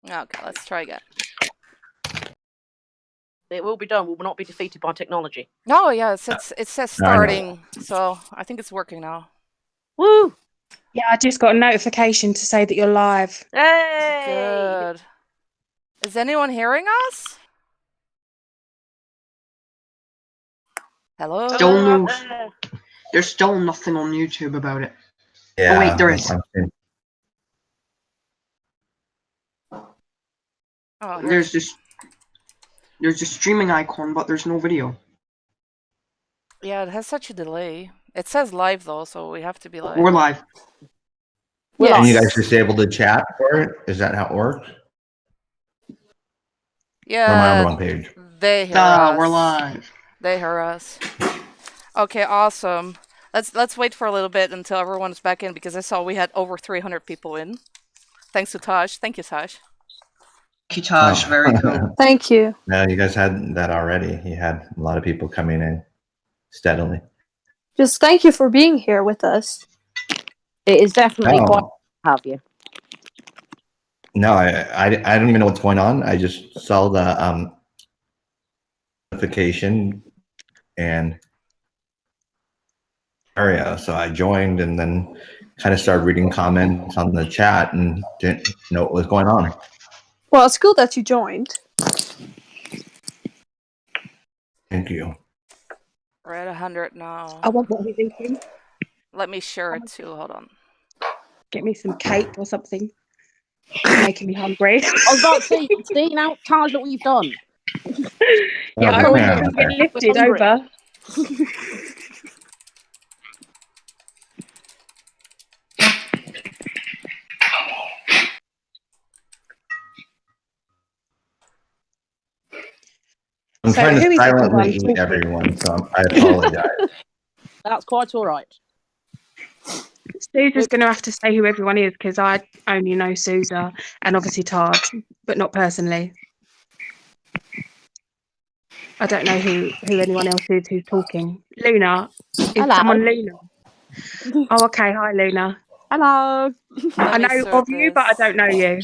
Okay, let's try again. It will be done. We will not be defeated by technology. No, yeah, it says starting, so I think it's working now. Woo! Yeah, I just got a notification to say that you're live. Hey! Good. Is anyone hearing us? Hello? Still no. There's still nothing on YouTube about it. Yeah, oh wait, there is. Oh, There's a streaming icon, but there's no video. Yeah, it has such a delay. It says live though, so we have to be live. We're live. And you guys disabled the chat for it? Is that how it works? Yeah. Or am I on the wrong page? They hear us. We're live. They hear us. Okay, awesome. Let's wait for a little bit until everyone's back in, because I saw we had over 300 people in. Thanks to Tosh. Thank you, Tosh. Thank you, Tosh. Very cool. Thank you. No, you guys had that already. You had a lot of people coming in steadily. Just thank you for being here with us. It is definitely quite to have you. No, I don't even know what's going on. I just saw the notification and area, so I joined and then kind of started reading comments on the chat and didn't know what was going on. Well, it's cool that you joined. Thank you. We're at 100 now. I want what he's eating. Let me share it too. Hold on. Get me some cake or something. You're making me hungry. I was about to see now, Taj, look what you've done. Yeah, I already get lifted over. I'm trying to silently eat everyone, so I apologize. That's quite all right. Susa's going to have to say who everyone is, because I only know Susa and obviously Taj, but not personally. I don't know who anyone else is who's talking. Luna. Is someone Luna? Oh, okay. Hi, Luna. Hello. I know of you, but I don't know you.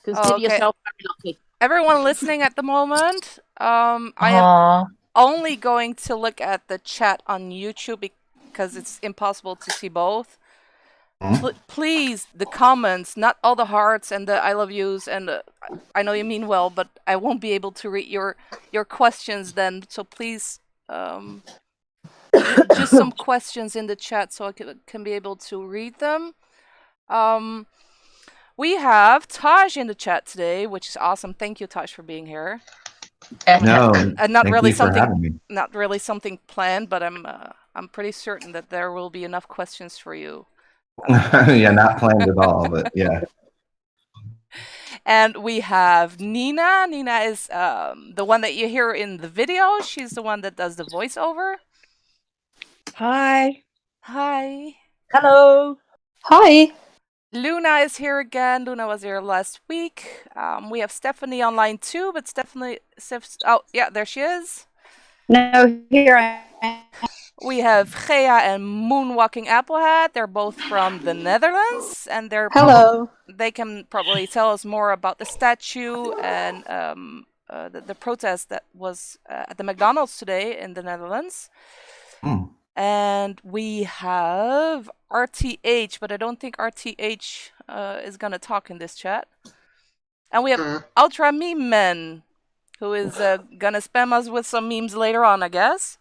Consider yourself very lucky. Everyone listening at the moment, I am only going to look at the chat on YouTube because it's impossible to see both. Please, the comments, not all the hearts and the I love yous, and I know you mean well, but I won't be able to read your questions then. So please, just some questions in the chat so I can be able to read them. We have Tosh in the chat today, which is awesome. Thank you, Tosh, for being here. No, not really something, having me. not really something planned, but I'm pretty certain that there will be enough questions for you. Yeah, not planned at all, but yeah. And we have Nina. Nina is the one that you hear in the video. She's the one that does the voiceover. Hi. Hi. Hello. Hi. Luna is here again. Luna was here last week. We have Stephanie online too, but oh yeah, there she is. No, here I am. We have Gea and Moonwalking Applehead. They're both from the Netherlands, and they can probably tell us more about the statue and the protest that was at the McDonald's today in the Netherlands. And we have RTH, but I don't think RTH is going to talk in this chat. And we have Ultra Meme Men, who is going to spam us with some memes later on, I guess.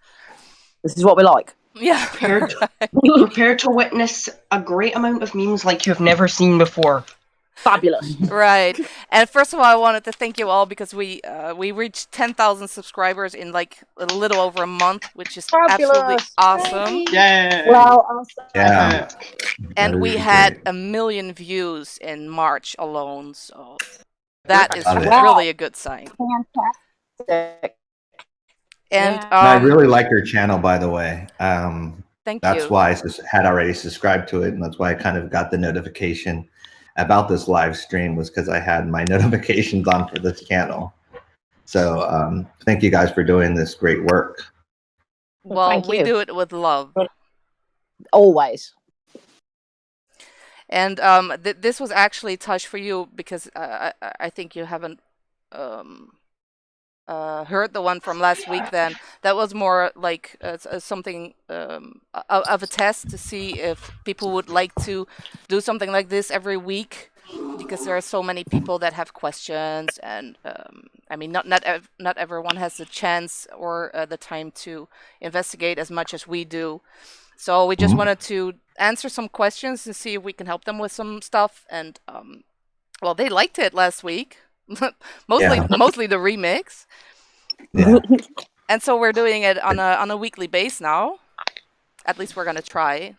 This is what we like. Yeah. Prepare to witness a great amount of memes like you've never seen before. Fabulous. Right. And first of all, I wanted to thank you all because we reached 10,000 subscribers in like a little over a month, which is absolutely awesome. Yeah. Well, awesome. Yeah. And we had 1 million views in March alone, so that is really a good sign. Fantastic. And I really like your channel, by the way. Thank that's you. why I had already subscribed to it, and that's why I kind of got the notification about this live stream, was because I had my notifications on for this channel. So thank you guys for doing this great work. Well, we do it with love. Always. And this was actually Tosh for you because I think you haven't heard the one from last week. Then that was more like something of a test to see if people would like to do something like this every week, because there are so many people that have questions, and I mean, not everyone has the chance or the time to investigate as much as we do. So we just wanted to answer some questions and see if we can help them with some stuff. And well, they liked it last week, mostly the remix. Yeah. And so we're doing it on a weekly base now. At least we're gonna try.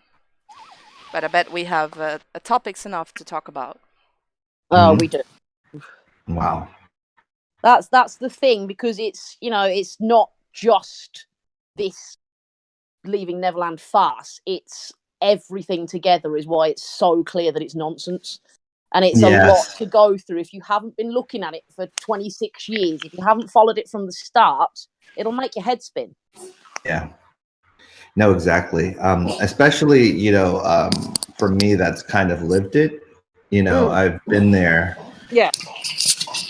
But I bet we have topics enough to talk about. Oh, we do. Wow. That's the thing, because it's, you know, it's not just this Leaving Neverland farce. It's everything together is why it's so clear that it's nonsense. And it's a lot to go through. If you haven't been looking at it for 26 years, if you haven't followed it from the start, it'll make your head spin. Yeah. No, exactly. Especially, you know, for me, that's kind of lived it. You know, I've been there. Yeah.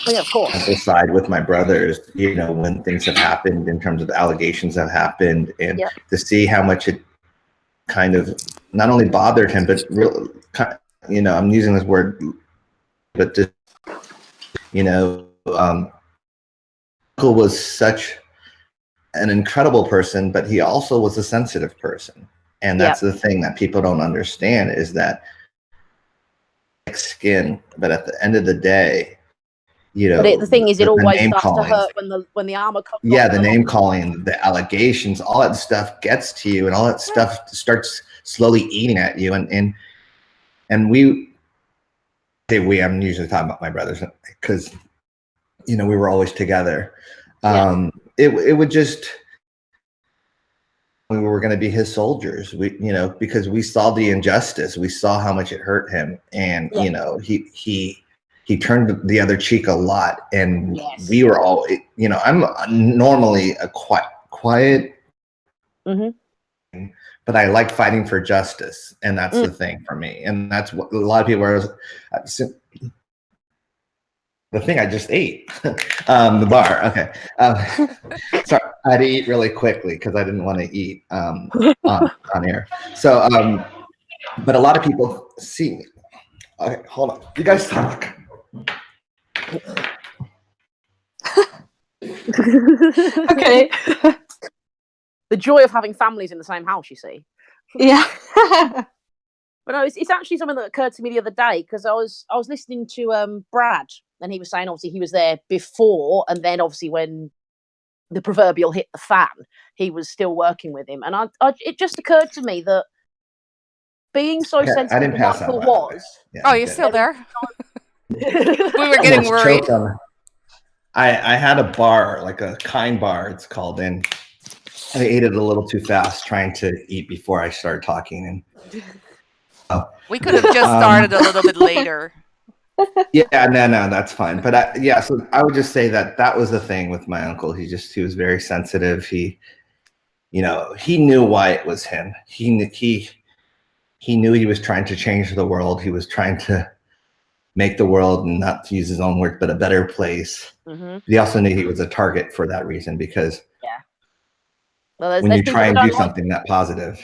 Oh, yeah, of course. On this side with my brothers, you know, when things have happened in terms of allegations have happened, and to see how much it kind of not only bothered him, but real, you know, I'm using this word, but just, you know, Uncle was such an incredible person, but he also was a sensitive person. And that's the thing that people don't understand, is that skin, but at the end of the day, you know, but the thing is, it always starts to hurt when the armor comes. Yeah, the name calling, the allegations, all that stuff gets to you, and all that stuff starts slowly eating at you. And we say we, I'm usually talking about my brothers, because, you know, we were always together. It would just, we were going to be his soldiers. We, you know, because we saw the injustice, we saw how much it hurt him, and you know, he turned the other cheek a lot, and we were all, you know, I'm normally a quiet, but I like fighting for justice, and that's the thing for me, and that's what a lot of people are. The thing I just ate, the bar. Okay, sorry, I had to eat really quickly because I didn't want to eat on air. So, but a lot of people see. Okay, hold on, you guys talk. Okay. The joy of having families in the same house, you see. Yeah. But no, it's actually something that occurred to me the other day, because I was listening to Brad, and he was saying obviously he was there before, and then obviously when the proverbial hit the fan, he was still working with him, and it just occurred to me that being so sensitive I didn't pass Michael out, was. Yeah, oh, you're still there? We were getting worried. I had a bar, like a kind bar, it's called, and I ate it a little too fast, trying to eat before I started talking. And we could have just started a little bit later. Yeah, no, that's fine. But so I would just say that was the thing with my uncle. He was very sensitive. He, you know, he knew why it was him. He knew he was trying to change the world. He was trying to make the world, and not to use his own word, but a better place. He also knew he was a target for that reason, because when you try and do something that positive,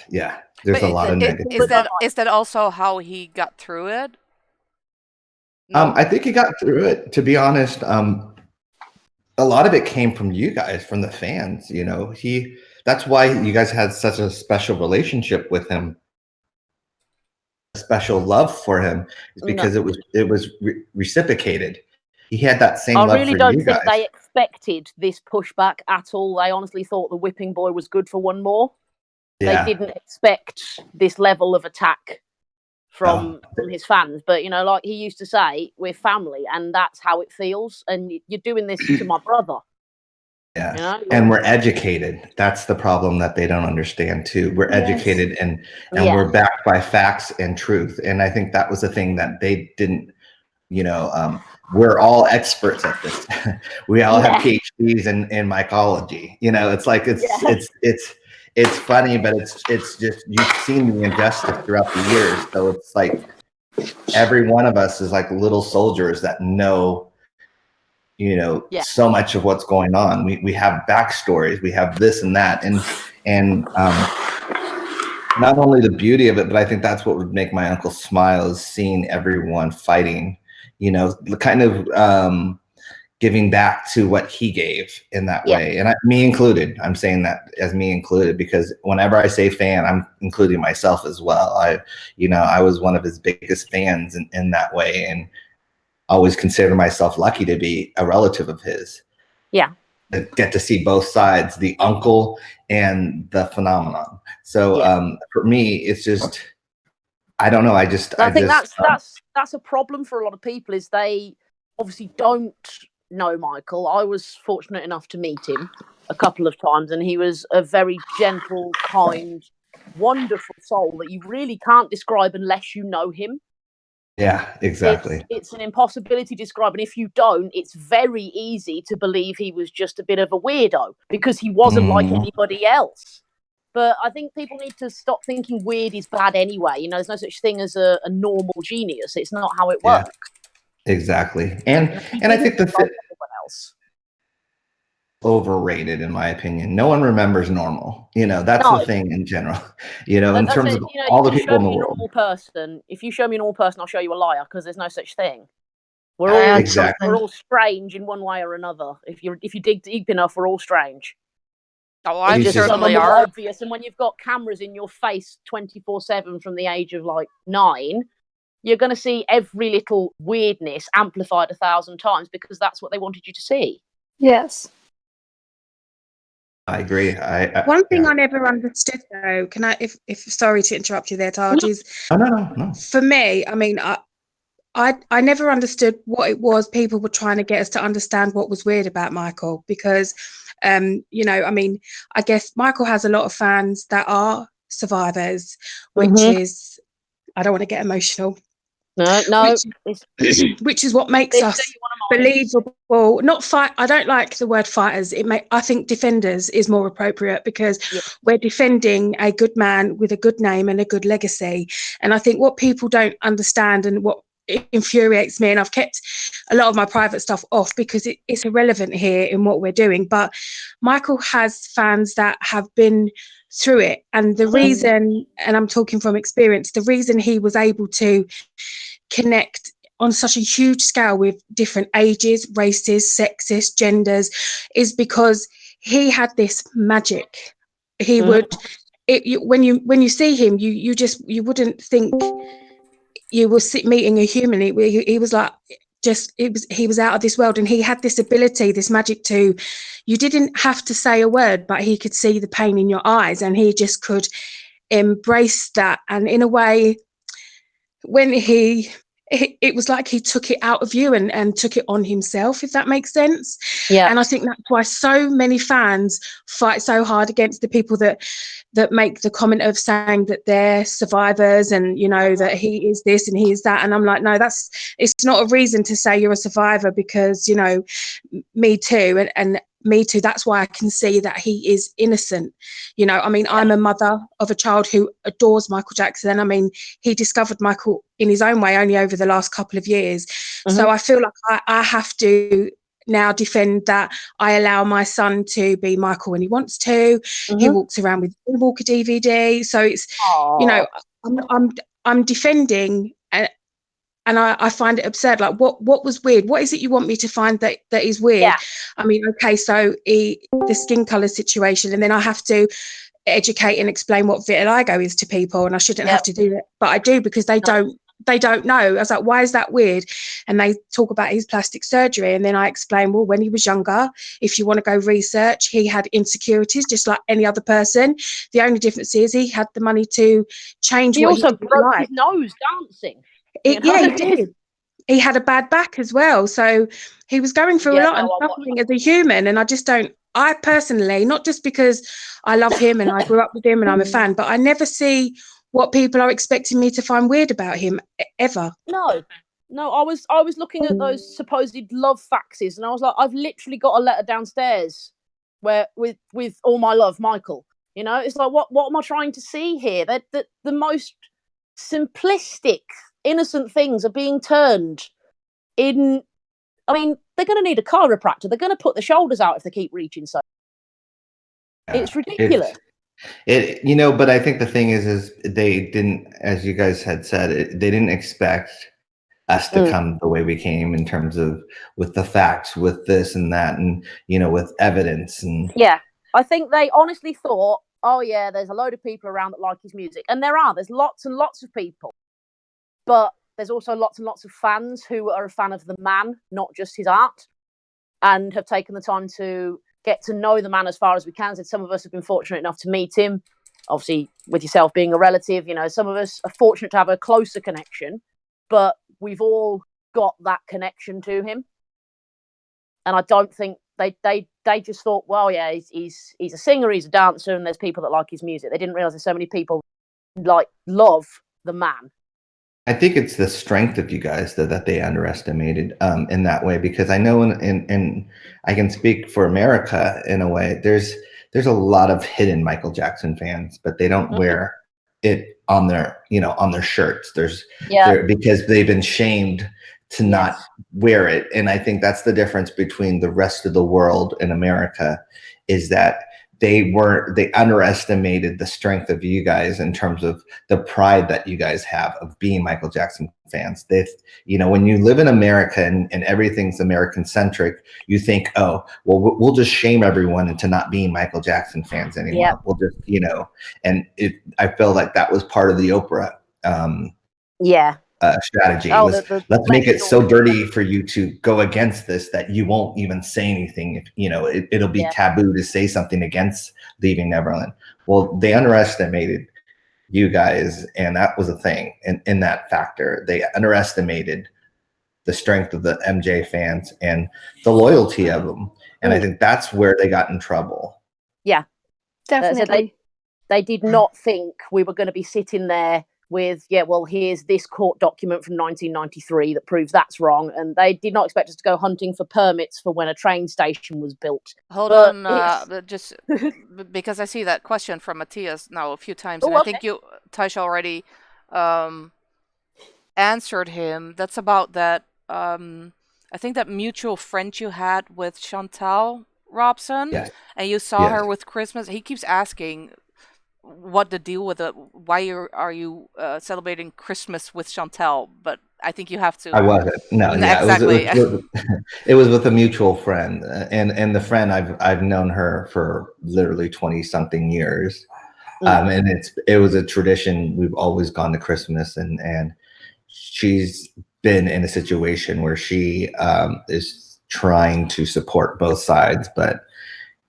there's a lot of negative. Is that also how he got through it? No. I think he got through it, to be honest. A lot of it came from you guys, from the fans. You know, that's why you guys had such a special relationship with him, a special love for him, is because it was reciprocated. He had that same love for you guys. I really don't think they expected this pushback at all. They honestly thought the whipping boy was good for one more. They didn't expect this level of attack from his fans. But, you know, like he used to say, we're family, and that's how it feels. And you're doing this to my brother. Yeah. You know? And we're educated. That's the problem that they don't understand too. We're educated, and we're backed by facts and truth. And I think that was the thing that they didn't, you know, we're all experts at this. We all have PhDs in mycology. You know, it's like it's funny, but it's just, you've seen the injustice throughout the years, so it's like every one of us is like little soldiers that know, so much of what's going on. We have backstories, we have this and that, and not only the beauty of it, but I think that's what would make my uncle smile, is seeing everyone fighting, kind of giving back to what he gave in that way. And me included, I'm saying that as me included, because whenever I say fan, I'm including myself as well. I was one of his biggest fans in that way, and always consider myself lucky to be a relative of his. Yeah. Get to see both sides, the uncle and the phenomenon. So for me, it's just, I don't know. I think that's a problem for a lot of people, is they obviously don't know Michael. I was fortunate enough to meet him a couple of times, and he was a very gentle, kind, wonderful soul that you really can't describe unless you know him. Yeah, exactly. It's an impossibility to describe, and if you don't, it's very easy to believe he was just a bit of a weirdo because he wasn't like anybody else. But I think people need to stop thinking weird is bad anyway. There's no such thing as a normal genius. It's not how it works. Exactly. And I think everyone else. Overrated, in my opinion. No one remembers normal. That's the thing in general. In terms of all the people in the world. If you show me a normal person, I'll show you a liar, because there's no such thing. We're all strange in one way or another. If you dig deep enough, we're all strange. Oh, I certainly are. Obvious, and when you've got cameras in your face 24/7 from the age of 9, you're going to see every little weirdness amplified 1,000 times, because that's what they wanted you to see. Yes. I agree. One thing I never understood, though, can I, if sorry to interrupt you there, Taj, is no. For me, I mean, I never understood what it was people were trying to get us to understand what was weird about Michael, because, I mean, I guess Michael has a lot of fans that are survivors, which is, I don't want to get emotional. No. Which is what makes us believable. Not fight. I don't like the word fighters. I think defenders is more appropriate, because we're defending a good man with a good name and a good legacy. And I think what people don't understand, and what infuriates me, and I've kept a lot of my private stuff off because it's irrelevant here in what we're doing, but Michael has fans that have been through it, and the reason, and I'm talking from experience, the reason he was able to connect on such a huge scale with different ages, races, sexes, genders, is because he had this magic. He would, when you see him, you wouldn't think you were meeting a human. He was like, he was out of this world, and he had this ability, this magic to, you didn't have to say a word, but he could see the pain in your eyes, and he just could embrace that. And in a way, when it was like he took it out of you and took it on himself, if that makes sense. And I think that's why so many fans fight so hard against the people that make the comment of saying that they're survivors, and that he is this and he is that. And I'm like, no, it's not a reason to say you're a survivor, because me too, and me too, that's why I can see that he is innocent. I mean, I'm a mother of a child who adores Michael Jackson, and I mean, he discovered Michael in his own way only over the last couple of years. So I feel like I have to now defend that. I allow my son to be Michael when he wants to. He walks around with a Walker DVD, so it's I'm defending, and I find it absurd. Like, what was weird? What is it you want me to find that is weird? I mean, okay, so the skin color situation, and then I have to educate and explain what vitiligo is to people, and I shouldn't have to do that, but I do, because they don't know. I was like, why is that weird? And they talk about his plastic surgery, and then I explain, well, when he was younger, if you want to go research, he had insecurities just like any other person. The only difference is he had the money to change what he broke his nose dancing. He did. He had a bad back as well, so he was going through a lot and suffering as a human. And I personally, not just because I love him and I grew up with him and I'm a fan, but I never see what people are expecting me to find weird about him ever. No, I was looking at those supposed love faxes, and I was like, I've literally got a letter downstairs where with all my love, Michael. It's like, what am I trying to see here? That the most simplistic innocent things are being turned in. I mean, they're going to need a chiropractor. They're going to put their shoulders out if they keep reaching so. It's ridiculous. But I think the thing is they didn't, as you guys had said, they didn't expect us to come the way we came in terms of with the facts, with this and that, and with evidence. And yeah, I think they honestly thought, oh yeah, there's a load of people around that like his music, and there's lots and lots of people, but there's also lots and lots of fans who are a fan of the man, not just his art, and have taken the time to get to know the man as far as we can. So some of us have been fortunate enough to meet him, obviously with yourself being a relative, some of us are fortunate to have a closer connection, but we've all got that connection to him. And I don't think they just thought, well, yeah, he's a singer, he's a dancer, and there's people that like his music. They didn't realize there's so many people love the man. I think it's the strength of you guys that they underestimated in that way, because I know in I can speak for America in a way. There's a lot of hidden Michael Jackson fans, but they don't wear it on their on their shirts. Because they've been shamed to not wear it, and I think that's the difference between the rest of the world and America, is that they underestimated the strength of you guys in terms of the pride that you guys have of being Michael Jackson fans. When you live in America and everything's American centric, you think, oh, well, we'll just shame everyone into not being Michael Jackson fans anymore. Yep. We'll just, and I feel like that was part of the Oprah strategy. Let's make it so dirty for you to go against this that you won't even say anything. If it'll be taboo to say something against Leaving Neverland. Well, they underestimated you guys, and that was a thing. In that factor, they underestimated the strength of the MJ fans and the loyalty of them. And I think that's where they got in trouble. Yeah, definitely. They did not think we were going to be sitting there with, here's this court document from 1993 that proves that's wrong. And they did not expect us to go hunting for permits for when a train station was built. Hold on, just because I see that question from Matthias now a few times, and I think you, Tosh, already answered him. That's about that, I think that mutual friend you had with Chantal Robson, and you saw her with Christmas. He keeps asking what the deal with it. Why are you celebrating Christmas with Chantal? But I think you have to. I wasn't. No, exactly. It was with a mutual friend, and the friend I've known her for literally 20-something years, and it was a tradition. We've always gone to Christmas, and she's been in a situation where she is trying to support both sides, but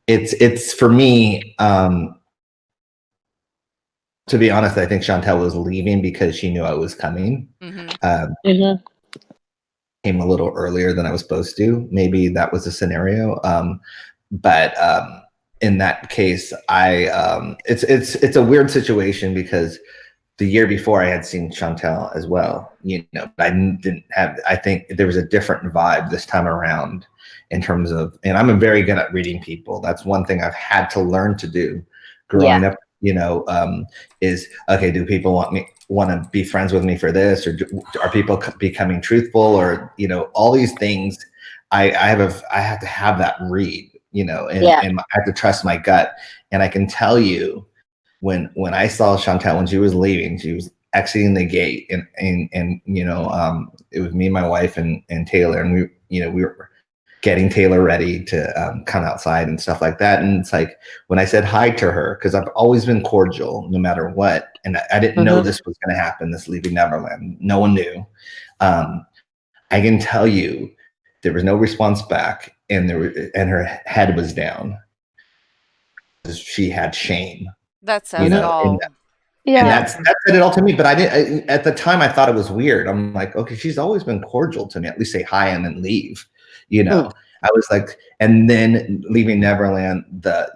it's for me. To be honest, I think Chantal was leaving because she knew I was coming. Came a little earlier than I was supposed to. Maybe that was a scenario. But in that case, it's a weird situation because the year before I had seen Chantal as well. I didn't have. I think there was a different vibe this time around in terms of. And I'm very good at reading people. That's one thing I've had to learn to do growing up. Is okay. Do people want to be friends with me for this, or are people becoming truthful, or all these things? I have to have that read, and I have to trust my gut. And I can tell you, when I saw Chantal when she was leaving, she was exiting the gate, and it was me, my wife, and Taylor, and we were getting Taylor ready to come outside and stuff like that. And it's like when I said hi to her, because I've always been cordial no matter what, and I didn't know this was going to happen, this Leaving Neverland. No one knew. I can tell you there was no response back, and her head was down. She had shame. That says it all. And that said it all to me. But I didn't. At the time, I thought it was weird. I'm like, okay, she's always been cordial to me. At least say hi and then leave. I was like, and then Leaving Neverland, the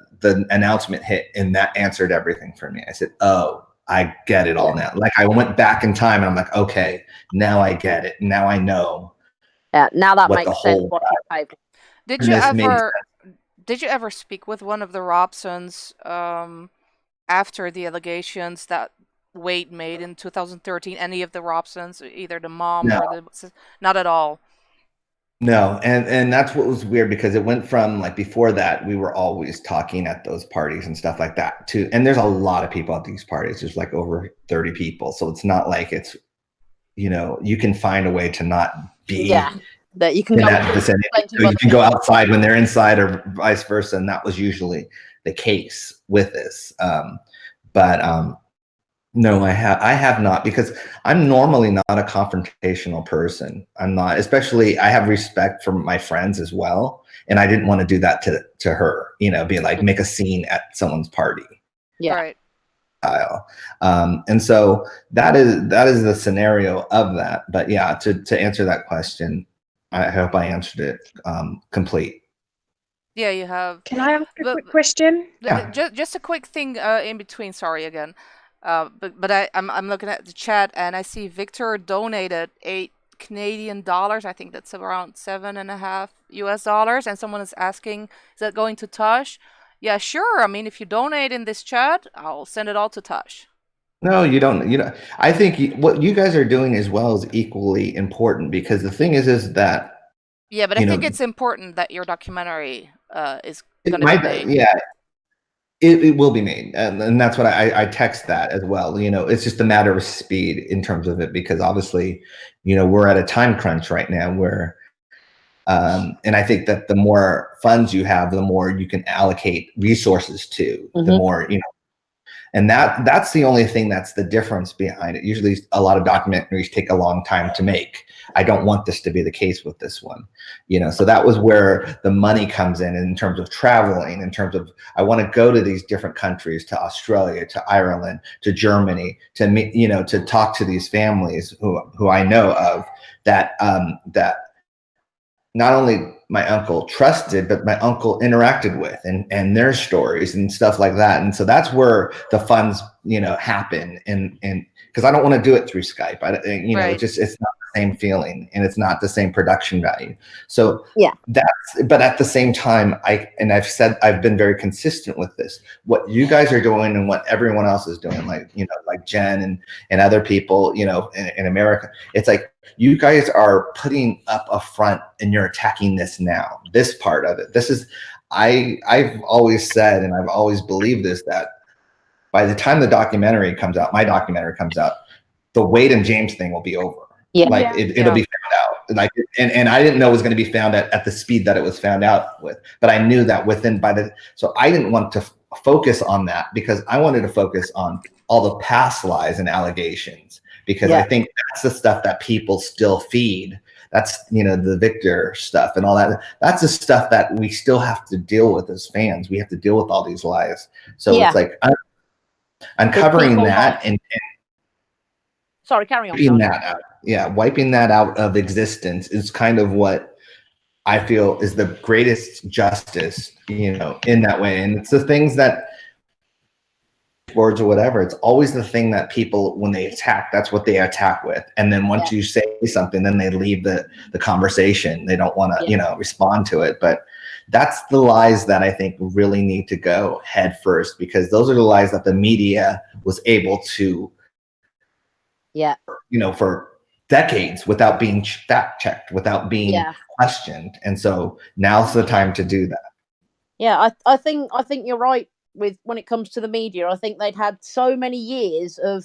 announcement hit, and that answered everything for me. I said, oh, I get it all now. Like I went back in time, and I'm like, okay, now I get it. Now I know. Yeah, now that makes sense. Did you ever speak with one of the Robsons after the allegations that Wade made in 2013, any of the Robsons, either the mom No. or the... Not at all. No, and that's what was weird, because it went from, like, before that we were always talking at those parties and stuff like that too, and there's a lot of people at these parties. There's like over 30 people, so it's not like it's, you can find a way to not be that you can in go that vicinity. So you can go outside when they're inside, or vice versa, and that was usually the case with this. No, I have not, because I'm normally not a confrontational person. I'm not, especially, I have respect for my friends as well, and I didn't want to do that to her, be like, make a scene at someone's party. Yeah. Right. And so that is the scenario of that. But yeah, to answer that question, I hope I answered it complete. Yeah, you have. Can I ask a quick question? Yeah. Just a quick thing in between. Sorry again, but I'm looking at the chat and I see Victor donated $8 Canadian. I think that's around $7.5 US, and someone is asking, is that going to Tosh? Yeah, sure. I mean, if you donate in this chat, I'll send it all to Tosh. No, you don't. I think what you guys are doing as well is equally important, because the thing is that. Yeah, but I think it's important that your documentary is going to be made. Yeah, it will be made, and that's what I text that as well. It's just a matter of speed in terms of it, because obviously, we're at a time crunch right now where, and I think that the more funds you have, the more you can allocate resources to, the more, and that's the only thing that's the difference behind it. Usually a lot of documentaries take a long time to make. I don't want this to be the case with this one, so that was where the money comes in terms of traveling, in terms of, I want to go to these different countries, to Australia, to Ireland, to Germany, to meet, to talk to these families who I know of, that not only my uncle trusted, but my uncle interacted with, and their stories and stuff like that. And so that's where the funds, happen. And because I don't want to do it through Skype. Right. It's not the same feeling, and it's not the same production value. So yeah, but at the same time, I've been very consistent with this. What you guys are doing and what everyone else is doing, like Jen and other people, in America, it's like, you guys are putting up a front and you're attacking this part of it. This is, I've always said, and I've always believed this, that by the time the documentary comes out, my documentary comes out, the Wade and James thing will be over. Yeah. It'll be found out. And I didn't know it was going to be found at the speed that it was found out with, but I knew that so I didn't want to focus on that, because I wanted to focus on all the past lies and allegations, because I think that's the stuff that people still feed. That's, the Victor stuff and all that. That's the stuff that we still have to deal with as fans. We have to deal with all these lies. So it's like, uncovering that and sorry, carry on. Wiping that out. Yeah, wiping that out of existence is kind of what I feel is the greatest justice, in that way. And it's the things that, words or whatever, it's always the thing that people, when they attack, that's what they attack with. And then once you say something, then they leave the conversation. They don't want to, respond to it. But that's the lies that I think really need to go head first, because those are the lies that the media was able to, for decades, without being fact checked, without being questioned. And so now's the time to do that. Yeah, I think you're right. When it comes to the media, I think they'd had so many years of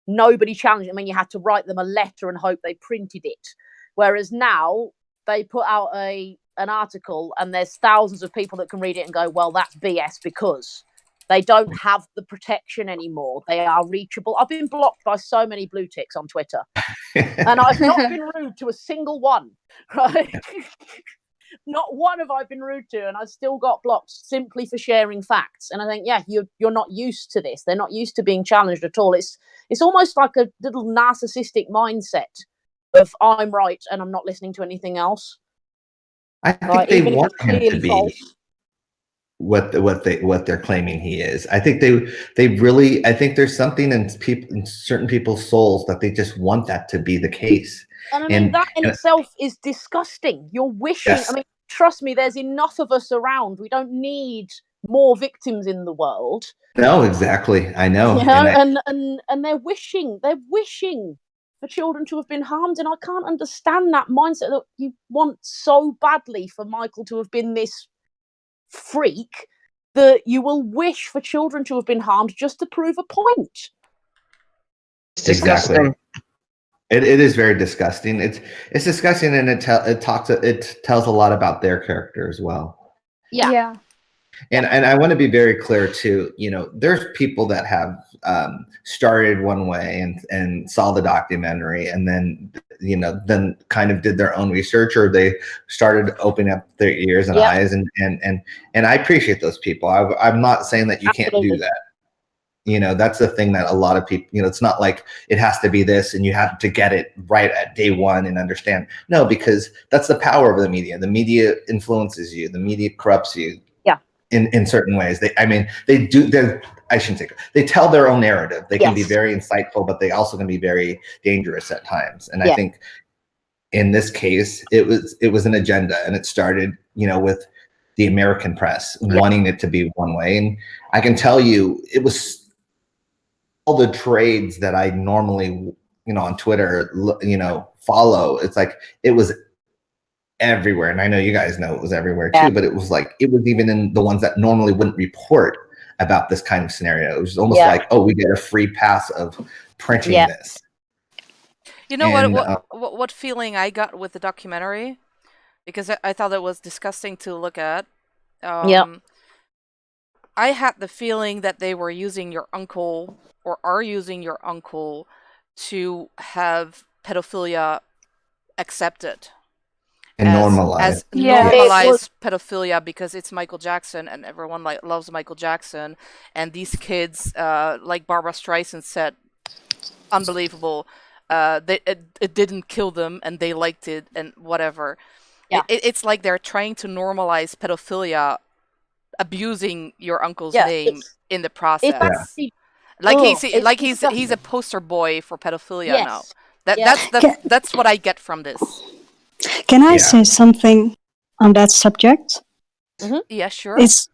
nobody challenging. I mean, you had to write them a letter and hope they printed it. Whereas now they put out an article and there's thousands of people that can read it and go, well, that's BS, because they don't have the protection anymore. They are reachable. I've been blocked by so many blue ticks on Twitter, and I've not been rude to a single one, right? Not one have I been rude to, and I've still got blocked simply for sharing facts. And I think, you're not used to this. They're not used to being challenged at all. It's almost like a little narcissistic mindset of, I'm right and I'm not listening to anything else. I think they want him to be false. What they're claiming he is. I think they really, I think there's something in certain people's souls that they just want that to be the case. And I mean, that in itself is disgusting. You're wishing, I mean, trust me, there's enough of us around. We don't need more victims in the world. No, exactly. I know. You know, and they're wishing for children to have been harmed, and I can't understand that mindset that you want so badly for Michael to have been this freak that you will wish for children to have been harmed just to prove a point. It's disgusting. Exactly. It is very disgusting. It's disgusting, and it tells a lot about their character as well. Yeah. And I want to be very clear too. You know, there's people that have started one way and saw the documentary, and then then kind of did their own research, or they started opening up their ears and eyes, and I appreciate those people. I'm not saying that you can't do that. You know, that's the thing that a lot of people, it's not like it has to be this and you have to get it right at day one and understand. No, because that's the power of the media. The media influences you. The media corrupts you. Yeah. In certain ways. I shouldn't say, they tell their own narrative. They can be very insightful, but they also can be very dangerous at times. And I think in this case, it was an agenda, and it started, with the American press wanting it to be one way. And I can tell you, it was all the trades that I normally, on Twitter, follow. It's like, it was everywhere. And I know you guys know it was everywhere too, but it was like, it was even in the ones that normally wouldn't report about this kind of scenario. It was almost like, oh, we get a free pass of printing this. You know what feeling I got with the documentary? Because I thought it was disgusting to look at. I had the feeling that they were using your uncle, or are using your uncle, to have pedophilia accepted and normalized. Normalized pedophilia, because it's Michael Jackson and everyone loves Michael Jackson, and these kids, like Barbara Streisand said, unbelievable. It didn't kill them, and they liked it, and whatever. It's like they're trying to normalize pedophilia, abusing your uncle's name in the process. He's a poster boy for pedophilia now. That's what I get from this. Can I say something on that subject? Mm-hmm. Yeah, sure. It's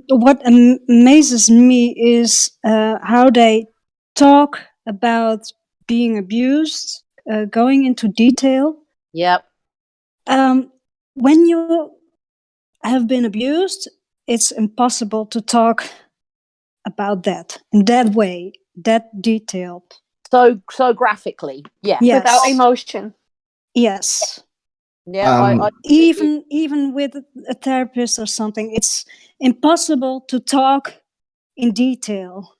what amazes me is how they talk about being abused, going into detail. Yep. When you have been abused, it's impossible to talk about that in that way, that detailed. So graphically, without emotion. Yes. Yeah. Even with a therapist or something, it's impossible to talk in detail.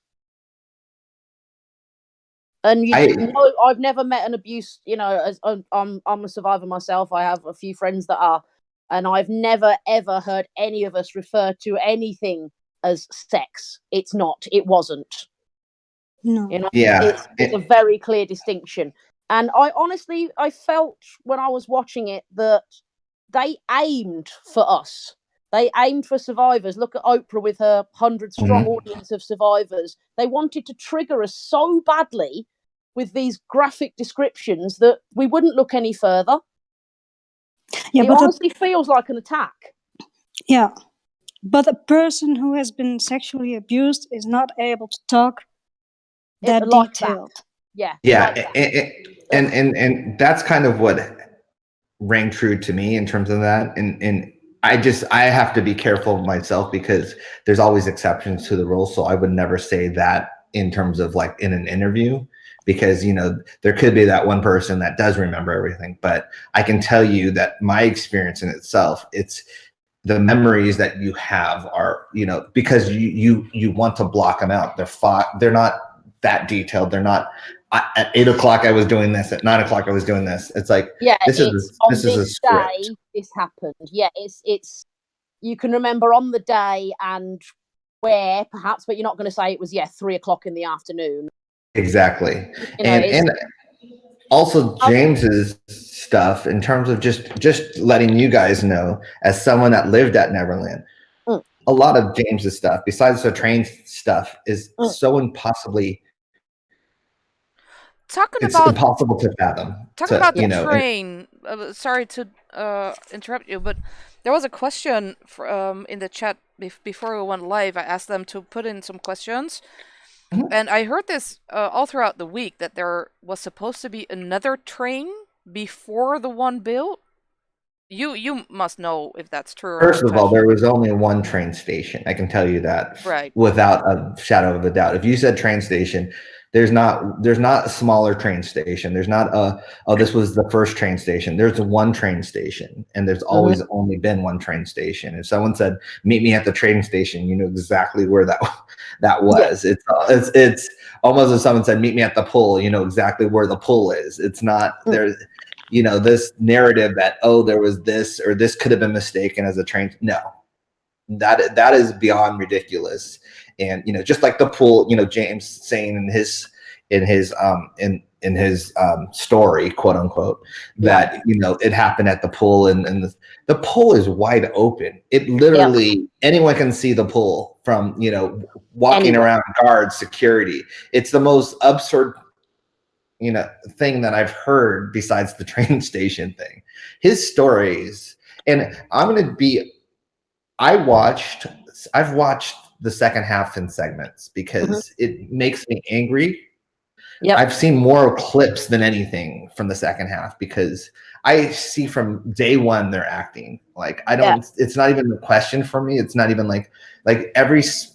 And I've never met an abuse. As I'm a survivor myself. I have a few friends that are, and I've never ever heard any of us refer to anything as sex. It's not. It wasn't. No. It's a very clear distinction. And I felt when I was watching it that they aimed for us. They aimed for survivors. Look at Oprah with her 100-strong audience of survivors. They wanted to trigger us so badly with these graphic descriptions that we wouldn't look any further. It honestly feels like an attack. Yeah. But a person who has been sexually abused is not able to talk that detailed. Yeah. And that's kind of what rang true to me in terms of that. And I have to be careful of myself, because there's always exceptions to the rule. So I would never say that in terms of like in an interview, because there could be that one person that does remember everything. But I can tell you that my experience in itself, it's the memories that you have are, because you want to block them out. They're not that detailed. They're not at 8 o'clock I was doing this, at 9 o'clock I was doing this. It's like, this is a script. Day this happened. Yeah, it's you can remember on the day and where perhaps, but you're not going to say it was 3 o'clock in the afternoon. Exactly. And also James's stuff, in terms of just letting you guys know, as someone that lived at Neverland, a lot of James's stuff, besides the train stuff, is so impossibly impossible to fathom. Talking about the train, sorry to interrupt you, but there was a question in the chat before we went live, I asked them to put in some questions. And I heard this all throughout the week, that there was supposed to be another train before the one built. You must know if that's true or not. First of all, there was only one train station. I can tell you that, right, without a shadow of a doubt. If you said train station, there's not a smaller train station. There's not this was the first train station. There's one train station, and there's always only been one train station. If someone said, "Meet me at the train station," you know exactly where that was. Yeah. It's almost as someone said, "Meet me at the pool." You know exactly where the pool is. It's not there's. You know, this narrative that, oh, there was this, or this could have been mistaken as a train. No, that is beyond ridiculous. And, you know, just like the pool, you know, James saying in his story, quote unquote, that, you know, it happened at the pool, and the pool is wide open. It literally, anyone can see the pool from, you know, walking around, guards, security. It's the most absurd, you know, thing that I've heard besides the train station thing. His stories, and I've watched the second half in segments because it makes me angry. Yep. I've seen more clips than anything from the second half because I see from day one they're acting. Like, I don't, it's not even a question for me. It's not even like everything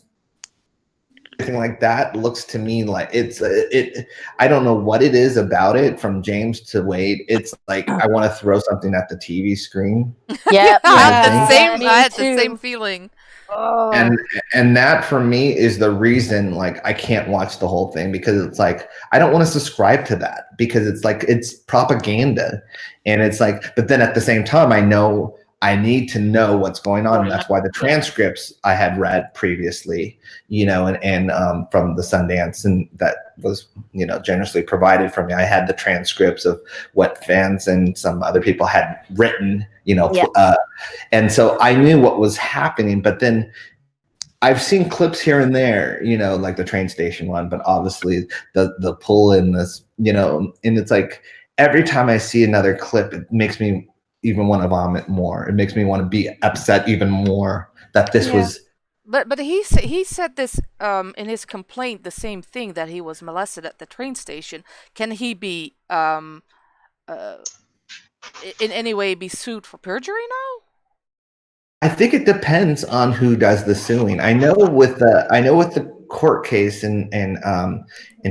like that looks to me like I don't know what it is about it, from James to Wade. It's like I want to throw something at the TV screen. Yeah, I had the same feeling. And that for me is the reason, like, I can't watch the whole thing, because it's like I don't want to subscribe to that, because it's like it's propaganda, and it's like, but then at the same time I know I need to know what's going on. And that's why the transcripts I had read previously, you know, and from the Sundance, and that was, you know, generously provided for me. I had the transcripts of what fans and some other people had written, you know, and so I knew what was happening. But then I've seen clips here and there, you know, like the train station one, but obviously the pull in this, you know, and it's like every time I see another clip, it makes me even want to vomit more. It makes me want to be upset even more that this was. But he said this in his complaint, the same thing, that he was molested at the train station. Can he be in any way be sued for perjury now? I think it depends on who does the suing. I know with the court case in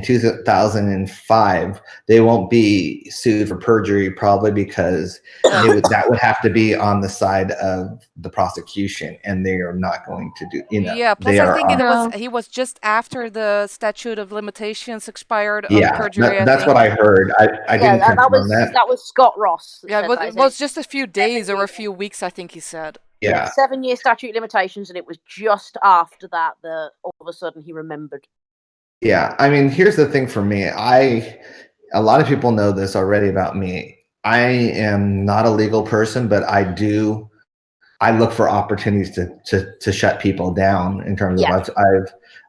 2005, they won't be sued for perjury, probably because that would have to be on the side of the prosecution, and they are not going to do. You know, yeah. Plus, I think he was just after the statute of limitations expired. Yeah, perjury. That's what I heard. I didn't confirm that. That was Scott Ross. Yeah, it was just a few days or a few weeks, I think he said. Yeah. 7-year statute of limitations, and it was just after that all of a sudden he remembered. Yeah, I mean, here's the thing for me. A lot of people know this already about me. I am not a legal person, but I look for opportunities to shut people down in terms of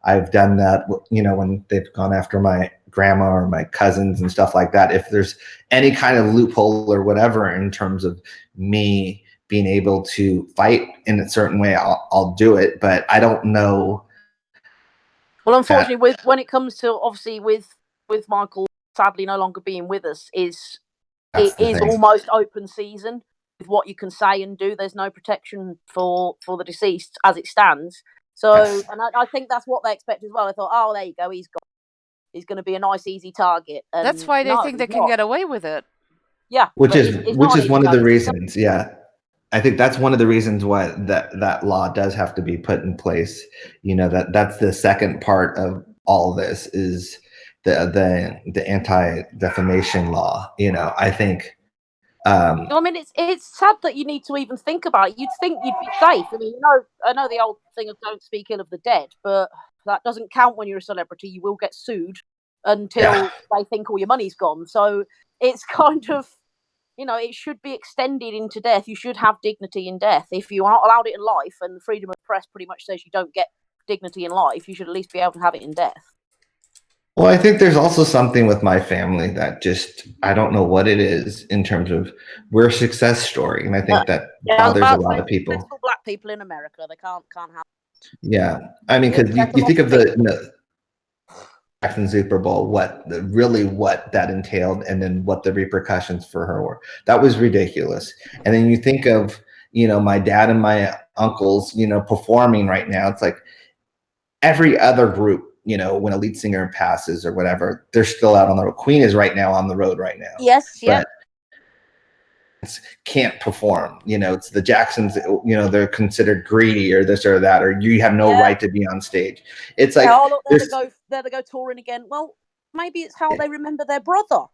I've done that, you know, when they've gone after my grandma or my cousins and stuff like that. If there's any kind of loophole or whatever in terms of me being able to fight in a certain way, I'll do it. But I don't know. Well, unfortunately, when it comes to, obviously, with Michael sadly no longer being with us, it is almost open season with what you can say and do. There's no protection for the deceased as it stands. So, and I think that's what they expect as well. I thought, oh, there you go, he's going to be a nice, easy target. And that's why they think they can get away with it. Yeah, which is one of the reasons. Yeah. I think that's one of the reasons why that law does have to be put in place. You know, that's the second part of all this is the anti-defamation law. You know, I think. I mean, it's sad that you need to even think about it. You'd think you'd be safe. I mean, I know the old thing of don't speak ill of the dead, but that doesn't count when you're a celebrity. You will get sued until they think all your money's gone. So it's kind of, you know, it should be extended into death. You should have dignity in death. If you aren't allowed it in life, and freedom of press pretty much says you don't get dignity in life, you should at least be able to have it in death. Well, I think there's also something with my family that just, I don't know what it is in terms of we're a success story. And I think that bothers a lot of people. Black people in America, they can't have. Yeah, I mean, because you think of the Jackson Super Bowl, what that entailed, and then what the repercussions for her were. That was ridiculous. And then you think of, my dad and my uncles, performing right now. It's like every other group, when a lead singer passes or whatever, they're still out on the road. Queen is right now on the road right now. Yes, yeah. Can't perform. It's the Jacksons, they're considered greedy or this or that, or you have no right to be on stage. It's like, look, there they go touring again. Well, maybe it's how they remember their brother.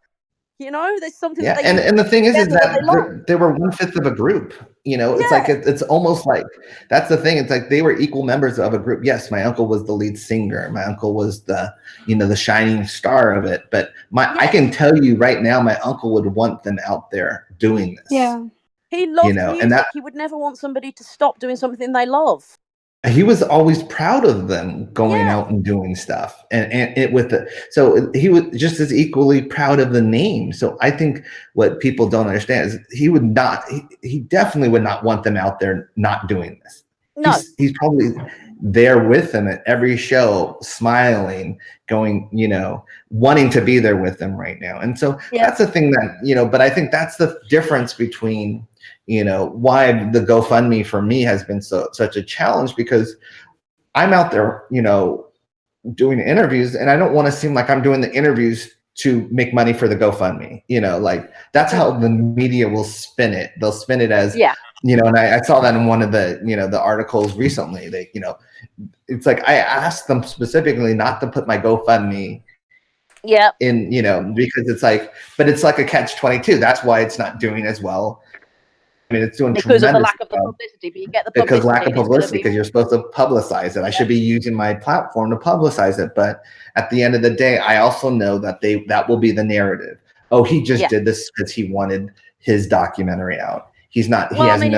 There's something that they and the thing is that they were 1/5 of a group. It's like it's almost like that's the thing. It's like they were equal members of a group. Yes, my uncle was the lead singer. My uncle was the the shining star of it. But I can tell you right now, my uncle would want them out there doing this. Yeah, he loved music. And he would never want somebody to stop doing something they love. He was always proud of them going out and doing stuff, and it so he was just as equally proud of the name. So I think what people don't understand is he definitely would not want them out there not doing this. No, he's probably there with them at every show, smiling, going, wanting to be there with them right now. And so that's the thing that, but I think that's the difference between, why the GoFundMe for me has been such a challenge, because I'm out there, doing interviews, and I don't want to seem like I'm doing the interviews to make money for the GoFundMe. Like that's how the media will spin it. They'll spin it as, and I saw that in one of the, the articles recently. They, it's like I asked them specifically not to put my GoFundMe in, because it's like, but it's like a catch-22. That's why it's not doing as well. I mean, it's doing because of the lack of the publicity, but you get the publicity. Because lack of publicity, because you're supposed to publicize it. I should be using my platform to publicize it. But at the end of the day, I also know that that will be the narrative. Oh, he just did this because he wanted his documentary out. He's not. Well, I mean,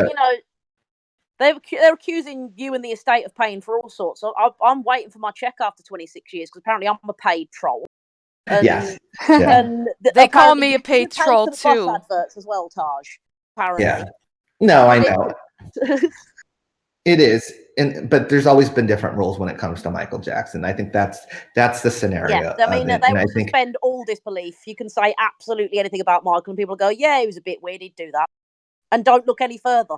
they're accusing you and the estate of paying for all sorts. So I'm waiting for my check after 26 years, because apparently I'm a paid troll. Yes. And they call me a paid troll too. Bus adverts as well, Taj. Apparently. Yeah. No, I know. It is, but there's always been different rules when it comes to Michael Jackson. I think that's the scenario. Yeah, I mean, they will suspend all disbelief. You can say absolutely anything about Michael, and people go, "Yeah, he was a bit weird. He'd do that," and don't look any further.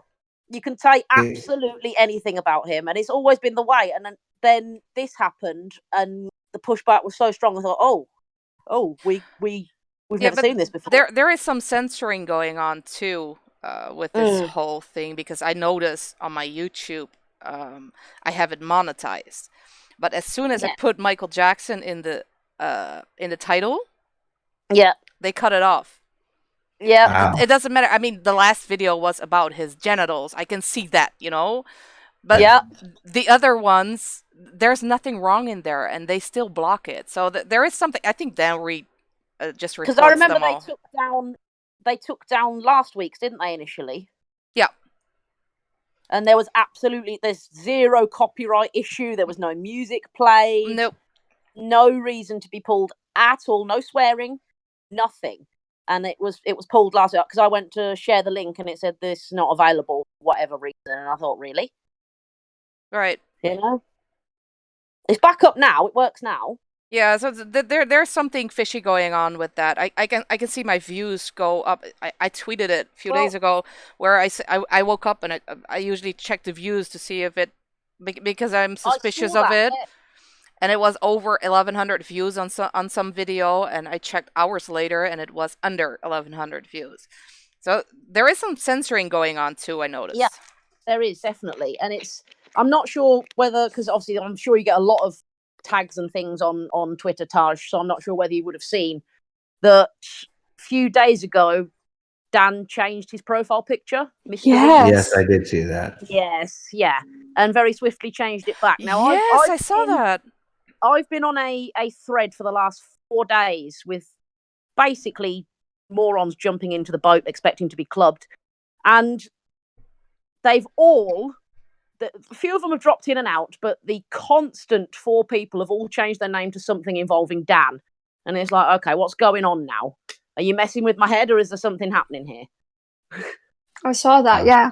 You can say absolutely anything about him, and it's always been the way. And then this happened, and the pushback was so strong. I thought, we've never seen this before. There is some censoring going on too. With this whole thing, because I noticed on my YouTube, I have it monetized, but as soon as I put Michael Jackson in the title, they cut it off. Yeah, wow. It doesn't matter. I mean, the last video was about his genitals. I can see that, but the other ones, there's nothing wrong in there, and they still block it. So there is something. I think Dan Reed just reports them all. Because I remember they took down last week's, didn't they, initially? Yeah. And there's zero copyright issue. There was no music played. Nope. No reason to be pulled at all. No swearing. Nothing. And it was pulled last week, because I went to share the link and it said this is not available, whatever reason. And I thought, really? Right. It's back up now. It works now. Yeah, so there's something fishy going on with that. I can see my views go up. I tweeted it a few days ago, where I woke up and I usually check the views to see if it, because I'm suspicious of it, and it was over 1,100 views on some video, and I checked hours later and it was under 1,100 views. So there is some censoring going on too, I noticed. Yeah, there is definitely, and I'm not sure whether, because obviously I'm sure you get a lot of tags and things on Twitter, Taj, so I'm not sure whether you would have seen that a few days ago Dan changed his profile picture. Yes, I did see that. Yes, yeah, and very swiftly changed it back. Now, I saw that. I've been on a thread for the last 4 days with basically morons jumping into the boat expecting to be clubbed, and they've all, a few of them have dropped in and out, but the constant 4 people have all changed their name to something involving Dan. And it's like, okay, what's going on now? Are you messing with my head, or is there something happening here? I saw that, yeah.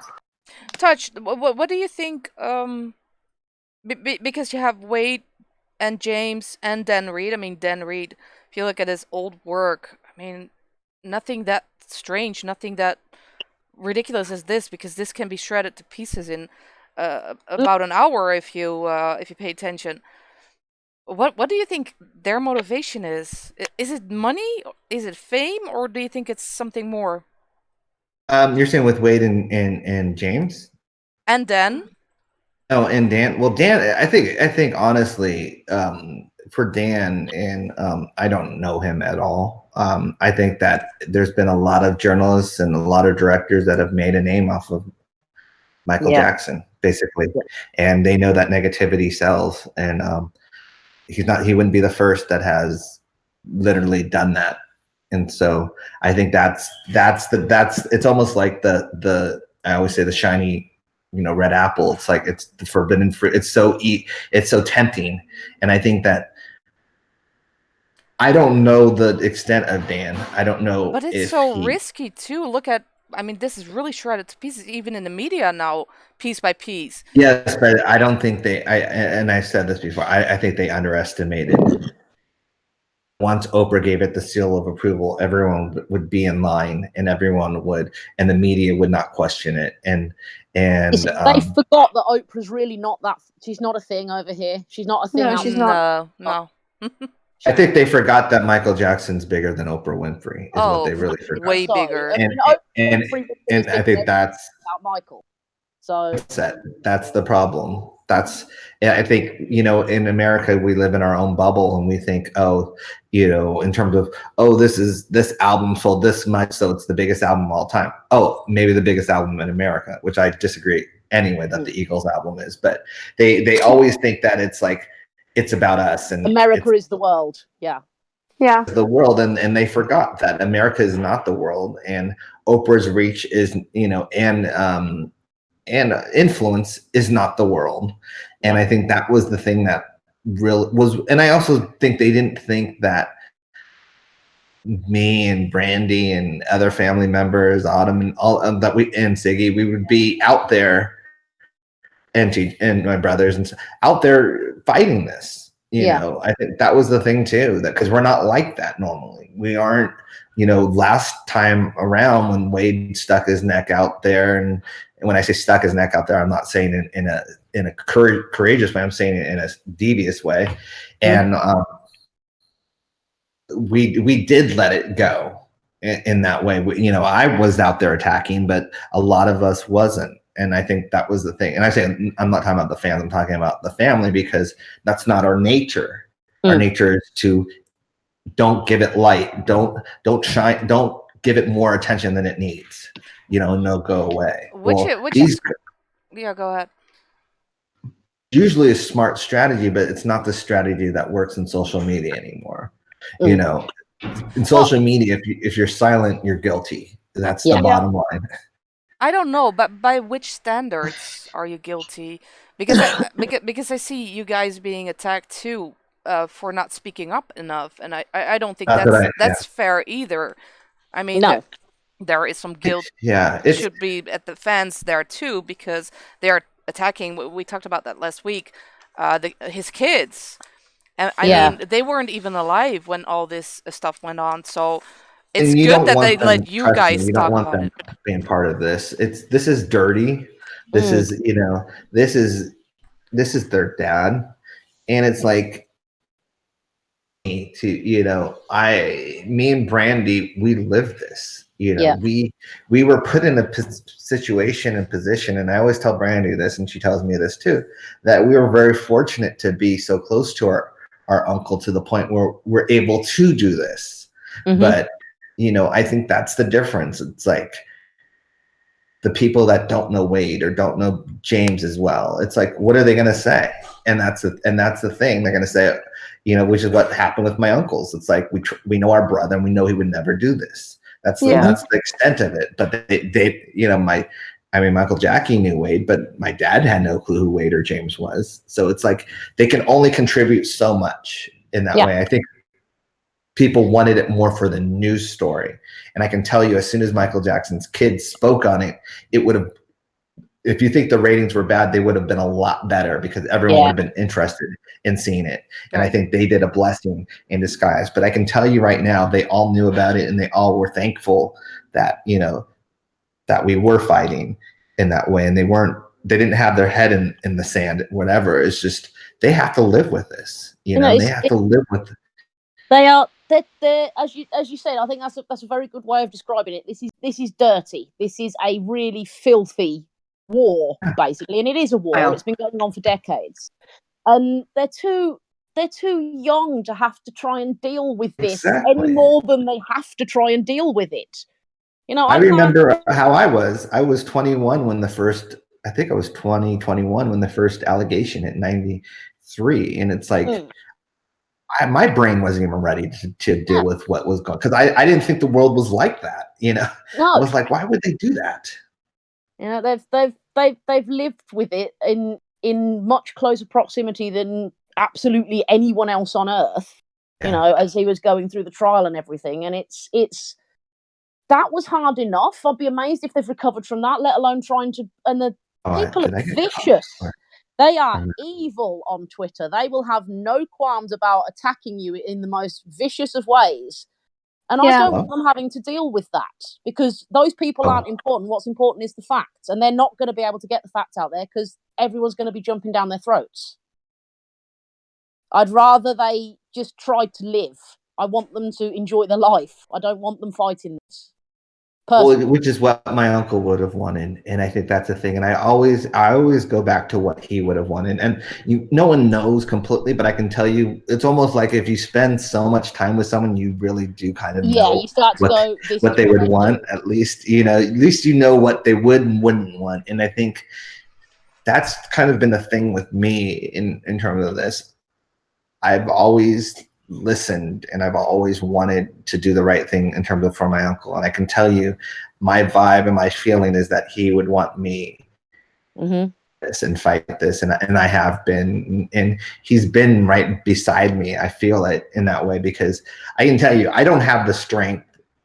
Tosh, what do you think because you have Wade and James and Dan Reed. I mean, Dan Reed, if you look at his old work, I mean, nothing that strange, nothing that ridiculous as this, because this can be shredded to pieces in about an hour if you pay attention. What do you think their motivation is? Is it money? Is it fame? Or do you think it's something more? You're saying with Wade and James? And Dan? Oh, and Dan. Well, Dan, I think honestly, for Dan, and I don't know him at all. I think that there's been a lot of journalists and a lot of directors that have made a name off of Michael Jackson, basically, and they know that negativity sells. And he wouldn't be the first that has literally done that. And so I think that's it's almost like the I always say the shiny, red apple. It's like it's the forbidden fruit. It's so tempting. And I think that I don't know the extent of Dan. I don't know. But it's so risky too. Look at, I mean, this is really shredded to pieces, even in the media now, piece by piece. Yes, but I don't think and I've said this before, I think they underestimated. Once Oprah gave it the seal of approval, everyone would be in line, and and the media would not question it. And they forgot that Oprah's really not that. She's not a thing over here. She's not a thing. No, she's not. No. I think they forgot that Michael Jackson's bigger than Oprah Winfrey. Is what they really forgot. Way bigger. And I think that's about Michael. So that's the problem. I think, in America, we live in our own bubble, and we think, in terms of, this album sold this much, so it's the biggest album of all time. Oh, maybe the biggest album in America, which I disagree anyway that the Eagles album is. But they always think that it's like, it's about us, and America is the world. Yeah. The world, and they forgot that America is not the world, and Oprah's reach is, and influence is not the world. And I think that was the thing that really was. And I also think they didn't think that me and Brandy and other family members, Autumn and all and Siggy, we would be out there, and my brothers and out there fighting this. I think that was the thing too, that because we're not like that normally. We aren't. Last time around when Wade stuck his neck out there, and when I say stuck his neck out there, I'm not saying it in a courageous way. I'm saying it in a devious way, and we did let it go in that way. I was out there attacking, but a lot of us wasn't, and I think that was the thing. And I say I'm not talking about the fans. I'm talking about the family, because that's not our nature. Our nature is to don't give it light. Don't shine. Don't give it more attention than it needs. And they'll go away. Yeah, go ahead. Usually a smart strategy, but it's not the strategy that works in social media anymore. In social media, if you're silent, you're guilty. That's the bottom line. I don't know, but by which standards are you guilty? Because because I see you guys being attacked too for not speaking up enough, and I don't think that's fair either. I mean, there is some guilt. It should be at the fans there too, because they are attacking. We talked about that last week. His kids, and I mean, they weren't even alive when all this stuff went on. So it's good that they let you guys talk about it. Being part of this, this is dirty. This is this is their dad, and it's like. Me and Brandy, we lived this. We were put in a situation and position, and I always tell Brandy this, and she tells me this too, that we were very fortunate to be so close to our uncle, to the point where we're able to do this. But I think that's the difference. It's like the people that don't know Wade or don't know James as well, it's like, what are they going to say? And that's the thing. They're going to say, which is what happened with my uncles. It's like, we know our brother, and we know he would never do this. That's the extent of it. But Michael Jackie knew Wade, but my dad had no clue who Wade or James was. So it's like, they can only contribute so much in that way. I think people wanted it more for the news story. And I can tell you, as soon as Michael Jackson's kids spoke on it, it would have if you think the ratings were bad, they would have been a lot better because everyone would have been interested in seeing it. And I think they did a blessing in disguise. But I can tell you right now, they all knew about it and they all were thankful that, you know, that we were fighting in that way. And they didn't have their head in the sand, whatever. It's just, they have to live with this, you know, they have to live with it. They are, they're as you said, I think that's a very good way of describing it. This is dirty. This is a really filthy war, basically, and it is a war. It's been going on for decades, and they're too young to have to try and deal with this any more than they have to try and deal with it. You know, I remember how I was 21 when the first, I think I was 21 when the first allegation hit 93, and it's like my brain wasn't even ready to deal with what was going, because I didn't think the world was like that. You know, I was like, why would they do that? You know, they've lived with it in much closer proximity than absolutely anyone else on earth. You know, as he was going through the trial and everything, and it's that was hard enough. I'd be amazed if they've recovered from that, let alone trying to. And the people are vicious. They are evil on Twitter. They will have no qualms about attacking you in the most vicious of ways. And I don't want them having to deal with that, because those people aren't important. What's important is the facts. And they're not going to be able to get the facts out there because everyone's going to be jumping down their throats. I'd rather they just tried to live. I want them to enjoy their life. I don't want them fighting this. Well, which is what my uncle would have wanted, and I think that's the thing. And I always go back to what he would have wanted. And no one knows completely, but I can tell you, it's almost like if you spend so much time with someone, you really do kind of know you start to go, what they would want. At least you know what they would and wouldn't want. And I think that's kind of been the thing with me in terms of this. I've always listened and I've always wanted to do the right thing in terms of for my uncle. And I can tell you my vibe and my feeling is that he would want me this and fight this. And I have been, and he's been right beside me. I feel it in that way, because I can tell you, I don't have the strength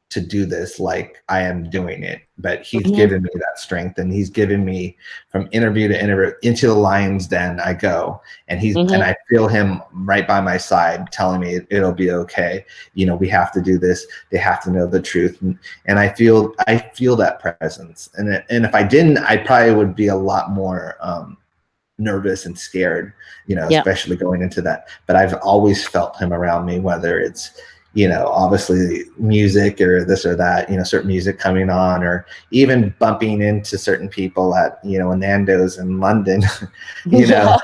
to do this like I am doing it, but he's given me that strength, and he's given me from interview to interview, into the lion's den I go, and and I feel him right by my side telling me it'll be okay. You know, we have to do this. They have to know the truth. And I feel that presence. And if I didn't, I probably would be a lot more nervous and scared, you know, especially going into that. But I've always felt him around me, whether it's, you know, obviously music or this or that, you know, certain music coming on, or even bumping into certain people at, you know, Nando's in London, you know,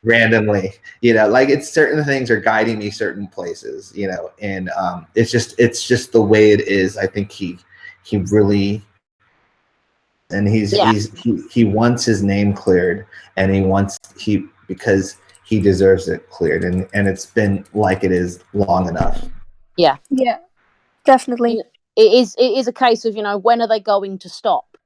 randomly, you know, like it's certain things are guiding me certain places, you know, and it's just the way it is. I think he really, and he wants his name cleared, and because he deserves it cleared, and it's been like it is long enough. Yeah, definitely. It is a case of, you know, when are they going to stop?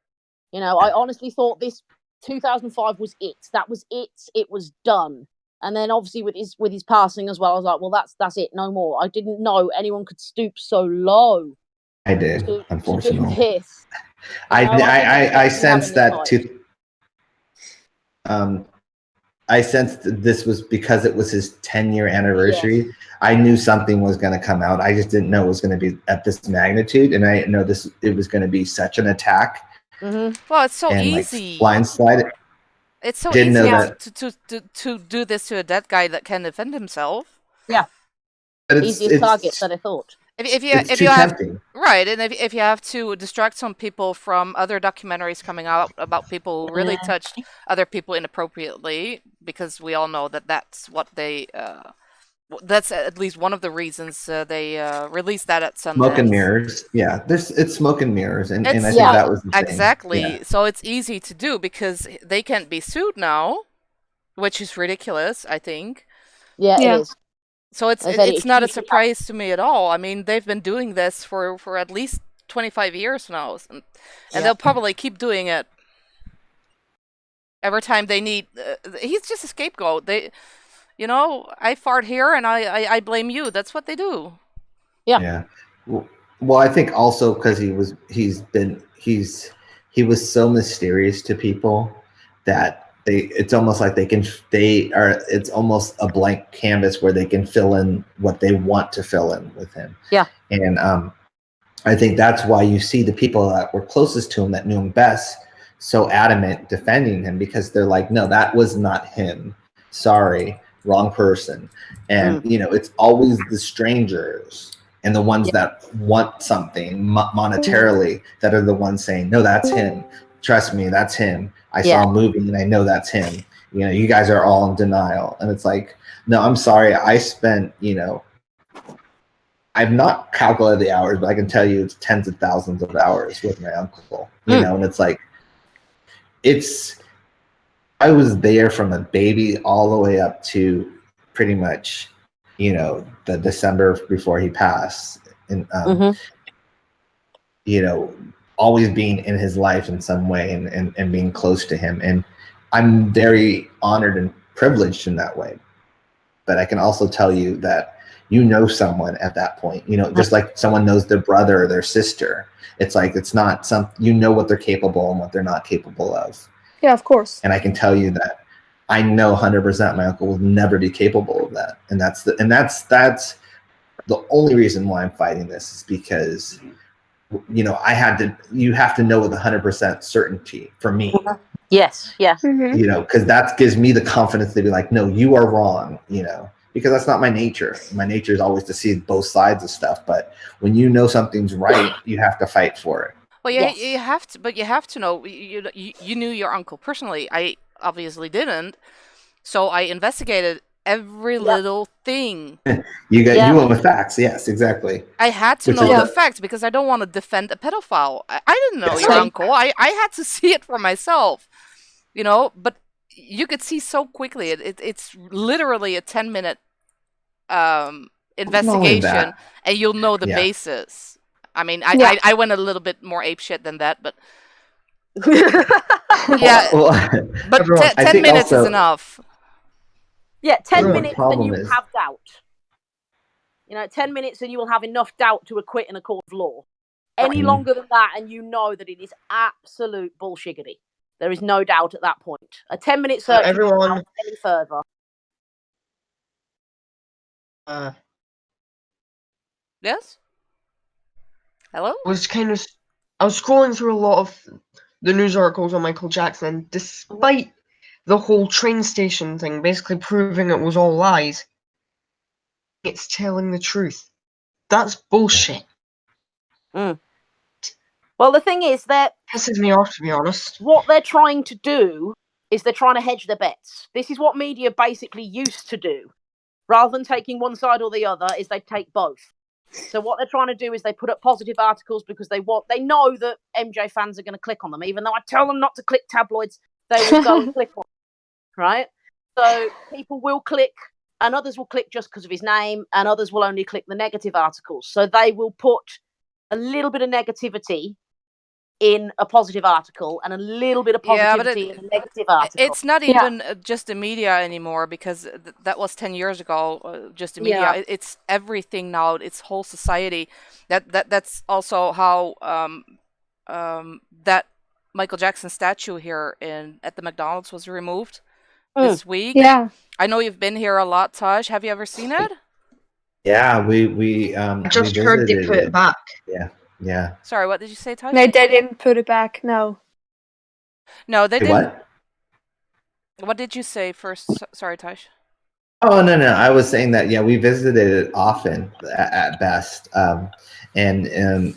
You know, I honestly thought this 2005 was it. That was it. It was done. And then obviously with his passing as well, I was like, well, that's it, no more. I didn't know anyone could stoop so low. I did, unfortunately. To do this. I sensed that too. I sensed this was because it was his 10-year anniversary. Yes. I knew something was going to come out. I just didn't know it was going to be at this magnitude, and I know it was going to be such an attack. Well, it's so easy. Like, blindside. It's so easy to do this to a dead guy that can defend himself. Yeah, easiest target that I thought. If you have right, and if you have to distract some people from other documentaries coming out about people who really touched other people inappropriately, because we all know that that's what they that's at least one of the reasons they released that at Sundance. Smoke and mirrors, yeah. It's smoke and mirrors, and I think that was the thing. Exactly. Yeah. So it's easy to do because they can't be sued now, which is ridiculous, I think. Yeah, it is. So it's not a surprise to me at all. I mean, they've been doing this for at least 25 years now, and they'll probably keep doing it every time they need. He's just a scapegoat. They, you know, I fart here and I blame you. That's what they do. Yeah. Well, I think also because he he was so mysterious to people that it's almost like it's almost a blank canvas where they can fill in what they want to fill in with him. Yeah. And I think that's why you see the people that were closest to him, that knew him best, so adamant defending him, because they're like, no, that was not him. Sorry, wrong person. And, it's always the strangers and the ones that want something monetarily that are the ones saying, no, that's him. Trust me, that's him. I saw a movie and I know that's him. You guys are all in denial. And it's like, no, I'm sorry. I spent, I've not calculated the hours, but I can tell you it's tens of thousands of hours with my uncle, and it's like, I was there from a baby all the way up to pretty much, the December before he passed. And, always being in his life in some way and being close to him. And I'm very honored and privileged in that way. But I can also tell you that someone at that point, just like someone knows their brother or their sister. It's like, it's not what they're capable and what they're not capable of. Yeah, of course. And I can tell you that I know 100% my uncle will never be capable of that. And that's the only reason why I'm fighting this, is because, you have to know with 100% certainty for me. Yes. Yeah. Because that gives me the confidence to be like, no, you are wrong, because that's not my nature. My nature is always to see both sides of stuff. But when something's right, you have to fight for it. Well, you have to, but you have to know. You knew your uncle personally. I obviously didn't, so I investigated every little thing. You went with facts. Yes, exactly. I had to know the facts because I don't want to defend a pedophile. I didn't know your uncle. I had to see it for myself, But you could see so quickly. It's literally a 10-minute investigation, and you'll know the basis. I mean, I went a little bit more apeshit than that, but but 10 minutes is enough. Yeah, 10 minutes and you have doubt. 10 minutes and you will have enough doubt to acquit in a court of law. Any longer than that, and you know that it is absolute bullshiggity. There is no doubt at that point. A 10-minute search everyone any further. Yes? Hello? I was scrolling through a lot of the news articles on Michael Jackson, despite the whole train station thing basically proving it was all lies. It's telling the truth. That's bullshit. Well, the thing is that pisses me off, to be honest. What they're trying to do is they're trying to hedge their bets. This is what media basically used to do. Rather than taking one side or the other, is they take both. So what they're trying to do is they put up positive articles because they know that MJ fans are going to click on them. Even though I tell them not to click tabloids, they will go and click on them, right? So people will click, and others will click just because of his name, and others will only click the negative articles. So they will put a little bit of negativity in a positive article and a little bit of positivity in a negative article. It's not even just the media anymore, because that was 10 years ago, just the media. Yeah. It's everything now. It's whole society. That's also how that Michael Jackson statue here at the McDonald's was removed this week. Yeah. I know you've been here a lot, Tosh. Have you ever seen it? Yeah, we just heard they put it back. Yeah. Sorry, what did you say, Tosh? No, they didn't put it back. No. No, they didn't. What? What did you say first? Sorry, Tosh. Oh, no. I was saying that, we visited it often at best. And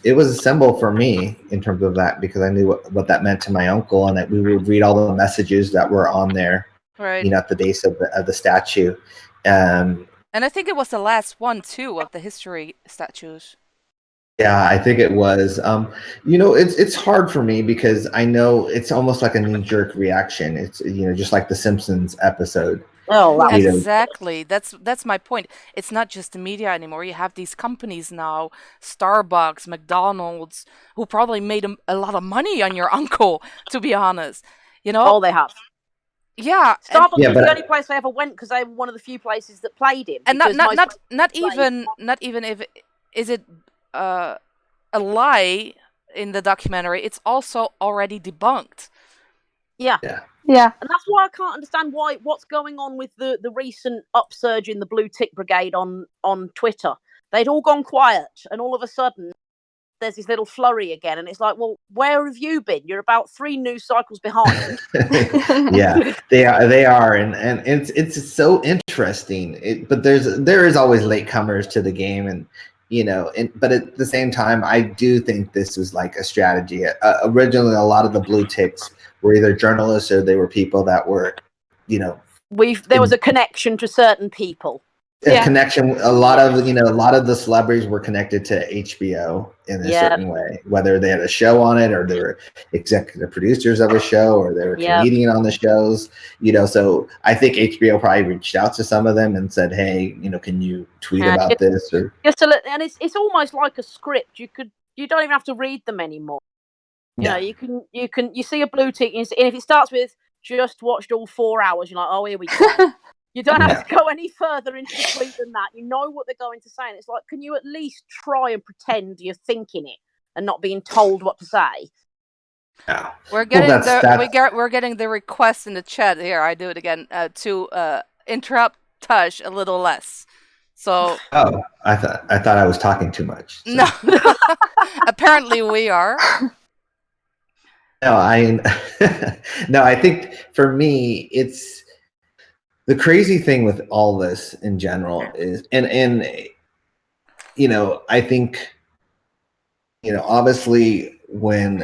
it was a symbol for me in terms of that, because I knew what that meant to my uncle, and that we would read all the messages that were on there, right, at the base of the statue. And I think it was the last one, too, of the history statues. Yeah, I think it was. It's hard for me because I know it's almost like a knee-jerk reaction. It's just like the Simpsons episode. Oh, wow. Exactly. That's my point. It's not just the media anymore. You have these companies now, Starbucks, McDonald's, who probably made a lot of money on your uncle, to be honest. Oh, they have. Yeah, Starbucks was the only place I ever went because they were one of the few places that played him. And not even if is it a lie in the documentary, it's also already debunked. Yeah. Yeah. And that's why I can't understand what's going on with the recent upsurge in the blue tick brigade on Twitter. They'd all gone quiet, and all of a sudden there's this little flurry again, and it's like, well, where have you been? You're about 3 news cycles behind. Yeah, they are, and it's so interesting. But there is always latecomers to the game, and but at the same time, I do think this is like a strategy. Originally, a lot of the blue ticks were either journalists or they were people that were, there was a connection to certain people. Connection. A lot of the celebrities were connected to HBO in a certain way, whether they had a show on it or they were executive producers of a show or they were comedian on the shows. So I think HBO probably reached out to some of them and said, "Hey, can you tweet about this?" Or and it's almost like a script. You don't even have to read them anymore. You see a blue tick, and if it starts with "just watched all 4 hours," you're like, "Oh, here we go." You don't have to go any further into the tweet than that. You know what they're going to say, and it's like, can you at least try and pretend you're thinking it and not being told what to say? Yeah. We're getting we're getting the request in the chat here. I do it again to interrupt Tosh a little less. So. Oh, I thought I was talking too much. So. No, apparently we are. No, I think for me, it's the crazy thing with all this in general is, and I think, obviously when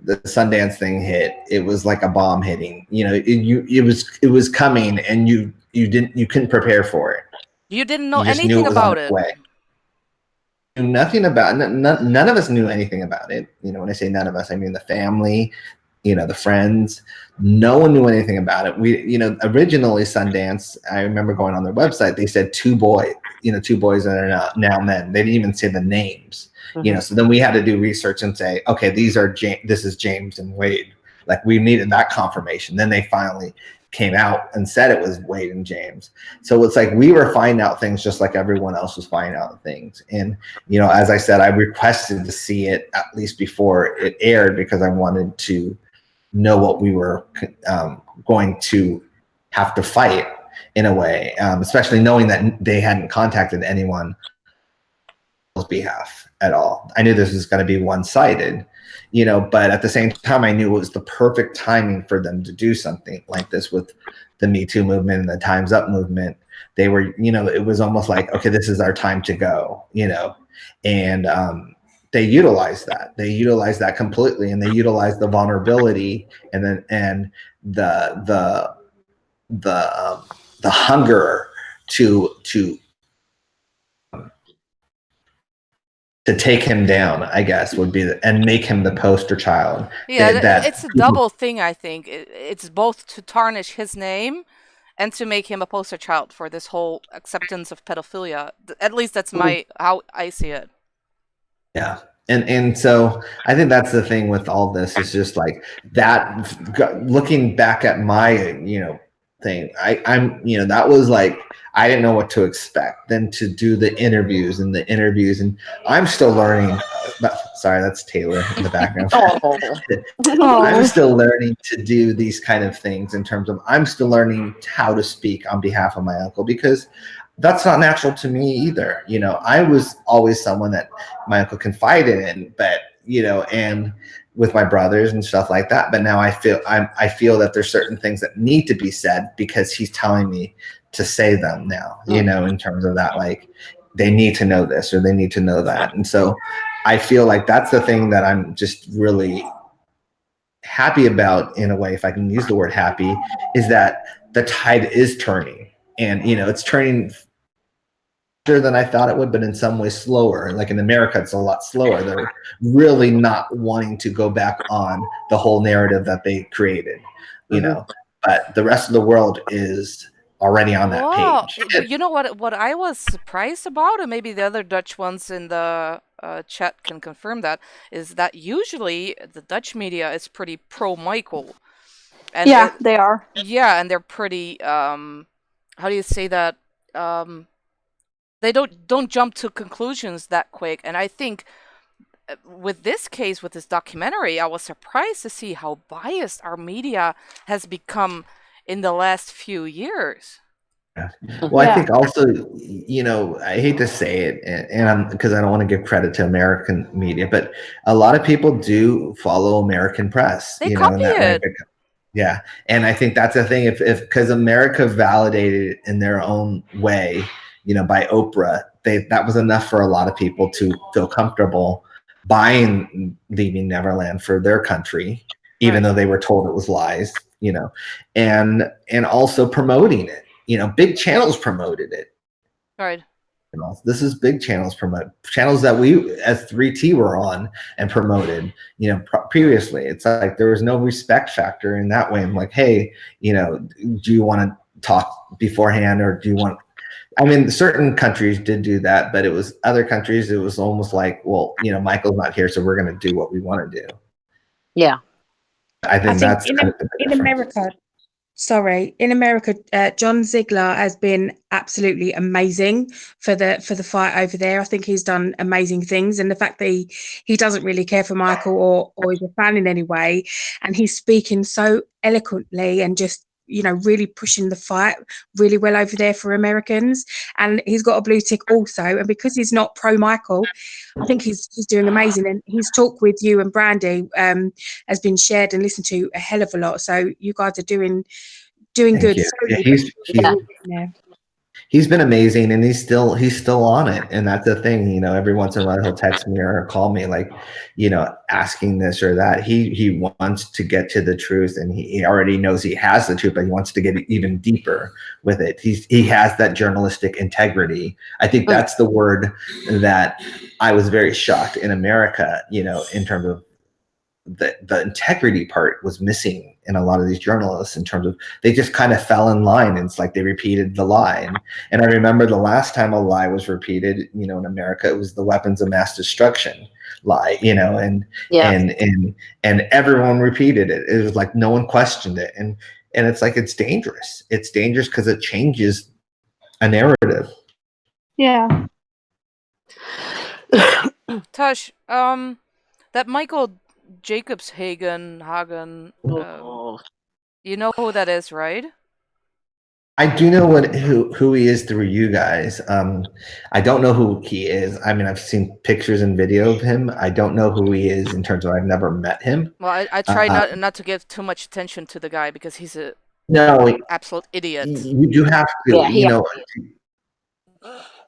the Sundance thing hit, it was like a bomb hitting. It was coming, and you couldn't prepare for it. You didn't know anything about it. Knew nothing about it. None of us knew anything about it. When I say none of us, I mean the family, the friends. No one knew anything about it. We, originally Sundance, I remember going on their website, they said 2 boys, 2 boys that are now men. They didn't even say the names, so then we had to do research and say, okay, this is James and Wade. Like, we needed that confirmation. Then they finally came out and said it was Wade and James. So it's like we were finding out things just like everyone else was finding out things. And, as I said, I requested to see it at least before it aired because I wanted to know what we were going to have to fight in a way, especially knowing that they hadn't contacted anyone on behalf at all. I knew this was going to be one-sided, but at the same time, I knew it was the perfect timing for them to do something like this with the Me Too movement and the Time's Up movement. They were, it was almost like, okay, this is our time to go, and they utilized that. They utilized that completely, and they utilized the vulnerability and the hunger to take him down, I guess, would be and make him the poster child. Yeah, it's a double thing, I think. It's both to tarnish his name and to make him a poster child for this whole acceptance of pedophilia. At least that's how I see it. Yeah. And so I think that's the thing with all this is just like that, looking back at my, thing, I'm that was like, I didn't know what to expect. Then to do the interviews, and I'm still learning. Sorry, that's Taylor in the background. I'm still learning to do these kind of things in terms of I'm still learning how to speak on behalf of my uncle, because that's not natural to me either. I was always someone that my uncle confided in, but and with my brothers and stuff like that. But now I feel that there's certain things that need to be said because he's telling me to say them now, in terms of that, like they need to know this or they need to know that. And so I feel like that's the thing that I'm just really happy about, in a way, if I can use the word happy, is that the tide is turning, and it's turning faster than I thought it would, but in some ways slower. Like in America, it's a lot slower. They're really not wanting to go back on the whole narrative that they created, but the rest of the world is already on that page. You know what I was surprised about, and maybe the other Dutch ones in the chat can confirm that, is that usually the Dutch media is pretty pro Michael. And yeah, they are. Yeah, and they're pretty how do you say that? They don't jump to conclusions that quick, and I think with this case, with this documentary, I was surprised to see how biased our media has become in the last few years. Well, I think also, I hate to say it, and I'm because I don't want to give credit to American media, but a lot of people do follow American press, They in copy that way. it. Yeah, and I think that's the thing. If because America validated it in their own way, by Oprah, that was enough for a lot of people to feel comfortable buying Leaving Neverland for their country, even though they were told it was lies, and also promoting it. Big channels promoted it. Right. This is big channels channels that we as 3T were on and promoted, previously. It's like there was no respect factor in that way. I'm like, hey, do you want to talk beforehand, or do you want? I mean, certain countries did do that, but it was other countries. It was almost like, well, Michael's not here, so we're going to do what we want to do. Yeah, I think that's in, kind of the in difference. America. Sorry, in America, John Ziegler has been absolutely amazing for the fight over there. I think he's done amazing things, and the fact that he doesn't really care for Michael or is a fan in any way, and he's speaking so eloquently and just really pushing the fight really well over there for Americans. And he's got a blue tick also, and because he's not pro Michael, I think he's doing amazing. And his talk with you and Brandy has been shared and listened to a hell of a lot. So you guys are doing Thank good. you. Yeah, he's been amazing, and he's still on it. And that's the thing, every once in a while he'll text me or call me, like, asking this or that. He wants to get to the truth, and he already knows he has the truth, but he wants to get even deeper with it. He has that journalistic integrity. I think that's the word that I was very shocked in America, in terms of the integrity part was missing in a lot of these journalists, in terms of they just kind of fell in line, and it's like they repeated the lie. And I remember the last time a lie was repeated, in America, it was the weapons of mass destruction lie, and everyone repeated it. It was like no one questioned it, and it's like it's dangerous. It's dangerous because it changes a narrative. Yeah. Tosh, that Michael Hagen, you know who that is, right? I do know who he is through you guys. I don't know who he is. I mean, I've seen pictures and video of him. I don't know who he is in terms of I've never met him. Well, I try not to give too much attention to the guy because he's a absolute idiot. You do have to,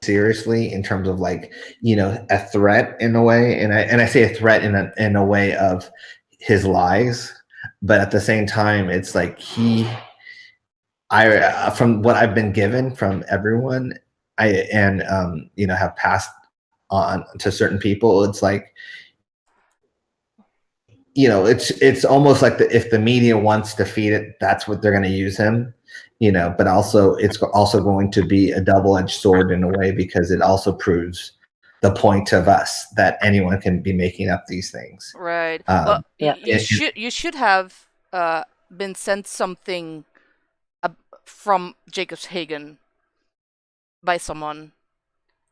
seriously, in terms of like, a threat in a way, and I say a threat in a way of his lies, but at the same time, it's like from what I've been given from everyone, have passed on to certain people. It's like, it's almost like if the media wants to feed it, that's what they're going to use him. But also it's also going to be a double-edged sword in a way, because it also proves the point of us that anyone can be making up these things. Right. Well, you should have been sent something from Hagen by someone.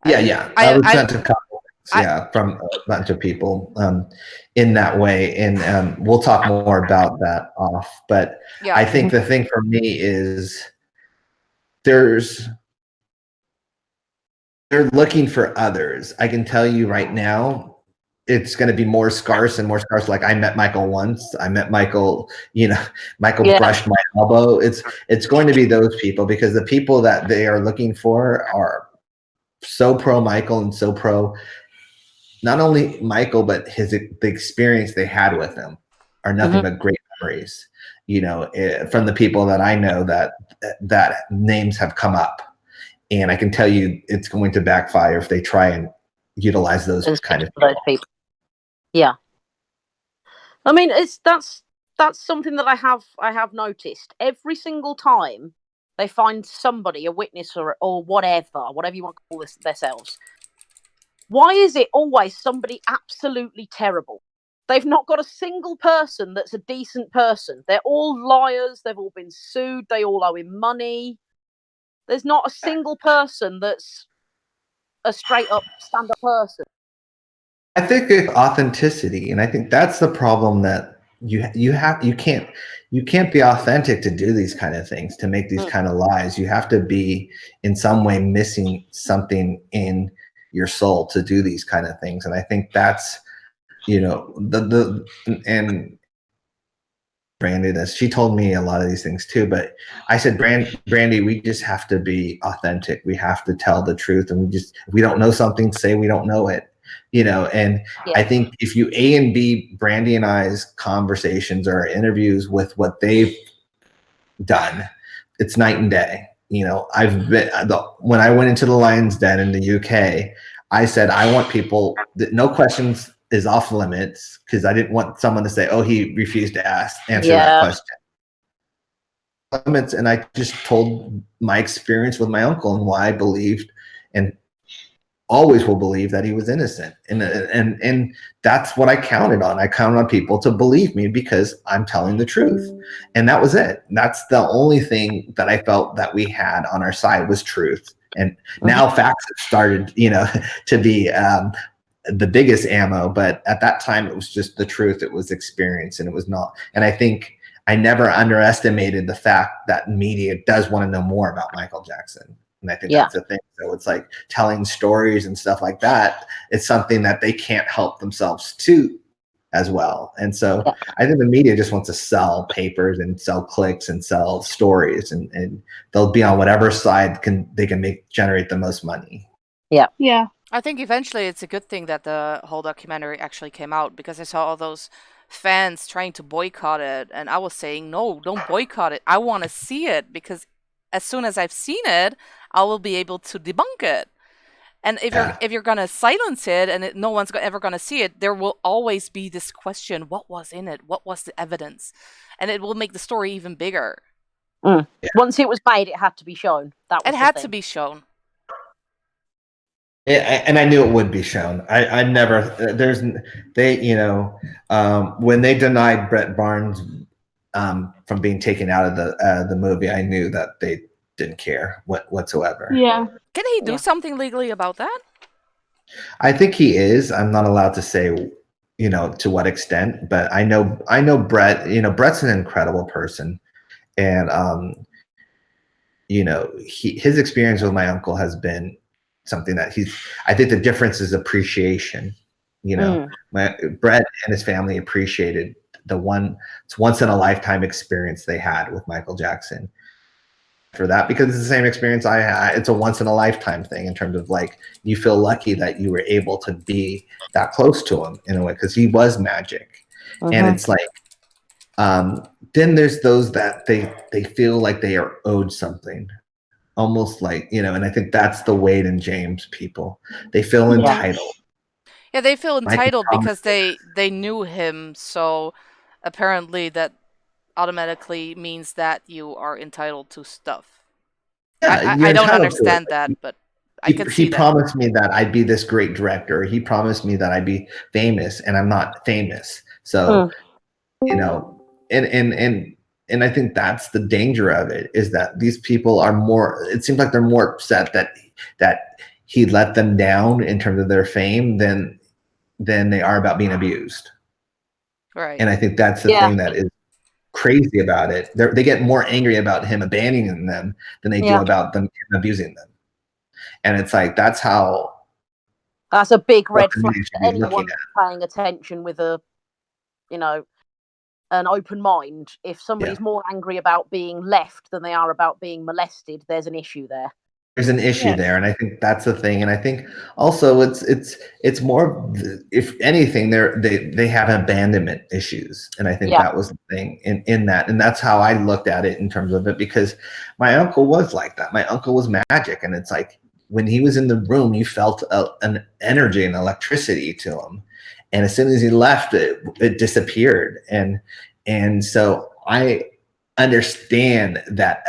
I was sent a couple from a bunch of people in that way, and we'll talk more about that off. But I think the thing for me is they're looking for others. I can tell you right now, it's going to be more scarce and more scarce. Like, I met Michael once. I met Michael, Michael brushed my elbow. It's going to be those people, because the people that they are looking for are so pro Michael and so pro not only Michael, but the experience they had with him are nothing but great memories. From the people that I know that names have come up. And I can tell you it's going to backfire if they try and utilize those kind of people. Yeah. I mean, that's something that I have noticed. Every single time they find somebody, a witness or whatever you want to call themselves, why is it always somebody absolutely terrible? They've not got a single person that's a decent person. They're all liars. They've all been sued. They all owe him money. There's not a single person that's a straight up stand-up person. I think it's authenticity, and I think that's the problem, that you can't be authentic to do these kind of things, to make these kind of lies. You have to be in some way missing something in your soul to do these kind of things, and I think that's, and Brandy does. She told me a lot of these things too, but I said, Brandy, we just have to be authentic. We have to tell the truth, and if we don't know something, say we don't know it. And I think if you A and B Brandy and I's conversations or interviews with what they've done, it's night and day. I've been when I went into the Lion's Den in the UK, I said I want people that no questions is off limits, because I didn't want someone to say, oh, he refused to answer that question. Limits, and I just told my experience with my uncle and why I believed and always will believe that he was innocent, and that's what I counted on. I counted on people to believe me because I'm telling the truth, and that was it. That's the only thing that I felt that we had on our side was truth. And now facts have started, to be the biggest ammo, but at that time it was just the truth. It was experience, and it was not. And I think I never underestimated the fact that media does want to know more about Michael Jackson. And I think that's the thing. So it's like telling stories and stuff like that. It's something that they can't help themselves to as well. And so I think the media just wants to sell papers and sell clicks and sell stories, and they'll be on whatever side they can generate the most money. Yeah. I think eventually it's a good thing that the whole documentary actually came out, because I saw all those fans trying to boycott it, and I was saying, no, don't boycott it. I want to see it, because as soon as I've seen it, I will be able to debunk it. And if you're gonna silence it and no one's ever gonna see it, there will always be this question: what was in it? What was the evidence? And it will make the story even bigger. Once it was made, it had to be shown. It had to be shown. And I knew it would be shown. I never. When they denied Brett Barnes from being taken out of the movie, I knew that they didn't care whatsoever. Yeah. Can he do something legally about that? I think he is. I'm not allowed to say, to what extent, but I know Brett. Brett's an incredible person, and his experience with my uncle has been something that I think the difference is appreciation. Brett and his family appreciated it's once in a lifetime experience they had with Michael Jackson. For that, because it's the same experience I had. It's a once in a lifetime thing in terms of, like, you feel lucky that you were able to be that close to him in a way, because he was magic. And it's like, then there's those that they feel like they are owed something, almost like, and I think that's the Wade and James people. They feel entitled. Yeah, they feel entitled because they knew him, so apparently that automatically means that you are entitled to stuff. Yeah, I don't understand that, but I can see that. He promised me that I'd be this great director. He promised me that I'd be famous, and I'm not famous. So, and I think that's the danger of it, is that these people are more. It seems like they're more upset that he let them down in terms of their fame than they are about being abused. Right. And I think that's the thing that is crazy about it. They get more angry about him abandoning them than they do about them abusing them. And it's like, that's a big red flag to anyone paying attention with an open mind. If somebody's more angry about being left than they are about being molested, there's an issue there. There's an issue there, and I think that's the thing. And I think also it's more, if anything, they have abandonment issues, and I think that was the thing in that, and that's how I looked at it in terms of it, because my uncle was like that. My uncle was magic, and it's like when he was in the room, you felt an energy and electricity to him, and as soon as he left, it disappeared, and so I understand that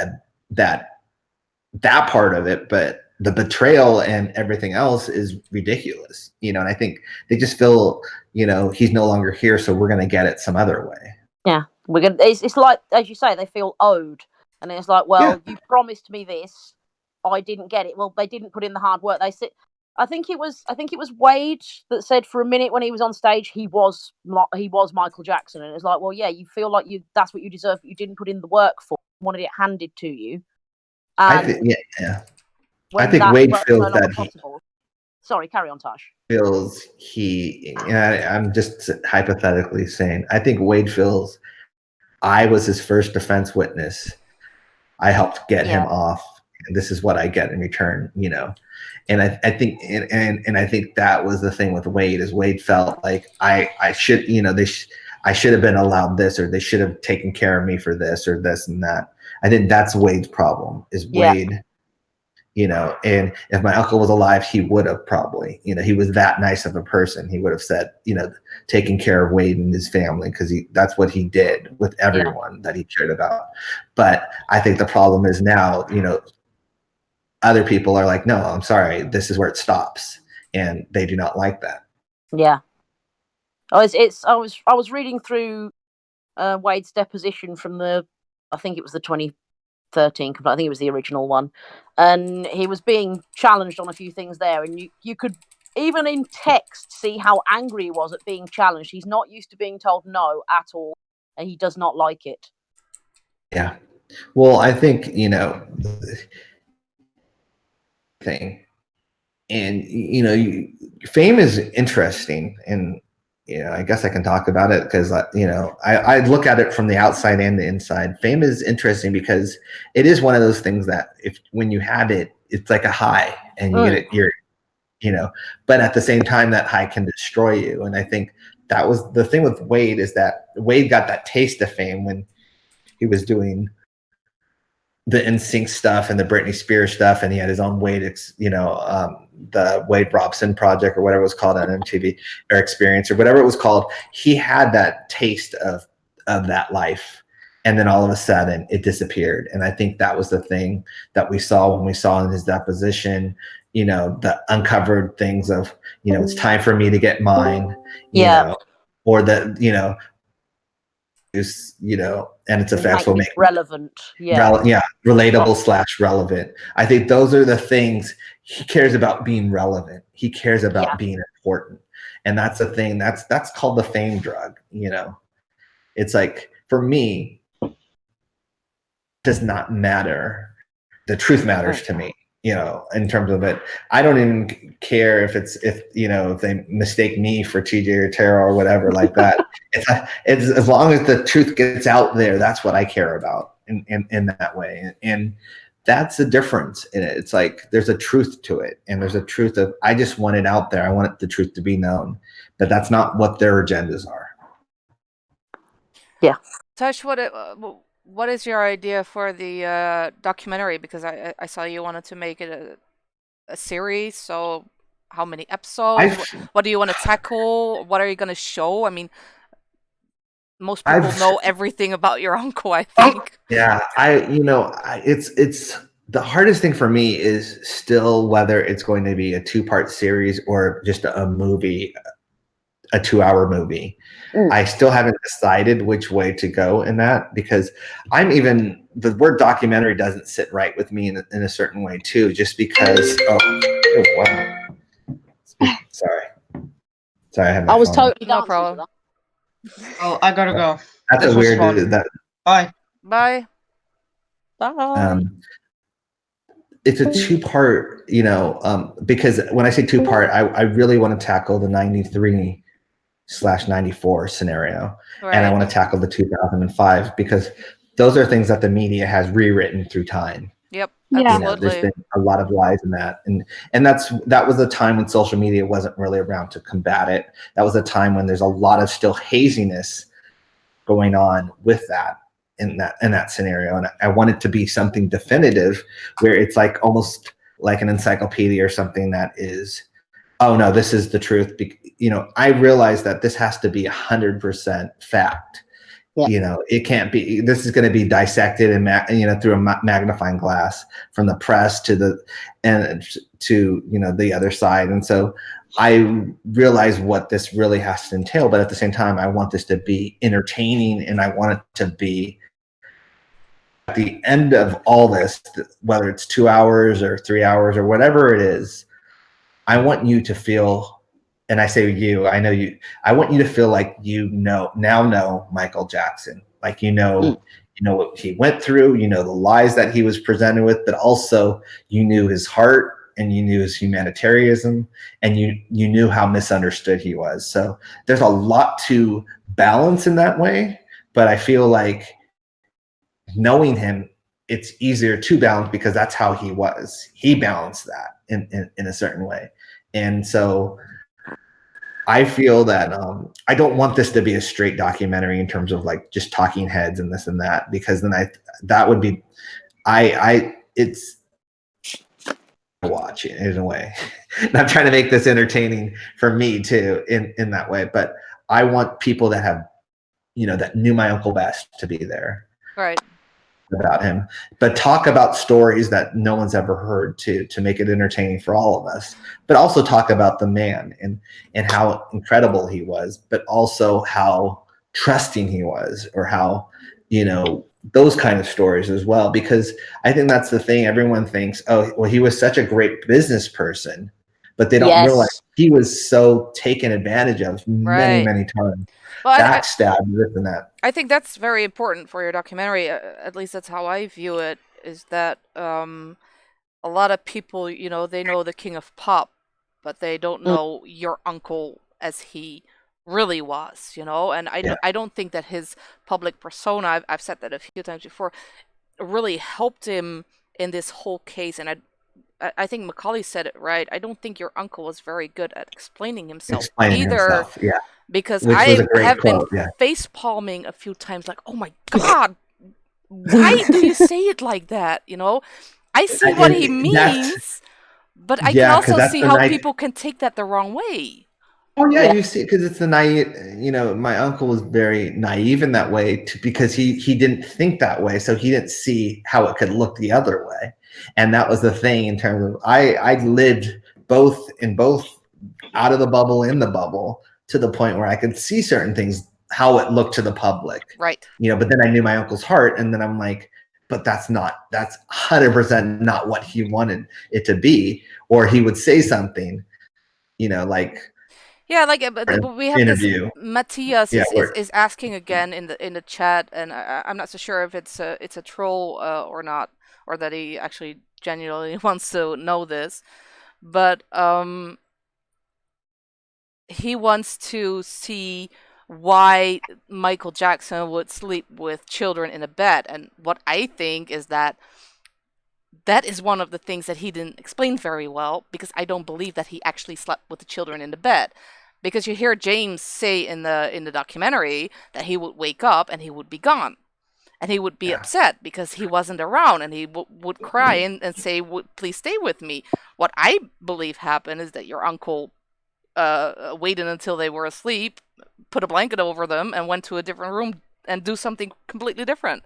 part of it, but the betrayal and everything else is ridiculous, and I think they just feel, he's no longer here, so we're going to get it some other way. Yeah, it's like, as you say, they feel owed, and it's like, well, you promised me this, I didn't get it. Well, they didn't put in the hard work. I think it was Wade that said for a minute when he was on stage he was Michael Jackson, and it's like, well, yeah, you feel like that's what you deserve, but you didn't put in the work for. You wanted it handed to you. I think Wade feels that possible. Sorry, carry on, Tosh. I'm just hypothetically saying, I think Wade feels I was his first defense witness. I helped get him off, and this is what I get in return, you know. And I think and I think that was the thing with Wade, is Wade felt like I should, you know, I should have been allowed this, or they should have taken care of me for this or this and that. I think that's Wade's problem, is Wade, you know, and if my uncle was alive, he would have probably, you know, he was that nice of a person. He would have said, you know, taking care of Wade and his family, because that's what he did with everyone that he cared about. But I think the problem is now, you know, other people are like, no, I'm sorry, this is where it stops, and they do not like that. Yeah. I was reading through Wade's deposition from I think it was the 2013, I think it was the original one, and he was being challenged on a few things there, and you could even in text see how angry he was at being challenged. He's not used to being told no at all, and he does not like it. Yeah. Well, I think, you know, thing, and you know, fame is interesting, and you know, I guess I can talk about it because you know, I look at it from the outside and the inside. Fame is interesting because it is one of those things that when you have it, it's like a high, and you get it, you know, but at the same time, that high can destroy you. And I think that was the thing with Wade, is that Wade got that taste of fame when he was doing the NSYNC stuff and the Britney Spears stuff, and he had his own Wade, you know, the Wade Robson project or whatever it was called on MTV, or Experience or whatever it was called. He had that taste of that life, and then all of a sudden it disappeared. And I think that was the thing that we saw when we saw in his deposition, you know, the uncovered things of, you know, it's time for me to get mine, you know, or the, you know, and it's effects will make relevant, relatable / relevant. I think those are the things he cares about, being relevant. He cares about being important, and that's the thing. That's called the fame drug. You know, it's like, for me, it does not matter. The truth matters to me. You know, in terms of it, I don't even care if you know, if they mistake me for TJ or Tara or whatever like that. It's as long as the truth gets out there, that's what I care about in that way. And that's the difference in it. It's like there's a truth to it, and there's a truth of, I just want it out there. I want the truth to be known, but that's not what their agendas are. Yeah. Tosh, what is your idea for the documentary? Because I saw you wanted to make it a series. So how many episodes? What do you want to tackle? What are you going to show? I mean, most people know everything about your uncle, I think. Yeah, it's the hardest thing for me is still whether it's going to be a 2-part series or just a movie, a 2-hour movie. I still haven't decided which way to go in that, because the word documentary doesn't sit right with me in a certain way too, just because, oh wow. Sorry, I had my phone. Totally no problem. Oh, I gotta go. That's a weird that. Bye. Bye. It's a 2-part, you know, because when I say 2-part, I really want to tackle the 93/94 scenario, and I want to tackle the 2005, because those are things that the media has rewritten through time. Yep, absolutely. You know, there's been a lot of lies in that, and that was a time when social media wasn't really around to combat it. That was a time when there's a lot of still haziness going on with that in that scenario, and I want it to be something definitive, where it's like almost like an encyclopedia or something that is, oh no, this is the truth. You know, I realize that this has to be 100% fact. Yeah. You know, it can't be. This is going to be dissected and you know, through a magnifying glass, from the press to you know, the other side. And so I realize what this really has to entail, but at the same time, I want this to be entertaining, and I want it to be at the end of all this, whether it's 2 hours or 3 hours or whatever it is, I want you to feel, and I say you, I know you, I want you to feel like now know Michael Jackson. Like you know what he went through, you know the lies that he was presented with, but also you knew his heart and you knew his humanitarianism, and you knew how misunderstood he was. So there's a lot to balance in that way, but I feel like knowing him, it's easier to balance because that's how he was. He balanced that in a certain way. And so I feel that I don't want this to be a straight documentary in terms of like just talking heads and this and that, because then that would be it's watch it in a way. And I'm trying to make this entertaining for me too in that way. But I want people that have, that knew my Uncle best to be there. Right. About him, but talk about stories that no one's ever heard to make it entertaining for all of us, but also talk about the man and how incredible he was, but also how trusting he was, or how, those kind of stories as well, because I think that's the thing. Everyone thinks, oh, well, he was such a great business person, but they don't realize he was so taken advantage of many times. Well, backstab, this and that. I think that's very important for your documentary. At least that's how I view it. Is that a lot of people, they know the King of Pop, but they don't know your uncle as he really was, And I don't think that his public persona, I've said that a few times before, really helped him in this whole case. And I think Macaulay said it right. I don't think your uncle was very good at explaining himself either. Yeah. Because I have been face palming a few times, like, oh my God, why do you say it like that? I see what he means, but I can also see how people can take that the wrong way. Oh yeah, you see, because it's the naive. My uncle was very naive in that way, because he didn't think that way, so he didn't see how it could look the other way, and that was the thing. In terms of, I lived both out of the bubble, in the bubble, to the point where I could see certain things, how it looked to the public. Right. But then I knew my uncle's heart, and then I'm like, but that's 100% not what he wanted it to be. Or he would say something, like. Yeah, like we have interview. This Matthias is asking again in the chat, and I'm not so sure if it's a troll or not, or that he actually genuinely wants to know this, but he wants to see why Michael Jackson would sleep with children in a bed. And what I think is that is one of the things that he didn't explain very well, because I don't believe that he actually slept with the children in the bed. Because you hear James say in the documentary that he would wake up and he would be gone. And he would be upset because he wasn't around, and he would cry and say, please stay with me. What I believe happened is that your uncle waited until they were asleep, put a blanket over them, and went to a different room and do something completely different.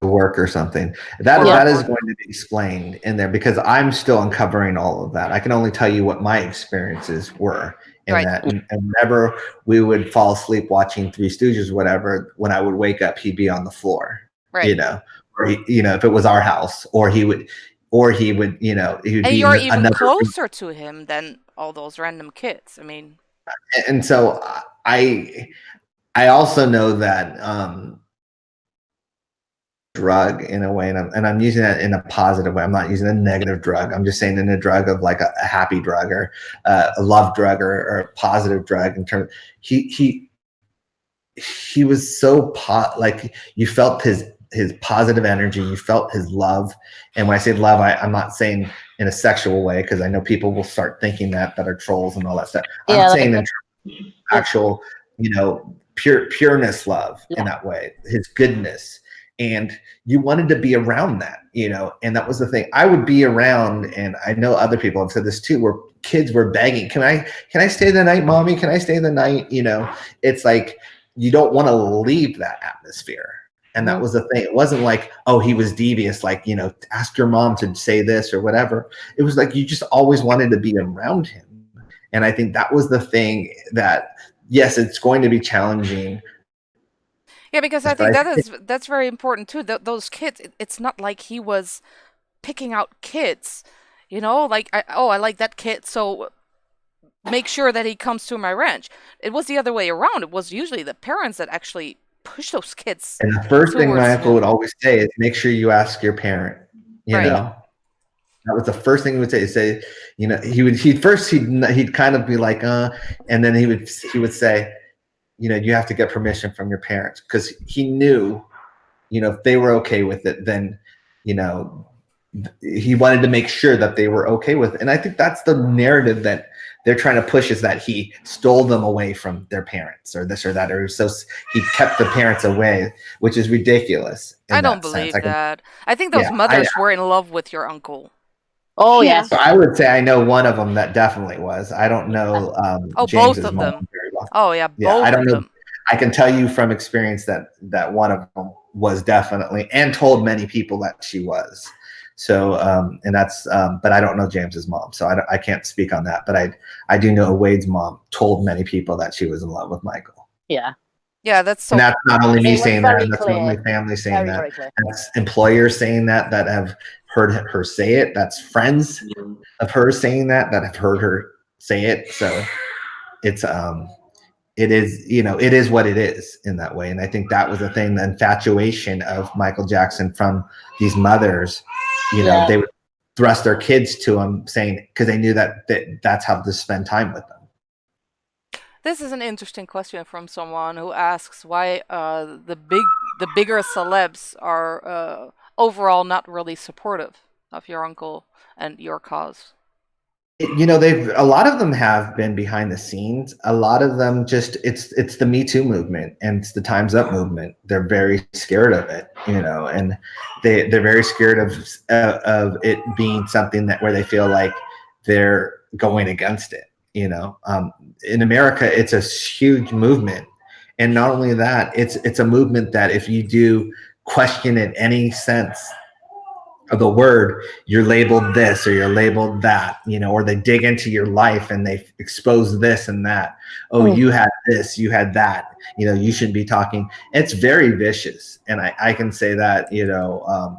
Work or something. That is going to be explained in there, because I'm still uncovering all of that. I can only tell you what my experiences were in that. And whenever we would fall asleep watching Three Stooges, whatever, when I would wake up, he'd be on the floor. Right. Or if it was our house, or he would, he would be. And you're even closer to him than all those random kids. I mean. And so I also know that drug in a way, and I'm using that in a positive way. I'm not using a negative drug. I'm just saying in a drug of like a happy drug, or a love drug, or a positive drug. In terms, he was so like you felt his positive energy, you felt his love. And when I say love, I'm not saying in a sexual way, because I know people will start thinking that are trolls and all that stuff. I'm saying in actual, pureness love, in that way, his goodness. And you wanted to be around that, and that was the thing. I would be around, and I know other people have said this too, where kids were begging, can I stay the night, mommy? Can I stay the night? It's like, you don't want to leave that atmosphere. And that was the thing. It wasn't like, oh, he was devious, like, ask your mom to say this or whatever. It was like, you just always wanted to be around him. And I think that was the thing that, yes, it's going to be challenging. Yeah, because I think that's very important too. Those kids, it's not like he was picking out kids. You know, like, I like that kid, so make sure that he comes to my ranch. It was the other way around. It was usually the parents that actually push those kids. And the first thing my uncle him. would always say is, make sure you ask your parent, you Right. know? That was the first thing he would say. You know, he'd kind of be like, and then he would say, you know, you have to get permission from your parents, because he knew, you know, if they were okay with it, then, you know, he wanted to make sure that they were okay with it. And I think that's the narrative that they're trying to push, is that he stole them away from their parents, or this or that, or so he kept the parents away, which is ridiculous. I don't believe that. I think those mothers were in love with your uncle. Oh, yes. So I would say I know one of them that definitely was. I don't know James's both of mom them very well. Oh, yeah, both I don't of know. them. I can tell you from experience that one of them was definitely, and told many people that she was. So, and that's, but I don't know James's mom, so I can't speak on that. But I do know Wade's mom told many people that she was in love with Michael. Yeah. Yeah, that's so. And that's not only me saying that, that's clear. not my family saying Very that. That's employers saying that have heard her say it. That's friends of hers saying that have heard her say it. So it's, it is, you know, it is what it is in that way. And I think that was the thing, the infatuation of Michael Jackson from these mothers, you know, they would thrust their kids to him, saying, because they knew that that's how to spend time with them. This is an interesting question from someone who asks why the bigger celebs are overall not really supportive of your uncle and your cause. You know, a lot of them have been behind the scenes. A lot of them just, it's the Me Too movement, and it's the Time's Up movement. They're very scared of it, you know, and they're very scared of it being something where they feel like they're going against it. You know, in America, it's a huge movement, and not only that, it's a movement that if you do question in any sense of the word, you're labeled this or you're labeled that, you know, or they dig into your life and they expose this and that. Oh, you had this, you had that, you know, you shouldn't be talking. It's very vicious. And I can say that, you know,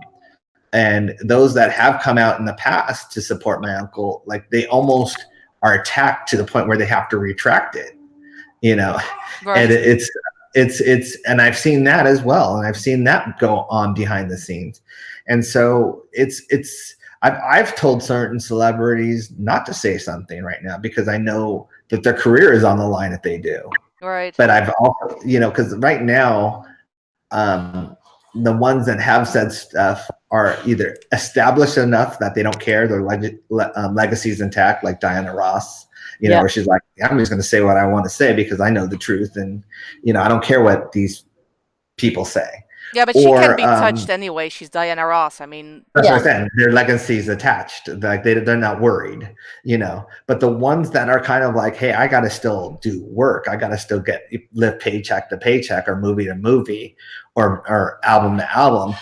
and those that have come out in the past to support my uncle, like they almost are attacked to the point where they have to retract it, you know. Right. And it's and I've seen that as well, and I've seen that go on behind the scenes. And so I've told certain celebrities not to say something right now, because I know that their career is on the line if they do. Right. But I've also, you know, because right now, the ones that have said stuff are either established enough that they don't care, their legacy's intact, like Diana Ross, you know, where she's like, I'm just going to say what I want to say because I know the truth, and, you know, I don't care what these people say. Yeah, but she can be touched anyway. She's Diana Ross. I mean, that's what I'm saying. Their legacy's attached. Like they're not worried, you know. But the ones that are kind of like, hey, I got to still do work. I got to still live paycheck to paycheck, or movie to movie, or album to album.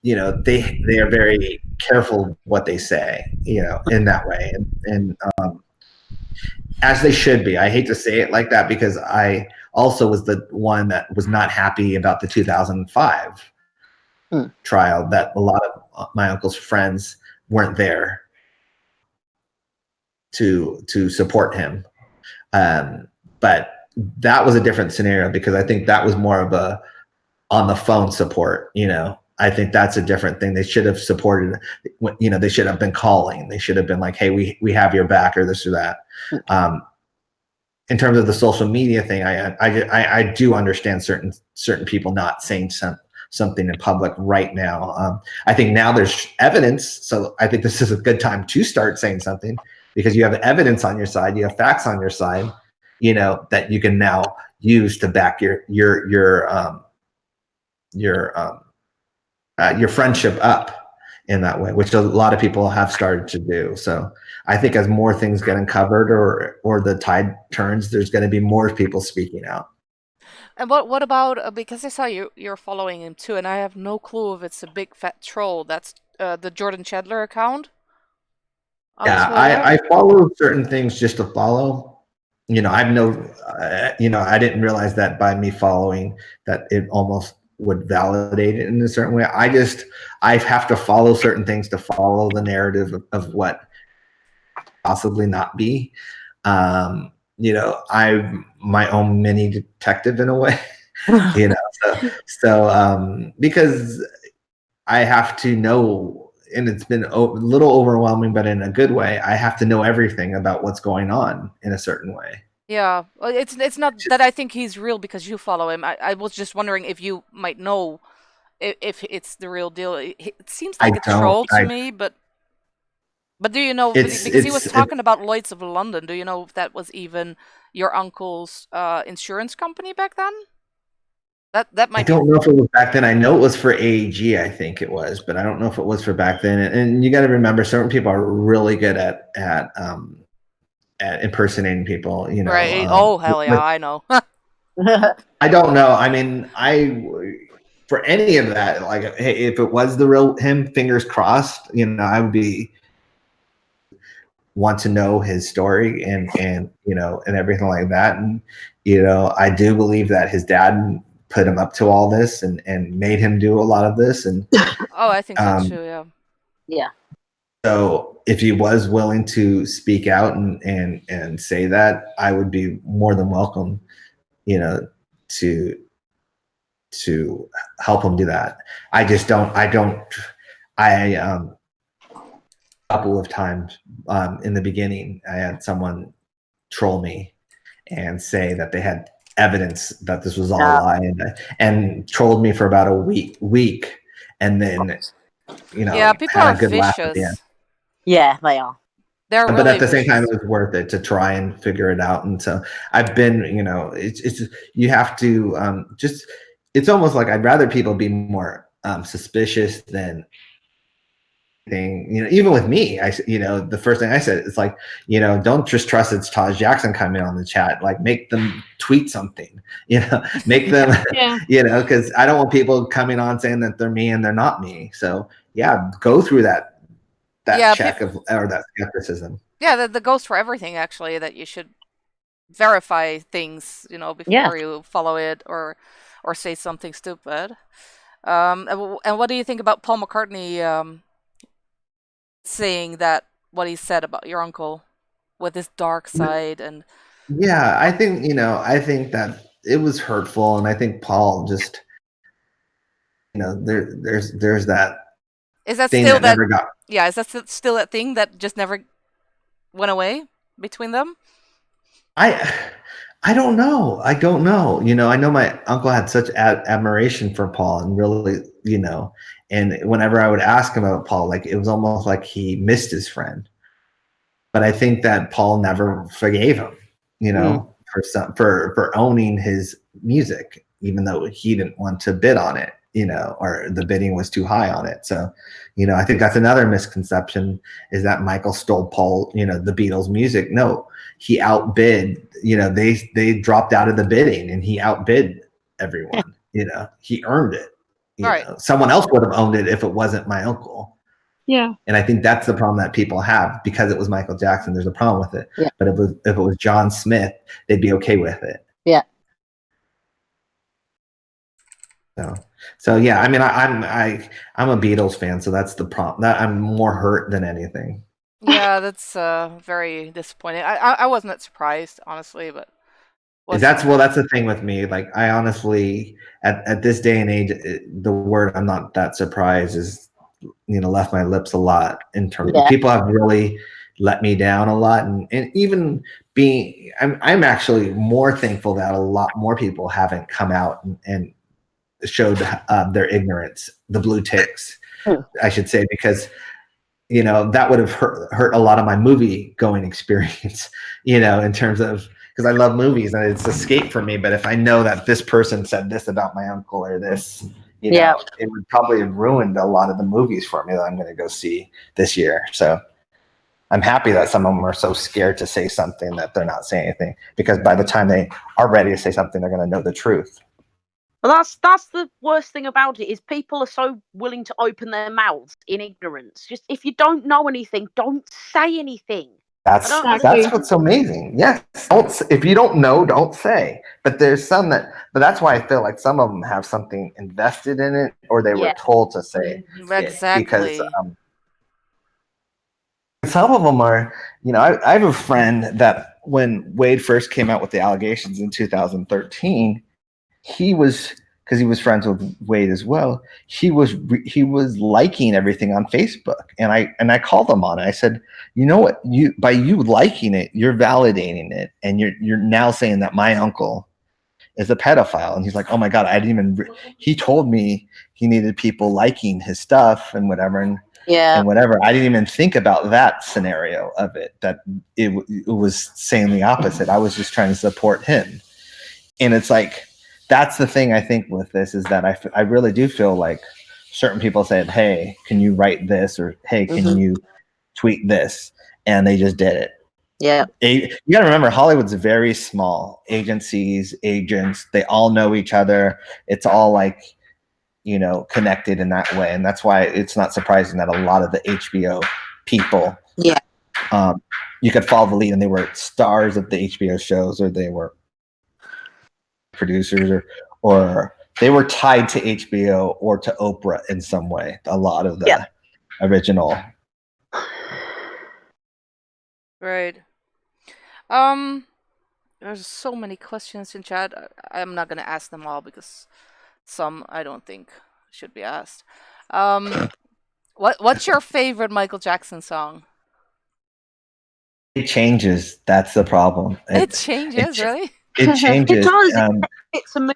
You know, they are very careful what they say, you know, in that way, and as they should be. I hate to say it like that, because I also was the one that was not happy about the 2005 trial, that a lot of my uncle's friends weren't there to support him. But that was a different scenario, because I think that was more of a on the phone support, you know. I think that's a different thing. They should have supported, you know, they should have been calling. They should have been like, hey, we have your back, or this or that. In terms of the social media thing, I do understand certain people not saying something in public right now. I think now there's evidence, so I think this is a good time to start saying something, because you have evidence on your side, you have facts on your side, you know, that you can now use to back your friendship up in that way, which a lot of people have started to do. So I think as more things get uncovered, or the tide turns, there's going to be more people speaking out. And what about, because I saw you're following him too, and I have no clue if it's a big fat troll. That's the Jordan Chandler account. Yeah, I follow certain things just to follow. You know, you know, I didn't realize that by me following that it almost would validate it in a certain way. I have to follow certain things to follow the narrative of what possibly not be. I'm my own mini detective in a way, so because I have to know, and it's been a little overwhelming, but in a good way. I have to know everything about what's going on in a certain way. Yeah, it's not that I think he's real because you follow him. I was just wondering if you might know if it's the real deal. It seems like a troll to me, but do you know? Because he was talking about Lloyd's of London. Do you know if that was even your uncle's insurance company back then? That might. I don't know if it was back then. I know it was for AEG. I think it was, but I don't know if it was for back then. And you got to remember, certain people are really good at impersonating people. Right. Oh hell yeah, I know. I don't know. I mean, for any of that, like, hey, if it was the real him, fingers crossed. I would want to know his story and everything like that. And I do believe that his dad put him up to all this and made him do a lot of this. And oh, I think so too. Yeah. Yeah. So if he was willing to speak out and say that, I would be more than welcome, to help him do that. I just don't. A couple of times in the beginning, I had someone troll me and say that they had evidence that this was all a lie, and trolled me for about a week, and then people had are a good laugh at the end. vicious. Yeah, they are. They're but really at the same time, vicious. it was worth it to try and figure it out. And so I've been, it's you have to just. It's almost like I'd rather people be more suspicious than anything. Even with me, the first thing I said is like, don't just trust it's Tosh Jackson coming on the chat. Like, make them tweet something. Make them, because I don't want people coming on saying that they're me and they're not me. So yeah, go through that check or that skepticism. Yeah, that goes for everything actually. That you should verify things, before you follow it or say something stupid. And what do you think about Paul McCartney saying that what he said about your uncle with his dark side? And yeah, I think that it was hurtful, and I think Paul just there's that. Is that thing still that? Never got. Yeah, is that still that thing that just never went away between them? I don't know. I don't know. I know my uncle had such admiration for Paul, and really, and whenever I would ask him about Paul, like, it was almost like he missed his friend. But I think that Paul never forgave him, for owning his music, even though he didn't want to bid on it, or the bidding was too high on it. So, I think that's another misconception, is that Michael stole Paul, the Beatles' music. No, he outbid, they dropped out of the bidding and he outbid everyone. He earned it. Someone else would have owned it if it wasn't my uncle. Yeah. And I think that's the problem that people have, because it was Michael Jackson. There's a problem with it. Yeah. But if it was John Smith, they'd be okay with it. Yeah. So yeah, I mean, I'm a Beatles fan, so that's the problem. That I'm more hurt than anything. Yeah, that's very disappointing. I wasn't that surprised, honestly, but that's the thing with me. Like, I honestly, at this day and age, the word "I'm not that surprised" is, left my lips a lot, in terms of people have really let me down a lot, and even being, I'm actually more thankful that a lot more people haven't come out and showed their ignorance, the blue ticks, I should say, because that would have hurt a lot of my movie going experience, in terms of, because I love movies and it's escape for me. But if I know that this person said this about my uncle or this, it would probably have ruined a lot of the movies for me that I'm going to go see this year. So I'm happy that some of them are so scared to say something that they're not saying anything, because by the time they are ready to say something, they're going to know the truth. Well, that's the worst thing about it, is people are so willing to open their mouths in ignorance. Just, if you don't know anything, don't say anything. That's what's amazing. Yes, if you don't know, don't say. But there's some but that's why I feel like some of them have something invested in it, or they were told to say exactly. Because some of them are, I have a friend that when Wade first came out with the allegations in 2013, because he was friends with Wade as well. He was liking everything on Facebook, and I called him on it. I said, you know what, by you liking it, you're validating it, and you're now saying that my uncle is a pedophile. And he's like, oh my God, I didn't even. He told me he needed people liking his stuff and whatever, and whatever. I didn't even think about that scenario of it. That it was saying the opposite. I was just trying to support him, and it's like. That's the thing I think with this is that I really do feel like certain people said, hey, can you write this? Or, hey, can you tweet this? And they just did it. Yeah. You got to remember, Hollywood's very small. Agencies, agents, they all know each other. It's all like, connected in that way. And that's why it's not surprising that a lot of the HBO people, you could follow the lead and they were stars of the HBO shows, or they were producers, or they were tied to HBO or to Oprah in some way. A lot of the original. Right. There's so many questions in chat. I'm not gonna ask them all because some I don't think should be asked. What's your favorite Michael Jackson song? It changes. That's the problem. It changes, really? It changes. It does. It's a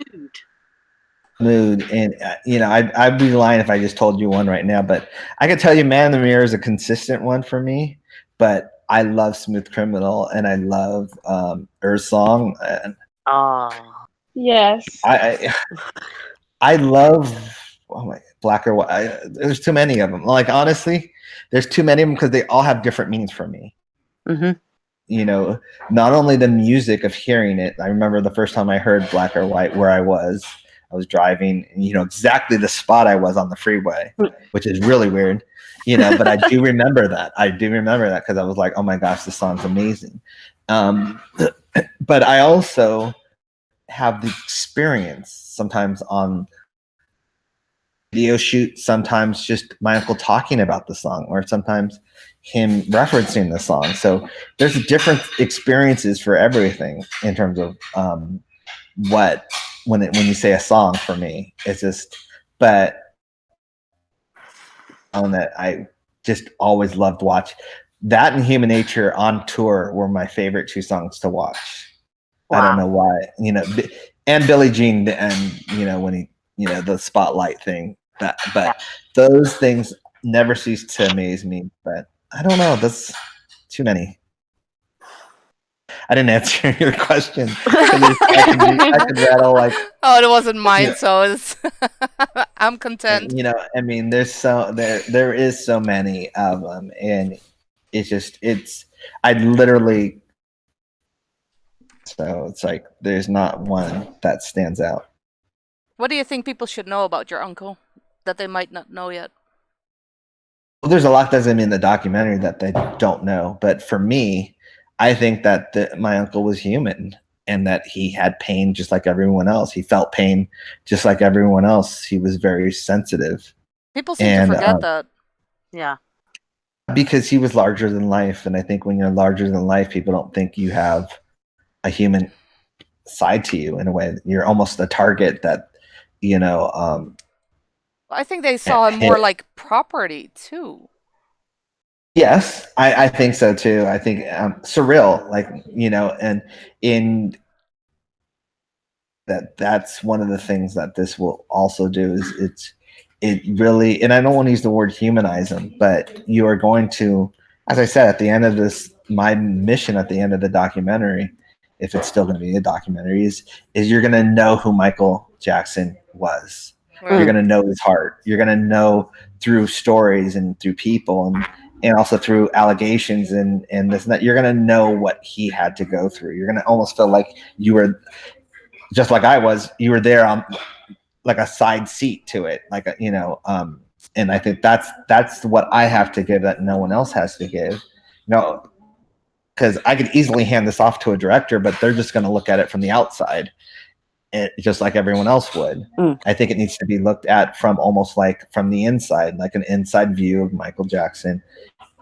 mood. And I'd be lying if I just told you one right now, but I could tell you Man in the Mirror is a consistent one for me, but I love Smooth Criminal and I love Song. And yes. I love Black or White. There's too many of them. Like, honestly, there's too many of them because they all have different meanings for me. Not only the music of hearing it. I remember the first time I heard Black or White, where I was driving, and exactly the spot I was on the freeway, which is really weird, but I do remember that. Because I was like, oh my gosh, this song's amazing. But I also have the experience sometimes on video shoot, sometimes just my uncle talking about the song, or sometimes him referencing the song. So there's different experiences for everything in terms of when you say a song. For me, it's just, but on that I just always loved watch. That and Human Nature on tour were my favorite two songs to watch. Wow. I don't know why, and Billie Jean, and when he, the spotlight thing, but those things never cease to amaze me. But I don't know, that's too many. I didn't answer your question. I could rattle like. Oh, it wasn't mine, so it's I'm content. There is so many of them, and I literally. So it's like there's not one that stands out. What do you think people should know about your uncle that they might not know yet? Well, there's a lot that's in the documentary that they don't know, but for me, I think that my uncle was human and that he had pain just like everyone else. He felt pain just like everyone else. He was very sensitive. People seem to forget that. Yeah. Because he was larger than life, and I think when you're larger than life, people don't think you have a human side to you in a way. You're almost a target that, I think they saw him more like property too. Yes, I think so too. I think surreal, like, and in that's one of the things that this will also do is it really, and I don't want to use the word humanize him, but you are going to, as I said, at the end of this, my mission at the end of the documentary, if it's still going to be a documentary, is you're going to know who Michael Jackson was. You're going to know his heart. You're going to know through stories and through people and also through allegations and this and that. You're going to know what he had to go through. You're going to almost feel like you were, just like I was, you were there on like a side seat to it. Like, and I think that's what I have to give that no one else has to give. Because I could easily hand this off to a director, but they're just going to look at it from the outside. Just like everyone else would. I think it needs to be looked at from almost like from the inside, like an inside view of Michael Jackson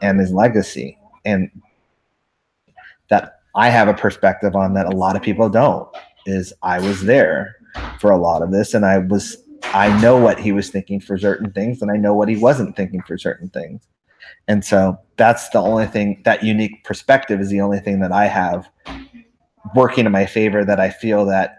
and his legacy, and that I have a perspective on that a lot of people don't. Is I was there for a lot of this, and I know what he was thinking for certain things, and I know what he wasn't thinking for certain things. And so that's the only thing, that unique perspective is the only thing that I have working in my favor, that I feel that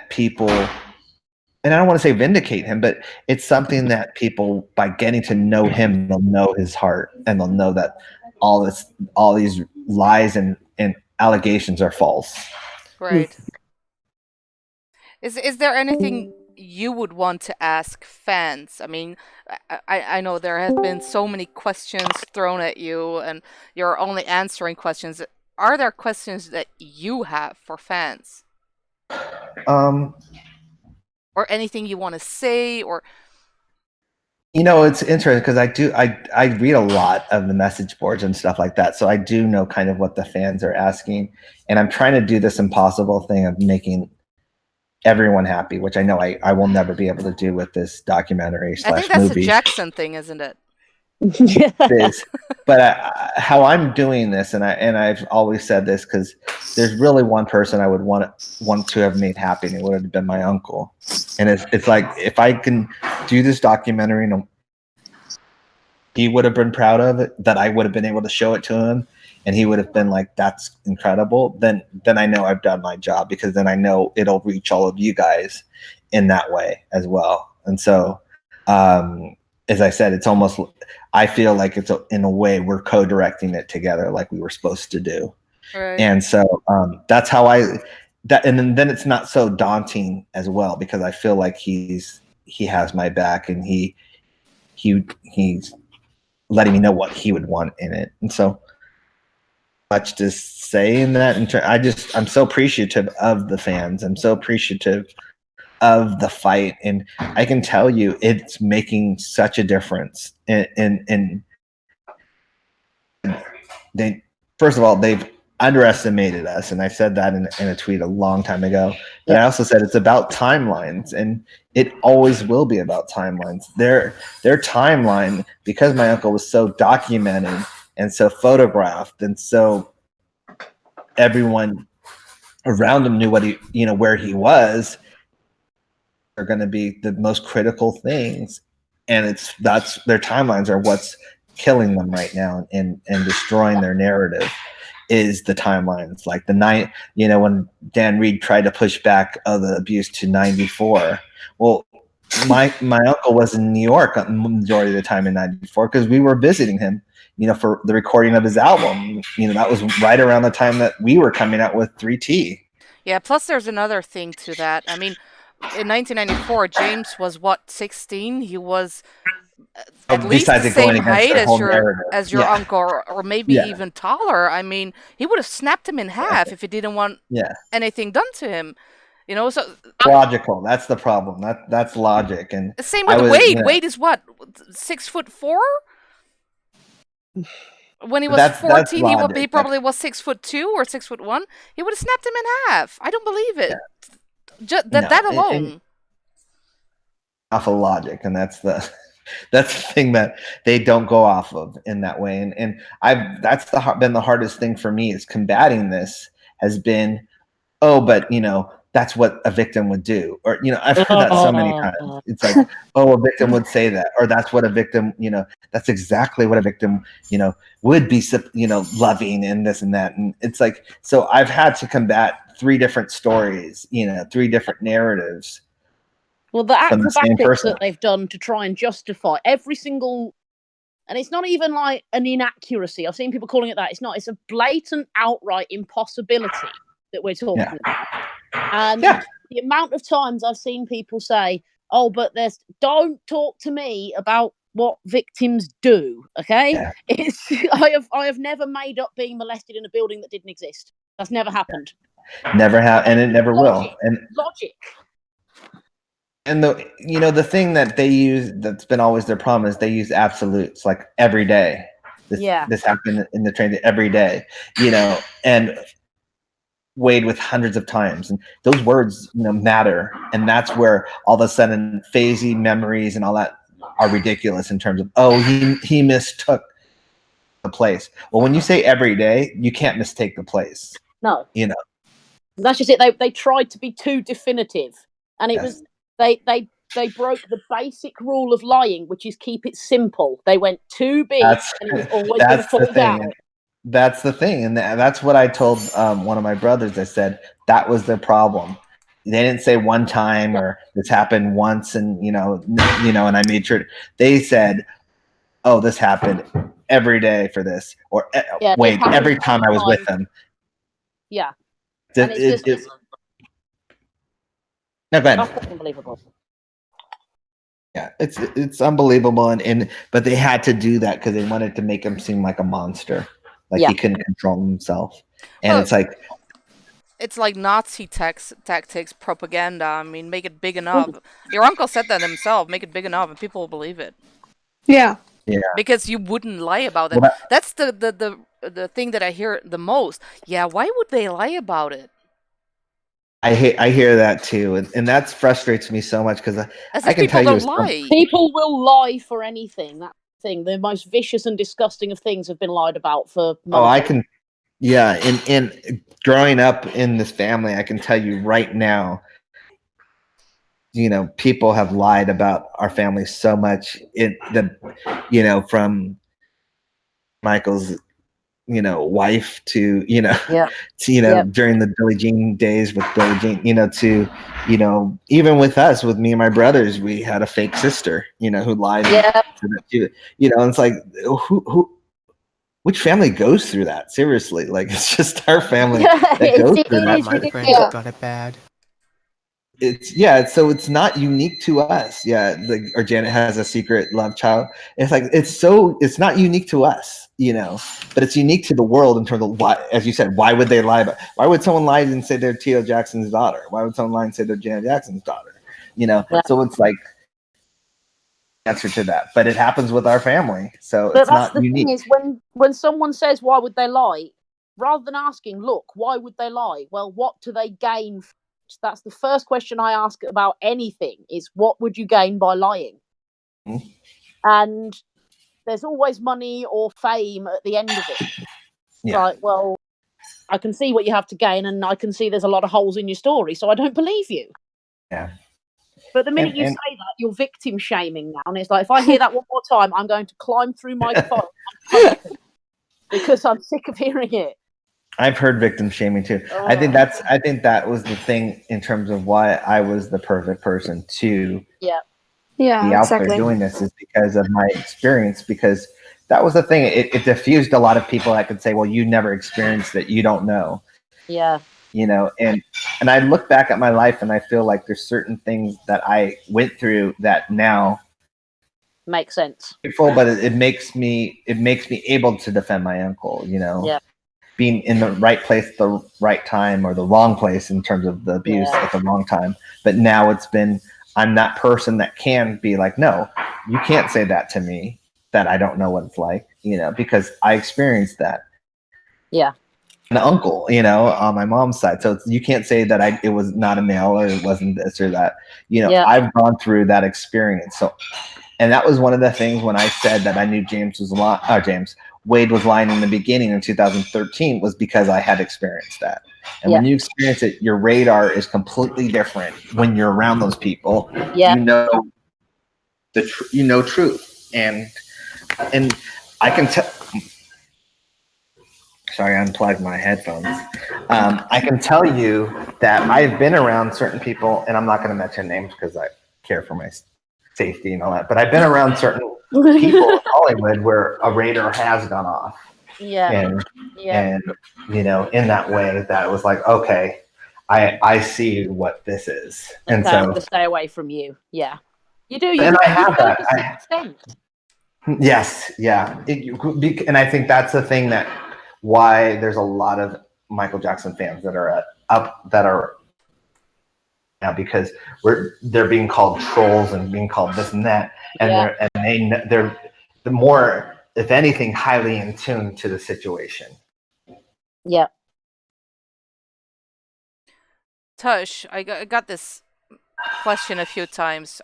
people, and I don't want to say vindicate him, but it's something that people, by getting to know him, they'll know his heart, and they'll know that all these lies and allegations are false. Right. Is there anything you would want to ask fans? I mean, I know there have been so many questions thrown at you, and you're only answering questions. Are there questions that you have for fans? Or anything you want to say, or it's interesting because I read a lot of the message boards and stuff like that, so I do know kind of what the fans are asking, and I'm trying to do this impossible thing of making everyone happy, which I know I will never be able to do with this documentary / movie. I think that's a Jackson thing, isn't it? It is. But how I'm doing this, and I've always said this, because there's really one person I would want to have made happy, and it would have been my uncle. And it's like, if I can do this documentary and he would have been proud of it, that I would have been able to show it to him, and he would have been like, that's incredible, then I know I've done my job, because then I know it'll reach all of you guys in that way as well. And so as I said, it's almost, I feel like it's in a way we're co-directing it together, like we were supposed to do. Right. And so that's how and then it's not so daunting as well, because I feel like he has my back, and he's letting me know what he would want in it. And so much to say in that. And I'm so appreciative of the fans. I'm so appreciative of the fight, and I can tell you it's making such a difference. And they, first of all, they've underestimated us, and I said that in a tweet a long time ago. But I also said it's about timelines, and it always will be about timelines. Their timeline, because my uncle was so documented and so photographed, and so everyone around him knew where he was, are going to be the most critical things, and that's their timelines are what's killing them right now, and destroying their narrative is the timelines. Like the night, when Dan Reed tried to push back the abuse to 94. Well, my uncle was in New York the majority of the time in 94, because we were visiting him, for the recording of his album. That was right around the time that we were coming out with 3T. Yeah, plus there's another thing to that. I mean, in 1994, James was what, 16? He was at least the same height as your uncle, or maybe even taller. I mean, he would have snapped him in half if he didn't want anything done to him. So logical. That's the problem. That's logic. And same with Wade. Wade is what, 6'4"? When he was 14, he probably was 6'2" or 6'1". He would have snapped him in half. I don't believe it. Just that alone. Off of logic, and that's the thing that they don't go off of in that way. And that's been the hardest thing for me, is combating this, has been, but that's what a victim would do, or I've heard that so many times. It's like, a victim would say that, or that's what a victim, that's exactly what a victim, would be, loving, and this and that. And it's like, so I've had to combat 3 different stories, 3 different narratives. Well, the acrobatics that they've done to try and justify every single, and it's not even like an inaccuracy. I've seen people calling it that. It's not. It's a blatant, outright impossibility that we're talking about. And the amount of times I've seen people say, but don't talk to me about what victims do, okay? Yeah. I have never made up being molested in a building that didn't exist. That's never happened. Never and it never will. And logic. And the thing that they use, that's been always their problem, is they use absolutes, like every day. This happened in the train every day, and Wade with hundreds of times, and those words, matter, and that's where all of a sudden phasey memories and all that are ridiculous in terms of, oh, he mistook the place. Well, when you say every day, you can't mistake the place. No. You know. That's just it. They tried to be too definitive, and it was they broke the basic rule of lying, which is keep it simple. They went too big, and it was always going to fall down. That's the thing, and that's what I told one of my brothers. I said that was the problem. They didn't say one time or this happened once, and you know, and I made sure they said, "Oh, this happened every day for this," or wait, every time I was with them. Yeah, and it's just no, go ahead. Unbelievable. Yeah, it's unbelievable, but they had to do that because they wanted to make him seem like a monster, like he couldn't control himself, and it's like Nazi tactics, propaganda. I mean, make it big enough. Your uncle said that himself. Make it big enough, and people will believe it. Yeah. Yeah. Because you wouldn't lie about it. Well, that's the thing that I hear the most. Yeah, why would they lie about it? I hear that too, and that frustrates me so much because I can people tell don't lie. People will lie for anything. That's the thing. The most vicious and disgusting of things have been lied about for months. Oh, I can. Yeah, in growing up in this family, I can tell you right now, you know, people have lied about our family so much. From Michael's, wife to, during the Billie Jean days with Billie Jean, to, even with us, with me and my brothers, we had a fake sister, who lied. Yeah. And it's like, which family goes through that? Seriously, like it's just our family that goes through that. My friends have got it bad. So it's not unique to us. Or Janet has a secret love child. It's like it's not unique to us, but it's unique to the world in terms of why, as you said, why would they lie about? Why would someone lie and say they're T.O. Jackson's daughter? Why would someone lie and say they're Janet Jackson's daughter? So it's like answer to that, but it happens with our family, so it's not unique. Thing is, when someone says why would they lie, rather than asking, look, why would they lie? Well, what do they gain? That's the first question I ask about anything: is what would you gain by lying? Mm-hmm. And there's always money or fame at the end of it. Yeah. Like, well, I can see what you have to gain, and I can see there's a lot of holes in your story, so I don't believe you. Yeah. But the minute you say that, you're victim shaming now, and it's like, if I hear that one more time, I'm going to climb through my phone and punch them because I'm sick of hearing it. I've heard victim shaming too. I think that was the thing in terms of why I was the perfect person to be out there doing this, is because of my experience. Because that was the thing. It diffused a lot of people that could say, "Well, you never experienced it. You don't know." Yeah. And I look back at my life and I feel like there's certain things that I went through that now make sense. But it makes me able to defend my uncle. Yeah. Being in the right place at the right time, or the wrong place in terms of the abuse at the wrong time. But now I'm that person that can be like, no, you can't say that to me, that I don't know what it's like, because I experienced that. Yeah. An uncle, on my mom's side. So you can't say that it was not a male, or it wasn't this or that. I've gone through that experience. So, and that was one of the things when I said that I knew Wade was lying in the beginning in 2013, was because I had experienced that. And when you experience it, your radar is completely different when you're around those people. Yeah. Truth. And I can tell. Sorry, I unplugged my headphones. I can tell you that I've been around certain people, and I'm not going to mention names because I care for my safety and all that, but I've been around certain people in Hollywood where a radar has gone off. Yeah. And in that way, that it was like, okay, I see what this is. And so I have to stay away from you. Yeah. You do. And I have that. Yes. Yeah. And I think that's the thing why there's a lot of Michael Jackson fans that are now, because they're being called trolls and being called this and that, and they're the more, if anything, highly in tune to the situation. Yeah. Tosh, I got this question a few times.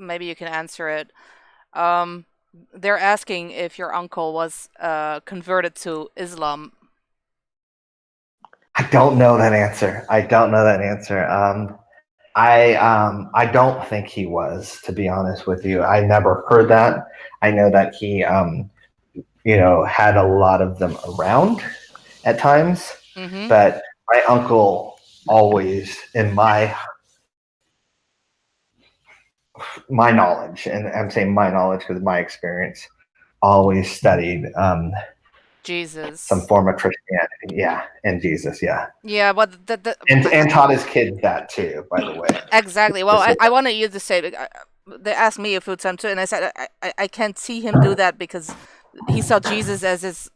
maybe you can answer it. They're asking if your uncle was converted to Islam. I don't know that answer. I don't think he was, to be honest with you. I never heard that. I know that he, had a lot of them around at times, but my uncle always, in my knowledge, and I'm saying my knowledge because my experience, always studied Jesus, some form of Christianity, and Jesus, yeah, but and taught his kids that too, by the way. Exactly. Well, I wanted you to say. They asked me if it's him too, and I said I can't see him do that because he saw Jesus as his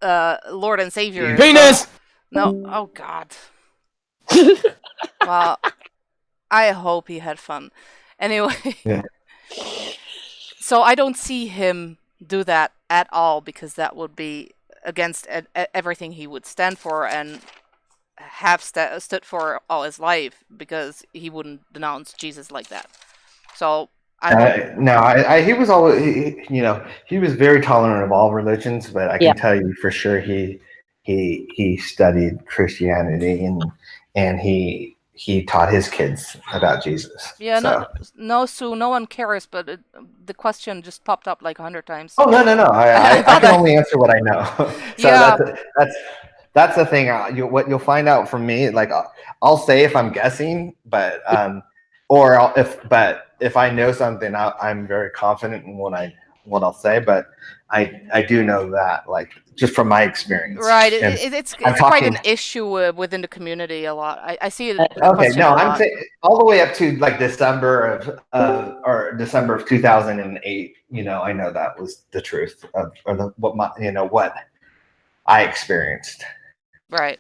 Lord and Savior. Penis. So, no. Oh God. Well, I hope he had fun. Anyway. Yeah. So I don't see him do that at all because that would be against everything he would stand for and have stood for all his life, because he wouldn't denounce Jesus like that. So he was always, he was very tolerant of all religions, but I can tell you for sure he studied Christianity and he taught his kids about Jesus. Yeah, so. Sue, no one cares, but the question just popped up like 100 times. Oh no! I can only answer what I know. So yeah. That's the thing. What you'll find out from me, like I'll say if I'm guessing, but if I know something, I'm very confident in what I'll say. But I do know that, like, just from my experience. Right. It's quite an issue within the community a lot. I see it. Okay, no, I'm saying all the way up to like December of 2008. I know that was the truth of what I experienced. Right.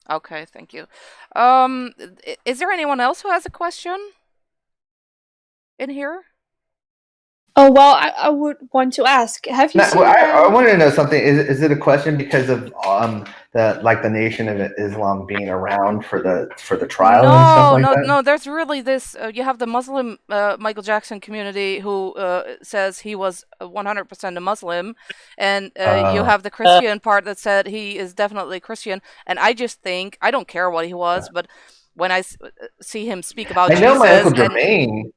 Okay, thank you. Is there anyone else who has a question in here? Oh, well, I would want to ask. Have you seen? I wanted to know something. Is it a question because of the Nation of Islam being around for the trial and stuff like that? No. There's really this. You have the Muslim Michael Jackson community who says he was 100% a Muslim, and you have the Christian part that said he is definitely Christian. And I just think, I don't care what he was, but when I see him speak about Jesus, I know my Uncle Jermaine,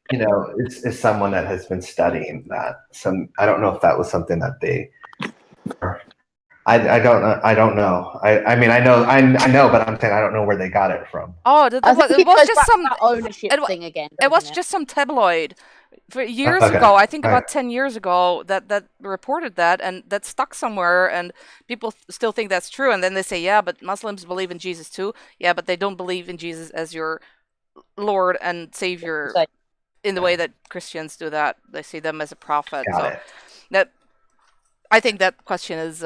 is someone that has been studying that. I don't know if that was something that they. I don't know. I mean, I know, but I'm saying I don't know where they got it from. Oh, it was just some ownership thing again. It was just some tabloid. For years ago, I think about 10 years ago, that reported that, and that stuck somewhere, and people still think that's true. And then they say, yeah, but Muslims believe in Jesus too. Yeah, but they don't believe in Jesus as your Lord and Savior in the way that Christians do that. They see them as a prophet. I think that question is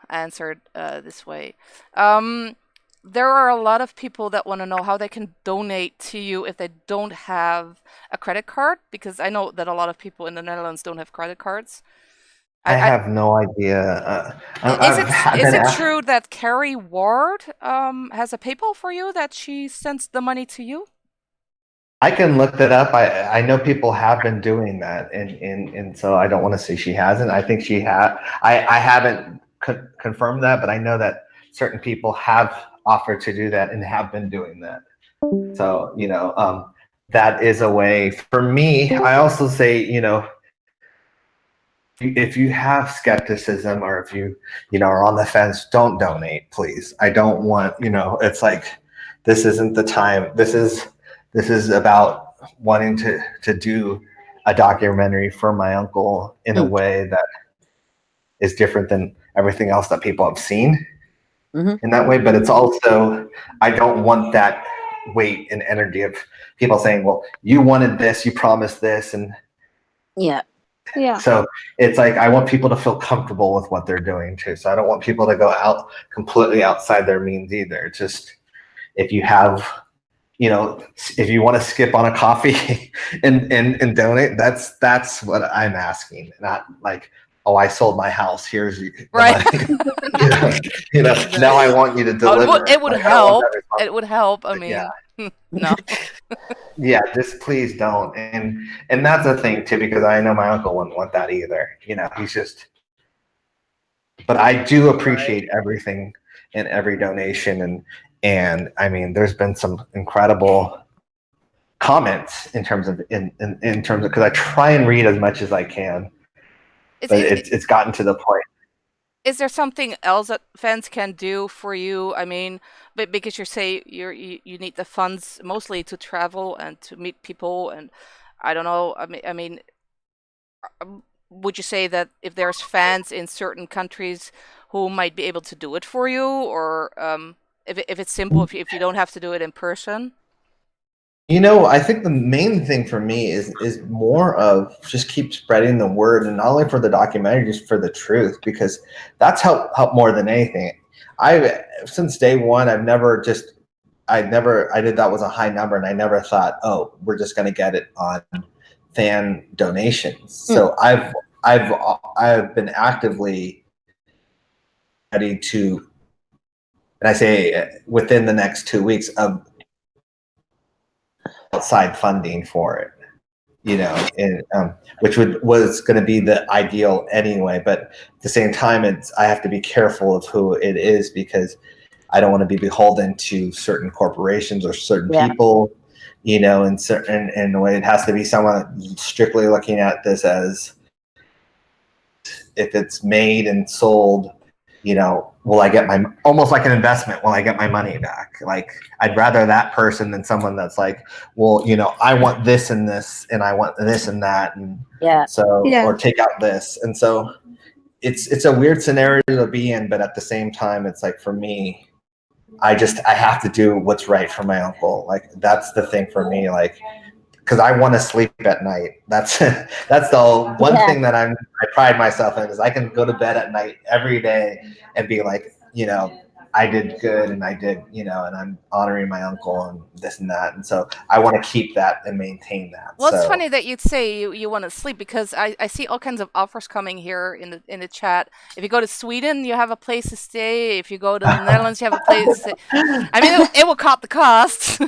answered this way. There are a lot of people that want to know how they can donate to you if they don't have a credit card, because I know that a lot of people in the Netherlands don't have credit cards. I have no idea. Is it true that Carrie Ward has a PayPal for you, that she sends the money to you? I can look that up. I know people have been doing that, and so I don't want to say she hasn't. I think she has. I haven't confirmed that, but I know that certain people have offered to do that and have been doing that. So that is a way for me. I also say, if you have skepticism, or if you are on the fence, don't donate, please. I don't want, it's like, this isn't the time. This is about wanting to do a documentary for my uncle in a way that is different than everything else that people have seen in that way. But it's also, I don't want that weight and energy of people saying, well, you wanted this, you promised this. And so it's like, I want people to feel comfortable with what they're doing too. So I don't want people to go out completely outside their means either. It's just, if you have, if you want to skip on a coffee and donate, that's what I'm asking. Not like, oh, I sold my house, here's right. Now I want you to deliver. It would help. It would help. I mean, No. Yeah, just please don't. And that's the thing too, because I know my uncle wouldn't want that either. He's just. But I do appreciate everything and every donation, and I mean, there's been some incredible comments in terms of because I try and read as much as I can, but it's gotten to the point. Is there something else that fans can do for you? I mean, but because you need the funds mostly to travel and to meet people, and I don't know. I mean, would you say that if there's fans in certain countries who might be able to do it for you, or if it's simple, if you don't have to do it in person? I think the main thing for me is more of just keep spreading the word, and not only for the documentary, just for the truth, because that's helped more than anything. Since day one, I did that was a high number, and I never thought, oh, we're just going to get it on fan donations. So I've been actively ready to, and I say within the next 2 weeks of outside funding for it, which was going to be the ideal anyway. But at the same time, I have to be careful of who it is, because I don't want to be beholden to certain corporations or certain people, and the way it has to be someone strictly looking at this as if it's made and sold, will I get almost like an investment, will I get my money back? Like, I'd rather that person than someone that's like, well, I want this and this, and I want this and that, and or take out this. And so it's a weird scenario to be in, but at the same time, it's like, for me, I have to do what's right for my uncle. Like, that's the thing for me, like, because I want to sleep at night. That's the one thing that I pride myself in, is I can go to bed at night every day and be like, I did good, and I did, and I'm honoring my uncle and this and that. And so I want to keep that and maintain that. Well, it's funny that you'd say you want to sleep, because I see all kinds of offers coming here in the chat. If you go to Sweden, you have a place to stay. If you go to the Netherlands, you have a place to stay. I mean, it will cut the costs.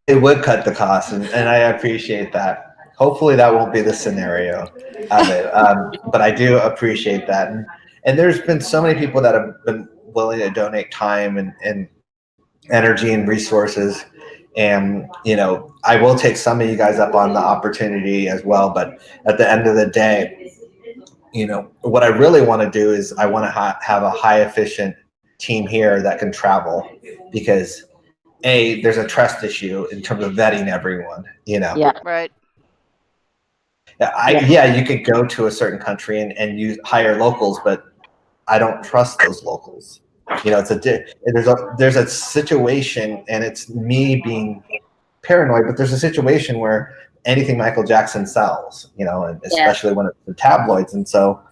It would cut the cost, and I appreciate that. Hopefully that won't be the scenario of it. But I do appreciate that. And there's been so many people that have been willing to donate time and energy and resources. And, I will take some of you guys up on the opportunity as well. But at the end of the day, what I really want to do is I want to have a high efficient team here that can travel, because there's a trust issue in terms of vetting everyone, Right. You could go to a certain country and you hire locals, but I don't trust those locals. There's a situation, and it's me being paranoid, but there's a situation where anything Michael Jackson sells, and especially when it's the tabloids. And so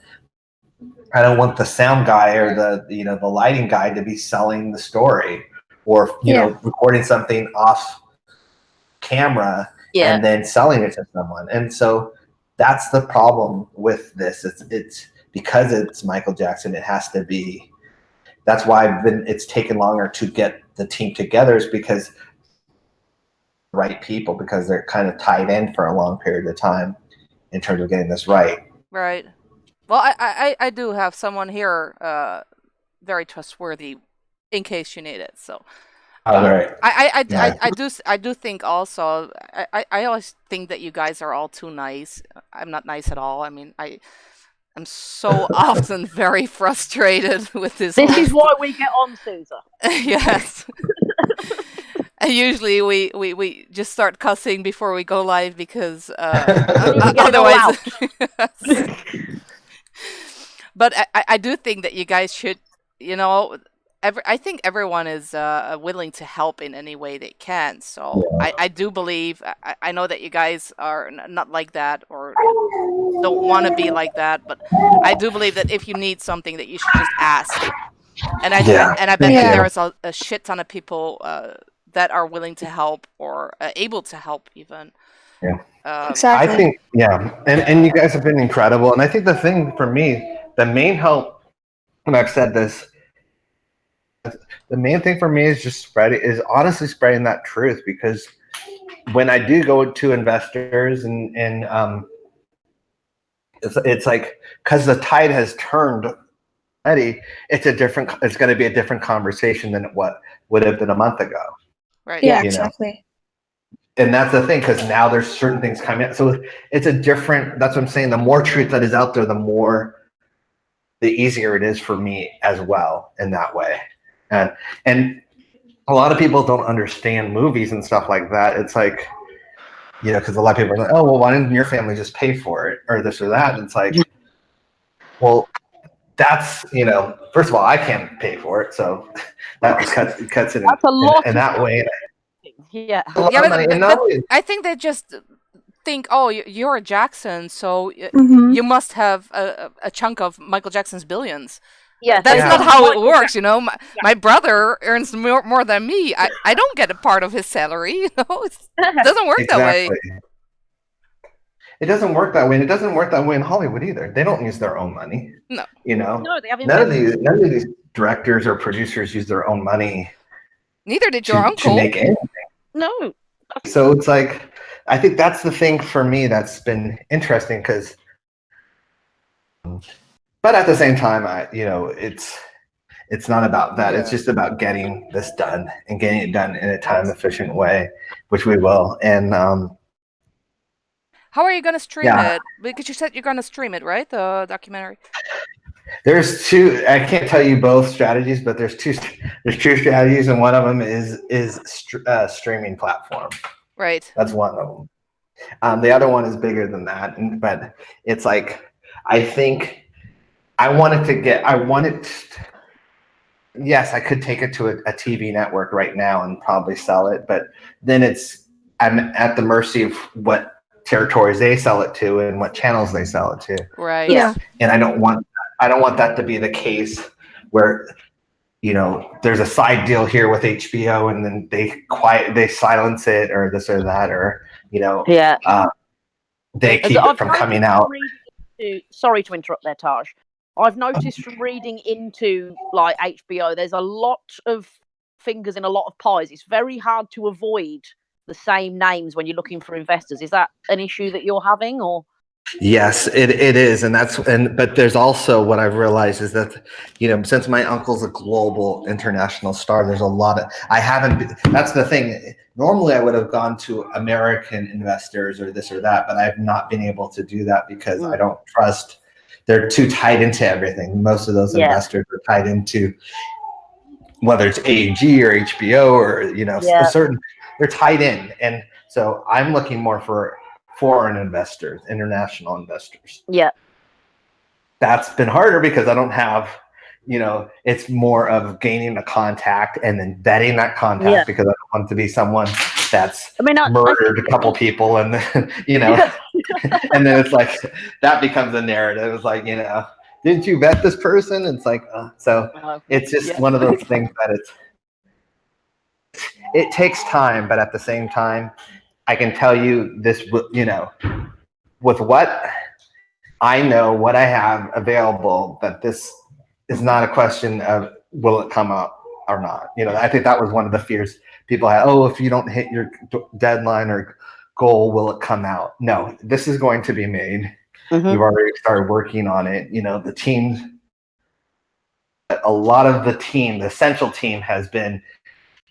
I don't want the sound guy or the lighting guy to be selling the story, or recording something off camera and then selling it to someone. And so that's the problem with this. It's because it's Michael Jackson, it has to be. That's why it's taken longer to get the team together, is because right people, because they're kind of tied in for a long period of time in terms of getting this right. Right. Well, I do have someone here, very trustworthy, in case you need it. So, right. I do think also. I always think that you guys are all too nice. I'm not nice at all. I mean, I'm so often very frustrated with this. This is why we get on, Susan. Yes. And usually we just start cussing before we go live, because otherwise. But I do think that you guys should, I think everyone is willing to help in any way they can. So I do believe, I know that you guys are not like that, or don't want to be like that, but I do believe that if you need something, that you should just ask. And I bet that there is a shit ton of people that are willing to help, or able to help even. Exactly. I think, and you guys have been incredible. And I think the thing for me, the main help, and I've said this, The main thing for me is just honestly spreading that truth, because when I do go to investors and it's like, because the tide has turned already, it's going to be a different conversation than what would have been a month ago. Right. Yeah, exactly. And that's the thing, because now there's certain things coming out. So it's a different, that's what I'm saying. The more truth that is out there, the easier it is for me as well in that way. And a lot of people don't understand movies and stuff like that. It's like, because a lot of people are like, oh, well, why didn't your family just pay for it or this or that? And it's like, well, that's, first of all, I can't pay for it. So that cuts it in that way. Yeah. But I think they just think, oh, you're a Jackson, so you must have a chunk of Michael Jackson's billions. Yeah, that's not how it works. My brother earns more than me. I don't get a part of his salary. It doesn't work that way. It doesn't work that way, and it doesn't work that way in Hollywood either. They don't use their own money. No. No, they have none of these directors or producers use their own money. Neither did your uncle. To make anything. No. So it's like, I think that's the thing for me that's been interesting, because, but at the same time, it's not about that. It's just about getting this done and getting it done in a time efficient way, which we will. And how are you going to stream it? Because you said you're going to stream it, right? The documentary. There's two. I can't tell you both strategies, but there's two strategies, and one of them is streaming platform. Right. That's one of them. The other one is bigger than that, but it's like, I think I wanted. Yes, I could take it to a TV network right now and probably sell it, but then I'm at the mercy of what territories they sell it to and what channels they sell it to. Right. Yeah. And I don't want that to be the case where, there's a side deal here with HBO and then they silence it or this or that, or, they keep it from coming out. Sorry to interrupt there, Tosh. I've noticed from reading into like HBO, there's a lot of fingers in a lot of pies. It's very hard to avoid the same names when you're looking for investors. Is that an issue that you're having, or? Yes, it is, but there's also what I've realized is that, since my uncle's a global international star, there's a lot of that's the thing. Normally I would have gone to American investors or this or that, but I've not been able to do that because I don't trust. They're too tied into everything. Most of those investors are tied into, whether it's AEG or HBO or they're tied in, and so I'm looking more for foreign investors, international investors. Yeah. That's been harder because I don't have, it's more of gaining a contact and then vetting that contact because I don't want to be someone that's murdered a couple people and then, and then it's like, that becomes a narrative. It's like, didn't you vet this person? It's like, so it's just one of those things that it takes time, but at the same time, I can tell you this, with what I know, what I have available, that this is not a question of will it come up or not. I think that was one of the fears people had. Oh, if you don't hit your deadline or goal, will it come out? No, this is going to be made. Mm-hmm. We've already started working on it. The teams, a lot of the essential team has been,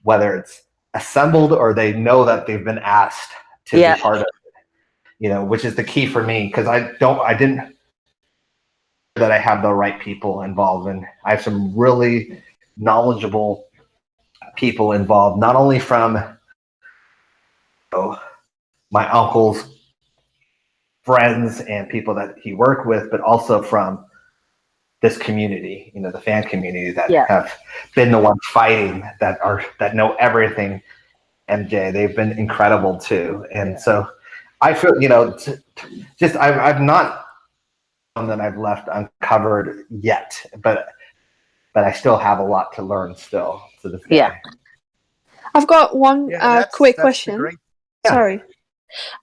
whether it's assembled or they know that they've been asked to be part of it, which is the key for me, because I didn't that I have the right people involved, and I have some really knowledgeable people involved, not only from my uncle's friends and people that he worked with, but also from this community, the fan community that have been the ones fighting, that know everything. MJ, they've been incredible too, and so I feel I've not one that I've left uncovered yet, but I still have a lot to learn still to this day. Yeah, I've got one quick question. Sorry,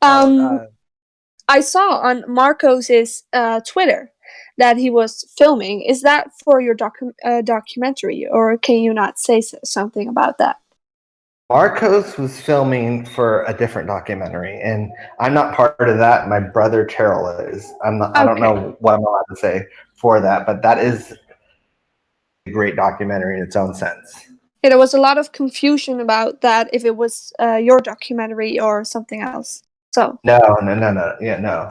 I saw on Marcos's Twitter that he was filming. Is that for your documentary, or can you not say something about that? Marcos was filming for a different documentary, and I'm not part of that. My brother Terrell is. I'm not. I don't know what I'm allowed to say for that, but that is a great documentary in its own sense. Yeah, there was a lot of confusion about that, if it was your documentary or something else. So no, yeah, no,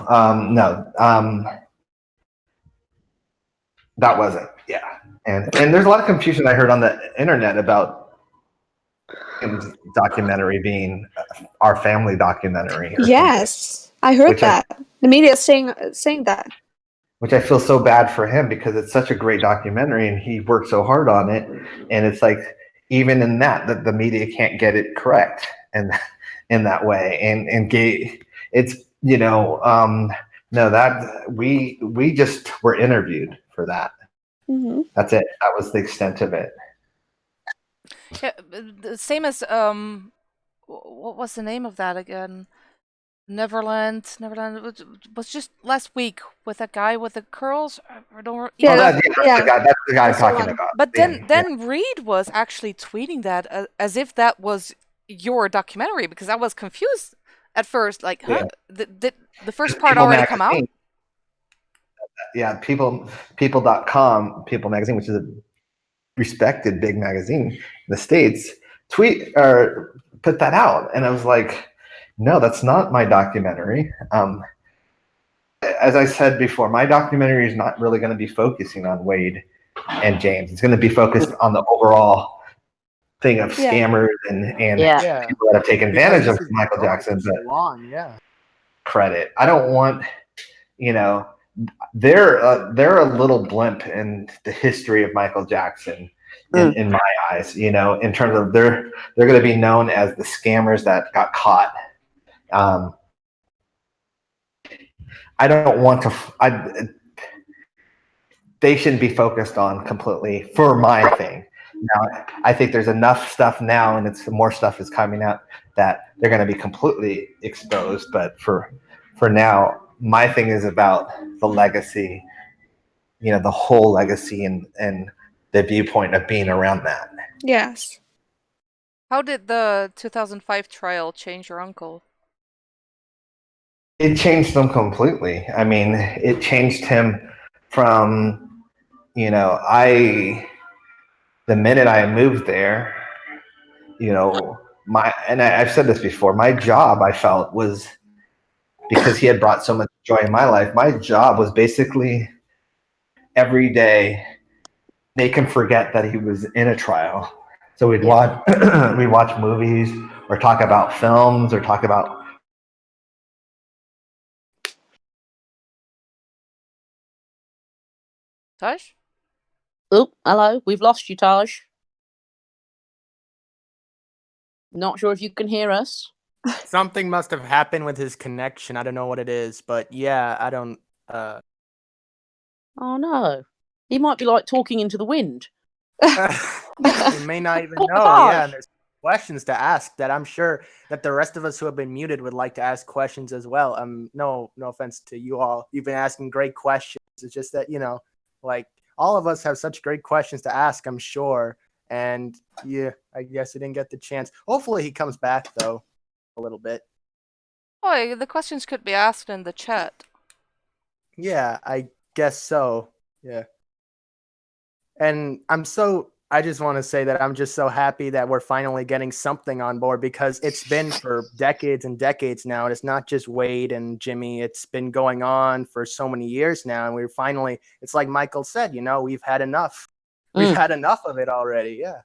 that wasn't. Yeah, and there's a lot of confusion I heard on the internet about documentary being our family documentary. Yes, I heard that. The media is saying that. Which I feel so bad for him, because it's such a great documentary and he worked so hard on it. And it's like, even in that the media can't get it correct and in that way. And it's, no, that we just were interviewed for that. Mm-hmm. That's it. That was the extent of it. Yeah, the same as what was the name of that again? Neverland was just last week with that guy with the curls. I don't. Yeah, that's the guy I'm talking about. But then Reed was actually tweeting that as if that was your documentary, because I was confused at first. Like, huh? Did the first part already come out? Yeah, people.com, People Magazine, which is a respected big magazine in the States, put that out, and I was like, no, that's not my documentary. As I said before, my documentary is not really going to be focusing on Wade and James. It's going to be focused on the overall thing of scammers and people that have taken advantage of Michael Jackson. But credit, I don't want, they're a little blimp in the history of Michael Jackson. In my eyes, in terms of they're going to be known as the scammers that got caught. I don't want to. They shouldn't be focused on completely for my thing. Now, I think there's enough stuff now, and more stuff is coming out that they're going to be completely exposed. But for now, my thing is about the legacy. The whole legacy and the viewpoint of being around that. Yes. How did the 2005 trial change your uncle? It changed him completely. I mean, it changed him from, the minute I moved there, I've said this before, my job, I felt, was, because he had brought so much joy in my life, my job was basically every day make him forget that he was in a trial. So we'd watch movies or talk about films or talk about. Tosh? Oh, hello. We've lost you, Tosh. Not sure if you can hear us. Something must have happened with his connection. I don't know what it is, but yeah, I don't. Oh no, he might be like talking into the wind. He may not even know. Yeah, and there's questions to ask that I'm sure that the rest of us who have been muted would like to ask questions as well. No offense to you all. You've been asking great questions. It's just that like all of us have such great questions to ask, I'm sure. And yeah, I guess he didn't get the chance. Hopefully he comes back though, a little bit. Oh, the questions could be asked in the chat. Yeah, I guess so. Yeah. And I just want to say that I'm just so happy that we're finally getting something on board, because it's been for decades and decades now. And it's not just Wade and Jimmy. It's been going on for so many years now. And we're finally, it's like Michael said, we've had enough. We've had enough of it already. Yeah.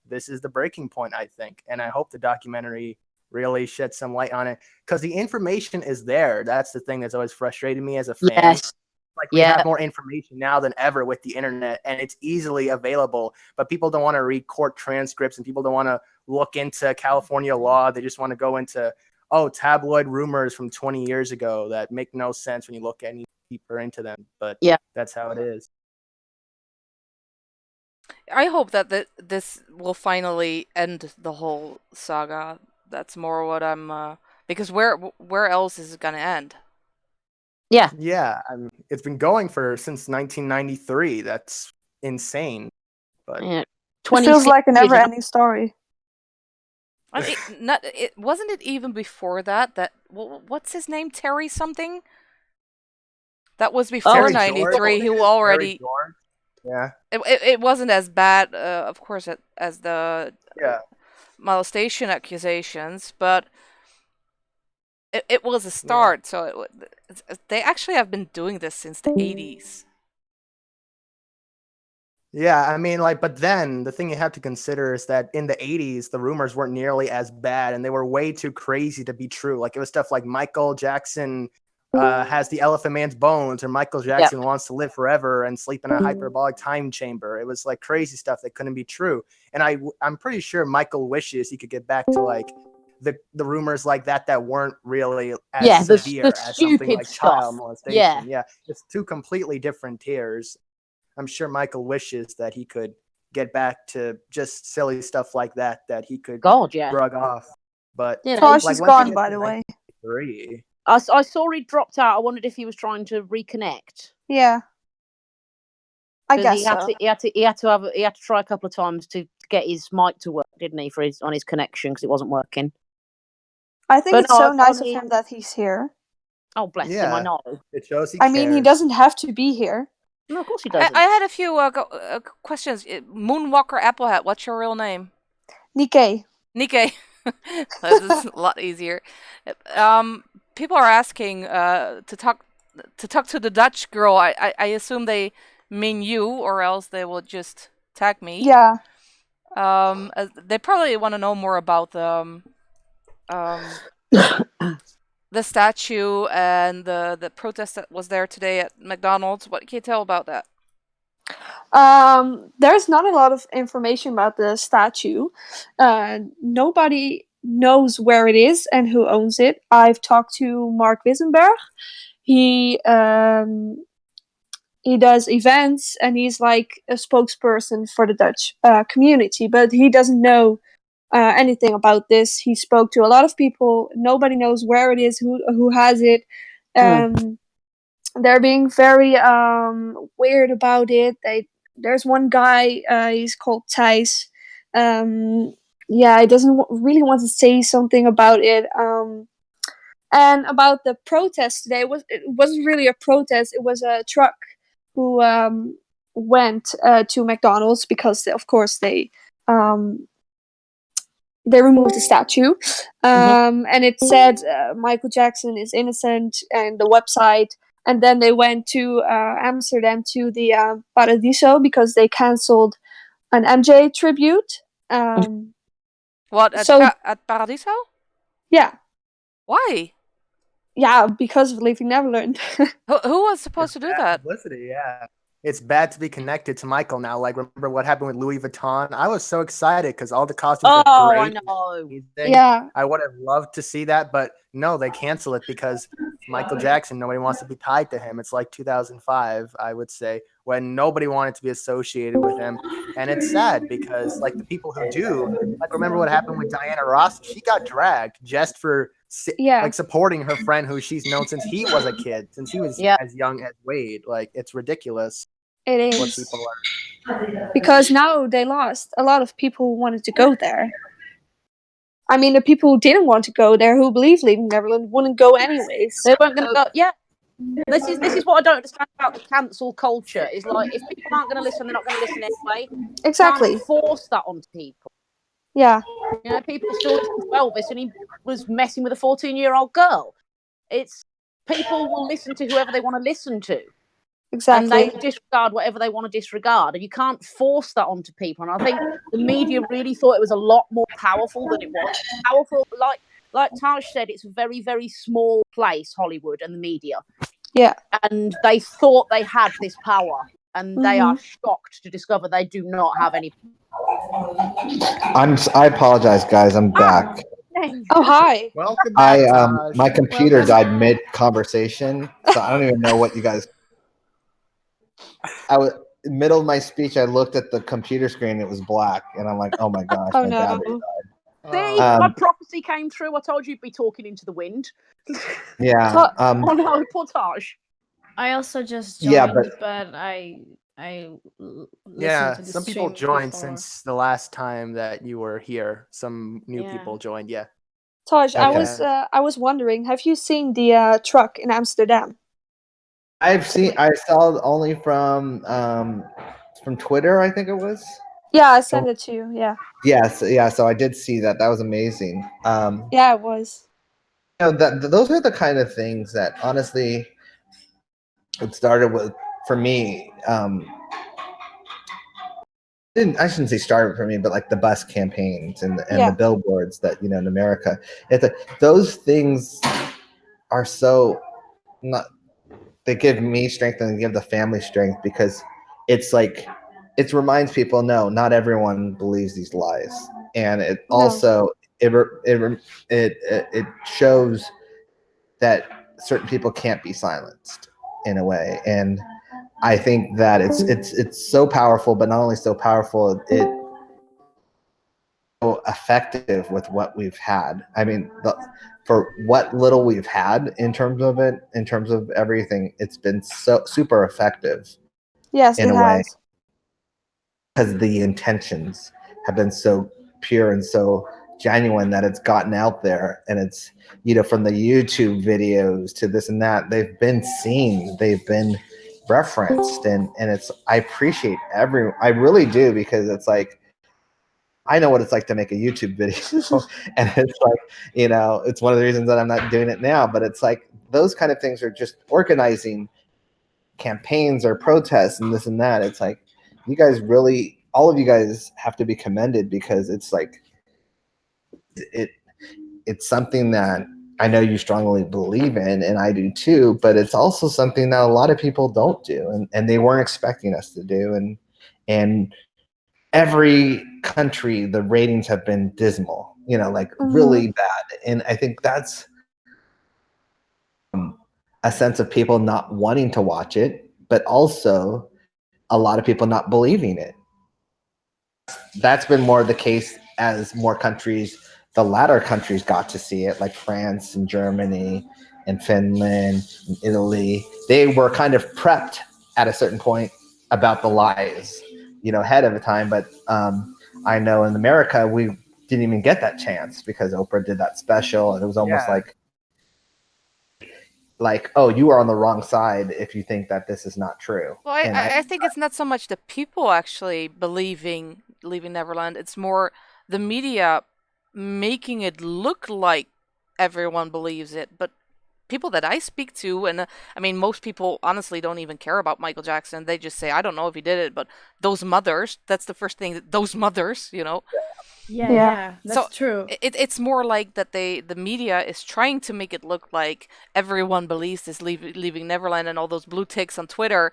This is the breaking point, I think. And I hope the documentary really shed some light on it, because the information is there. That's the thing that's always frustrated me as a fan. Yes. Like, we have more information now than ever with the internet, and it's easily available, but people don't want to read court transcripts, and people don't want to look into California law. They just want to go into, tabloid rumors from 20 years ago that make no sense when you look any deeper into them. But that's how it is. I hope that this will finally end the whole saga. That's more what I'm because where else is it gonna end? Yeah. Yeah, I mean, it's been going since 1993. That's insane. But Yeah. It feels like a never-ending story. And wasn't it even before that? What's his name? Terry something. That was before '93. Who already? Yeah. It wasn't as bad, of course, as the Yeah. molestation accusations, but it was a start. Yeah. So they actually have been doing this since the '80s. Yeah, I mean, like, but then the thing you have to consider is that in the 80s, the rumors weren't nearly as bad and they were way too crazy to be true. Like, it was stuff like Michael Jackson has the elephant man's bones, or Michael Jackson wants to live forever and sleep in a hyperbolic time chamber. It was like crazy stuff that couldn't be true. And I'm pretty sure Michael wishes he could get back to like the rumors like that weren't really as severe as something like child molestation. Yeah, it's two completely different tiers. I'm sure Michael wishes that he could get back to just silly stuff like that he could shrug off. But Tosh is gone, by the way. I saw he dropped out. I wondered if he was trying to reconnect. Yeah, I guess he had to try a couple of times to get his mic to work, didn't he, on his connection, because it wasn't working. I think it's so nice of him that he's here. Oh, bless him! I know. It shows he cares. I mean, he doesn't have to be here. No, of course he doesn't. I had a few questions. Moonwalker Applehat, what's your real name? Nikkei. Nikkei. This is a lot easier. People are asking to talk to the Dutch girl. I assume they mean you, or else they will just tag me. Yeah. They probably want to know more about the statue and the protest that was there today at McDonald's. What can you tell about that? There's not a lot of information about the statue. Nobody knows where it is and who owns it. I've talked to Mark Wissenberg. He does events and he's like a spokesperson for the Dutch community, but he doesn't know anything about this. He spoke to a lot of people. Nobody knows where it is, who has it. They're being very weird about it. There's one guy, he's called Thijs. He doesn't really want to say something about it. And about the protest today, it wasn't really a protest. It was a truck who went to McDonald's because, of course, they removed the statue. And it said Michael Jackson is innocent, and the website. And then they went to Amsterdam to the Paradiso because they cancelled an MJ tribute. What, at Paradiso? Yeah. Why? Yeah, because of Leaving Neverland. Who was supposed to do that? Publicity, yeah. It's bad to be connected to Michael now. Like, remember what happened with Louis Vuitton? I was so excited because all the costumes were great. I know. Yeah. I would have loved to see that, but no, they cancel it because Michael Jackson, nobody wants to be tied to him. It's like 2005, I would say, when nobody wanted to be associated with him. And it's sad because, like, the people who do, like, remember what happened with Diana Ross? She got dragged just for like supporting her friend who she's known since he was a kid, since he was as young as Wade. Like, it's ridiculous. It is. Because now they lost. A lot of people wanted to go there. I mean, the people who didn't want to go there, who believe Leaving Neverland, wouldn't go anyways. They weren't going to go. Yeah. This is what I don't understand about the cancel culture. Is like, if people aren't going to listen, they're not going to listen anyway. Exactly. You can't force that onto people. Yeah. You know, people still listen to Elvis, and he was messing with a 14-year-old girl. It's people will listen to whoever they want to listen to. Exactly. And they disregard whatever they want to disregard. And you can't force that onto people. And I think the media really thought it was a lot more powerful than it was. Powerful, like Tosh said, it's a very, very small place, Hollywood and the media. Yeah. And they thought they had this power. And they are shocked to discover they do not have any. I apologize, guys. I'm back. Oh, hi. Welcome back, my computer died mid-conversation, so I don't even know what you guys... I was in the middle of my speech. I looked at the computer screen. It was black, and I'm like, "Oh my gosh, my battery died." See, my prophecy came true. I told you you'd be talking into the wind. Yeah. Oh no, poor Tosh. I also just joined, but I listened to the some people stream joined before. since the last time that you were here. Some new people joined. Yeah. Tosh, I was wondering, have you seen the truck in Amsterdam? I saw only from Twitter, I think it was. Yeah, I sent it to you. Yeah. Yes, yeah. So I did see that. That was amazing. Yeah, it was. You know, those are the kind of things that honestly, it started with for me. I shouldn't say started for me, but like the bus campaigns and the billboards that in America, those things are so not. They give me strength and they give the family strength because it's like it reminds people no, not everyone believes these lies, and it also it shows that certain people can't be silenced in a way, and I think that it's so powerful, but not only so powerful, it's so effective with what we've had. I mean, for what little we've had in terms of everything, it's been so super effective. Yes, in it a way, has. because the intentions have been so pure and so genuine that it's gotten out there, and it's from the YouTube videos to this and that, they've been seen, they've been referenced, and it's I appreciate I really do, because it's like I know what it's like to make a YouTube video and it's like it's one of the reasons that I'm not doing it now, but it's like those kind of things are just organizing campaigns or protests and this and that. It's like you guys really, all of you guys have to be commended, because it's like it's something that I know you strongly believe in, and I do too, but it's also something that a lot of people don't do, and they weren't expecting us to do, and every country the ratings have been dismal, like really bad, and I think that's a sense of people not wanting to watch it, but also a lot of people not believing it. That's been more the case as more countries, the latter countries, got to see it, like France and Germany and Finland and Italy. They were kind of prepped at a certain point about the lies, ahead of the time. But I know in America, we didn't even get that chance because Oprah did that special, and it was almost like, oh, you are on the wrong side if you think that this is not true. Well, I think it's not so much the people actually believing Leaving Neverland. It's more the media making it look like everyone believes it. But people that I speak to, and I mean, most people honestly don't even care about Michael Jackson. They just say, I don't know if he did it, but those mothers, that's the first thing, those mothers, Yeah, that's true. It's more like that the media is trying to make it look like everyone believes this Leaving Neverland, and all those blue ticks on Twitter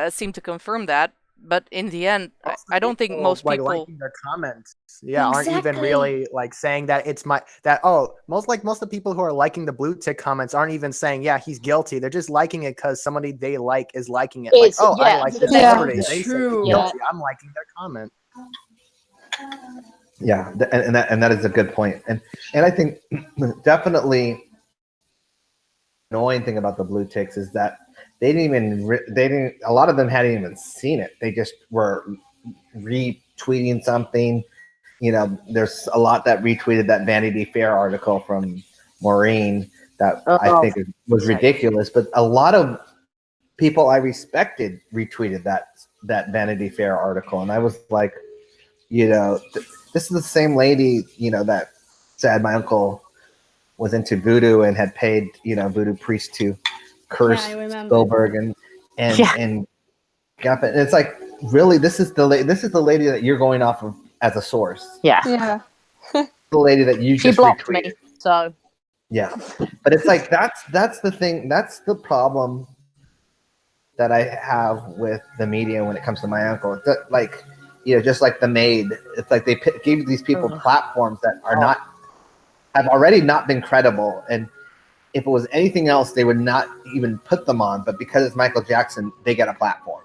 seem to confirm that. But in the end, I don't think most people liking their comments, aren't even really like saying that it's most of the people who are liking the blue tick comments aren't even saying he's guilty. They're just liking it because somebody they like is liking it. I like this celebrity. They say he's guilty. I'm liking their comment. Yeah, and that is a good point, and I think definitely annoying thing about the blue ticks is that they didn't a lot of them hadn't even seen it. They just were retweeting something. There's a lot that retweeted that Vanity Fair article from Maureen that I think was ridiculous, but a lot of people I respected retweeted that Vanity Fair article, and I was like, this is the same lady, that said my uncle was into voodoo and had paid, voodoo priests to curse Spielberg and it's like, really, this is the lady that you're going off of as a source. Yeah. The lady that you just blocked retweeted. me, so yeah, but it's like that's the thing. That's the problem that I have with the media when it comes to my uncle. Like, just like The Maid, it's like they gave these people platforms that are have already not been credible, and if it was anything else, they would not even put them on. But because it's Michael Jackson, they get a platform.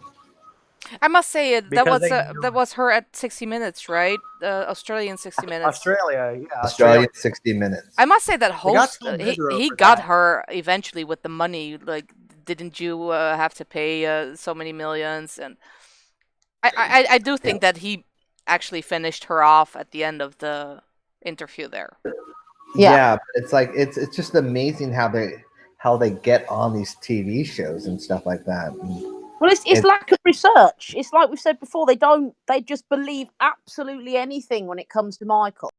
I must say Because that was her at 60 Minutes, right? Australian 60 Minutes. Australia, yeah. Australian 60 Minutes. I must say that host he got that. her eventually with the money. Like, didn't you have to pay so many millions? And I do think that he actually finished her off at the end of the interview there. Yeah, but it's like it's just amazing how they get on these TV shows and stuff like that. Well, it's lack of research. It's like we've said before. They just believe absolutely anything when it comes to Michael.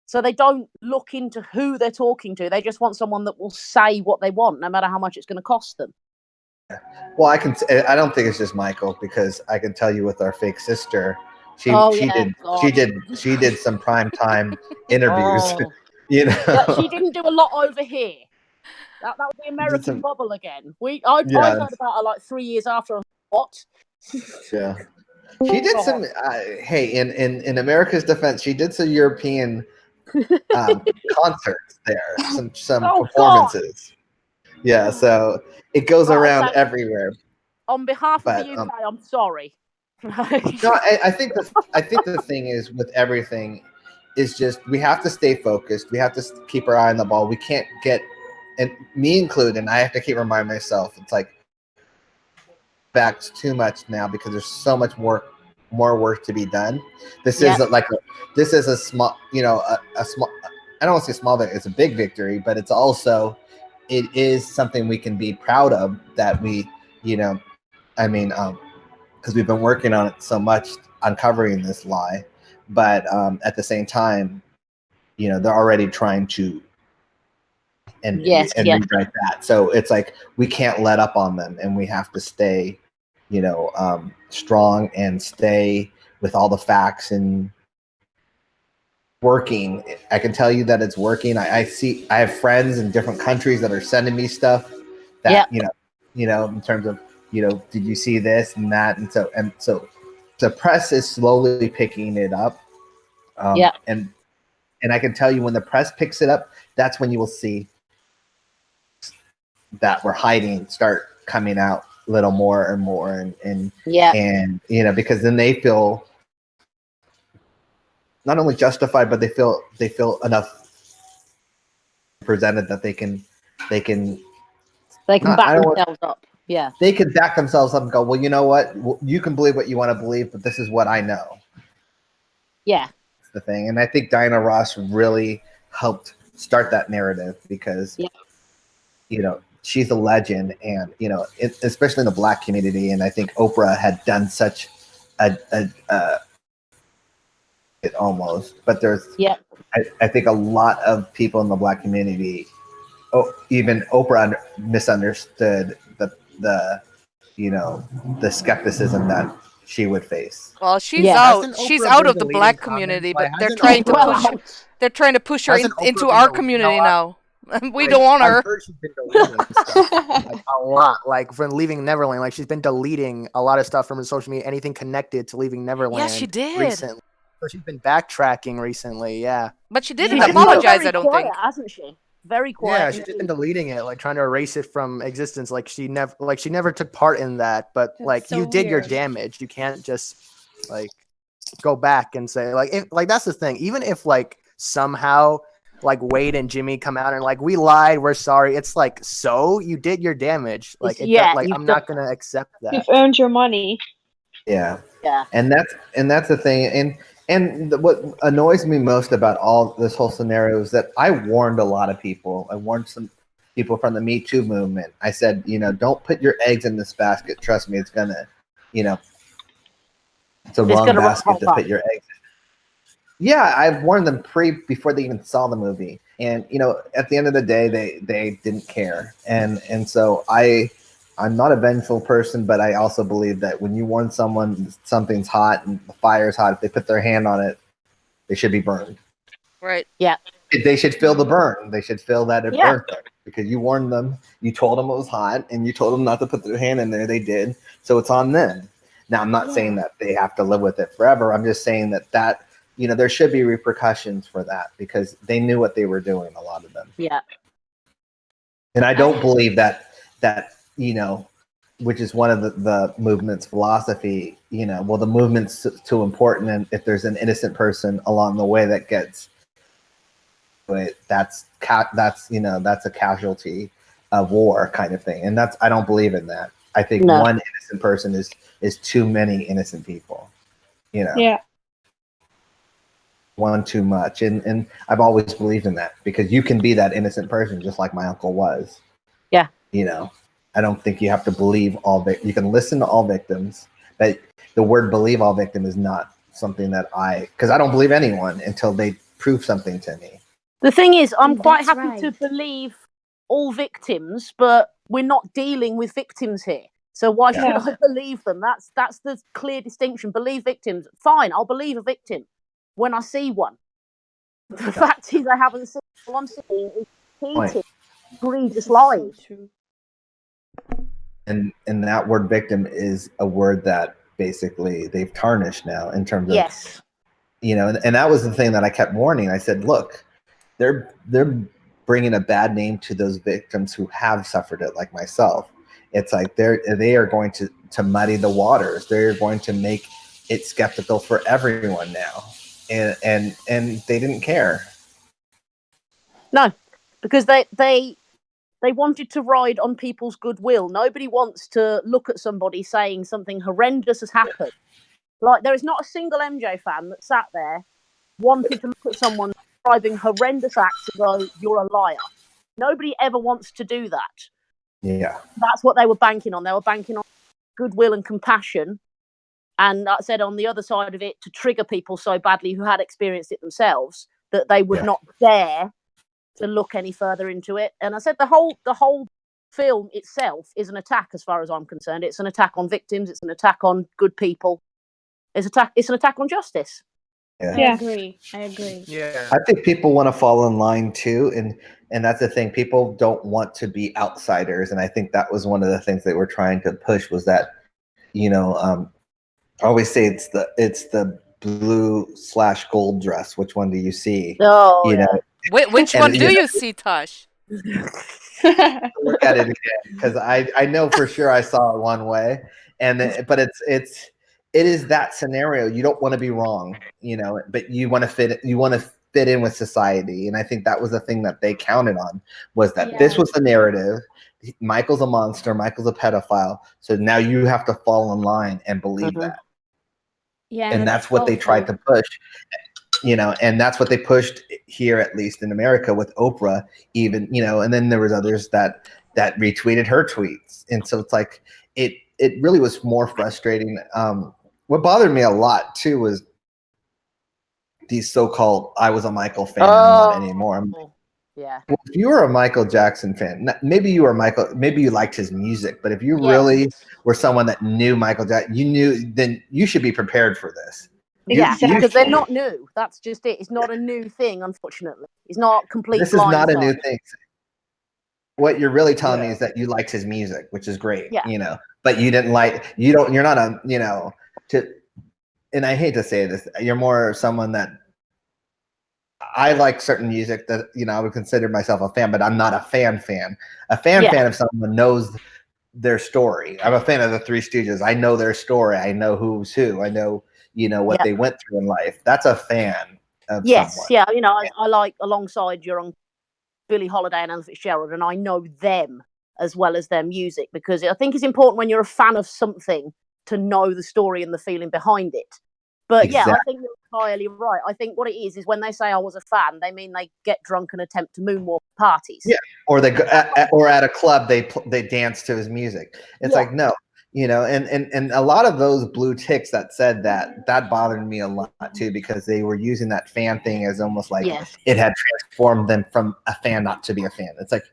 So they don't look into who they're talking to. They just want someone that will say what they want, no matter how much it's going to cost them. Well, I don't think it's just Michael, because I can tell you with our fake sister, she did some prime time interviews. You know, but she didn't do a lot over here. That was the American bubble again. I heard about her like 3 years after. What? Yeah, she did some. Hey, in America's defense, she did some European concerts there, some performances. God. Yeah, so it goes around everywhere. On behalf of the UK, I'm sorry. No, I think the thing is with everything is just we have to stay focused. We have to keep our eye on the ball. We can't get, and me included, and I have to keep reminding myself, it's like back too much now because there's so much more work to be done. This is this is a small, a small, I don't want to say small, it's a big victory, but it's also, it is something we can be proud of that we, because we've been working on it so much, uncovering this lie, but at the same time, they're already trying to rewrite that. So it's like we can't let up on them, and we have to stay, strong and stay with all the facts and working. I can tell you that it's working. I have friends in different countries that are sending me stuff that in terms of did you see this and that, and so the press is slowly picking it up. And I can tell you when the press picks it up, that's when you will see that we're hiding start coming out a little more and more, and because then they feel not only justified, but they feel enough presented that they can back themselves up. Yeah, they can back themselves up and go, well, you know what, you can believe what you want to believe, but this is what I know. Yeah, that's the thing. And I think Diana Ross really helped start that narrative, because she's a legend, and especially in the Black community. And I think Oprah had done such it almost, but there's I think a lot of people in the Black community, even Oprah misunderstood the skepticism that she would face. Well, she's out. She's out of the Black community, but they're trying to push. They're trying to push her into our community now. We don't want her. I've heard she's been deleting stuff, a lot. Like from Leaving Neverland, like she's been deleting a lot of stuff from her social media, anything connected to Leaving Neverland. Yeah, she did. Recently. So she's been backtracking recently, yeah. But she didn't apologize, I don't think. Hasn't she? Very quiet. Yeah, she's just been deleting it, like trying to erase it from existence. Like she never took part in that. But like you did your damage. You can't just like go back and say that's the thing. Even if like somehow like Wade and Jimmy come out and like we lied, we're sorry. It's like, so you did your damage. Like I'm not gonna accept that. You've earned your money. Yeah. And that's the thing. And what annoys me most about all this whole scenario is that I warned a lot of people. I warned some people from the Me Too movement. I said, don't put your eggs in this basket. Trust me, it's gonna, it's a wrong basket to put your eggs in. Yeah, I've warned them before they even saw the movie. And at the end of the day, they didn't care. And so I'm not a vengeful person, but I also believe that when you warn someone something's hot and the fire's hot, if they put their hand on it, they should be burned. Right. Yeah. They should feel the burn. They should feel that it burnt them, because you warned them, you told them it was hot, and you told them not to put their hand in there. They did. So it's on them. Now, I'm not saying that they have to live with it forever. I'm just saying that there should be repercussions for that, because they knew what they were doing, a lot of them. Yeah. And I don't believe that which is one of the movement's philosophy, well, the movement's too important, and if there's an innocent person along the way that gets it, that's a casualty of war kind of thing. And I don't believe in that. I think one innocent person is too many innocent people. Yeah. One too much. And I've always believed in that, because you can be that innocent person just like my uncle was. Yeah. I don't think you have to believe you can listen to all victims, but the word believe all victim is not something that because I don't believe anyone until they prove something to me. The thing is, I'm quite happy to believe all victims, but we're not dealing with victims here. So why should I believe them? That's the clear distinction. Believe victims. Fine, I'll believe a victim when I see one. The fact is, I haven't seen. All I'm seeing is repeated, egregious lies. So and that word victim is a word that basically they've tarnished now in terms of and that was the thing that I kept warning. I said, look, they're bringing a bad name to those victims who have suffered it, like myself. It's like they are going to muddy the waters. They're going to make it skeptical for everyone now, and they didn't care. No, because they wanted to ride on people's goodwill. Nobody wants to look at somebody saying something horrendous has happened. Like, there is not a single MJ fan that sat there wanted to look at someone describing horrendous acts and go, you're a liar. Nobody ever wants to do that. Yeah. That's what they were banking on. They were banking on goodwill and compassion. And like I said, on the other side of it, to trigger people so badly who had experienced it themselves that they would not dare to look any further into it. And I said the whole film itself is an attack, as far as I'm concerned. It's an attack on victims. It's an attack on good people. It's an attack on justice. Yeah. I agree. Yeah. I think people want to fall in line too, and that's the thing. People don't want to be outsiders, and I think that was one of the things they were trying to push was that, I always say it's the blue/gold dress. Which one do you see? Oh, Which one do you see, Tosh? Look at it again, because I know for sure I saw it one way, but it is that scenario. You don't want to be wrong, but you want to fit in with society, and I think that was the thing that they counted on, was that this was the narrative. Michael's a monster. Michael's a pedophile. So now you have to fall in line and believe that. Yeah, and that's what they tried to push. And that's what they pushed here, at least in America, with Oprah, even, and then there was others that retweeted her tweets. And so it's like, it really was more frustrating. What bothered me a lot too was these so-called, I was a Michael fan, I'm not anymore. Yeah. Well, if you were a Michael Jackson fan, maybe you liked his music, but if you really were someone that knew Michael Jackson, then you should be prepared for this. Yeah, because they're not new. That's just it. It's not a new thing, unfortunately. It's not complete. This is not a new thing. What you're really telling me is that you liked his music, which is great. But you didn't like. You're not a. And I hate to say this, you're more someone that. I like certain music that I would consider myself a fan, but I'm not a fan. A fan of someone knows their story. I'm a fan of the Three Stooges. I know their story. I know who's who. I know what they went through in life. That's a fan of someone. Yeah. I like, alongside your own Billie Holiday and Ella Fitzgerald, and I know them as well as their music, because I think it's important when you're a fan of something to know the story and the feeling behind it. But I think you're entirely right. I think what it is when they say I was a fan, they mean they get drunk and attempt to moonwalk parties. Yeah, or they go or at a club they dance to his music. It's like, no, and a lot of those blue ticks that said that bothered me a lot too, because they were using that fan thing as almost like it had transformed them from a fan not to be a fan. It's like,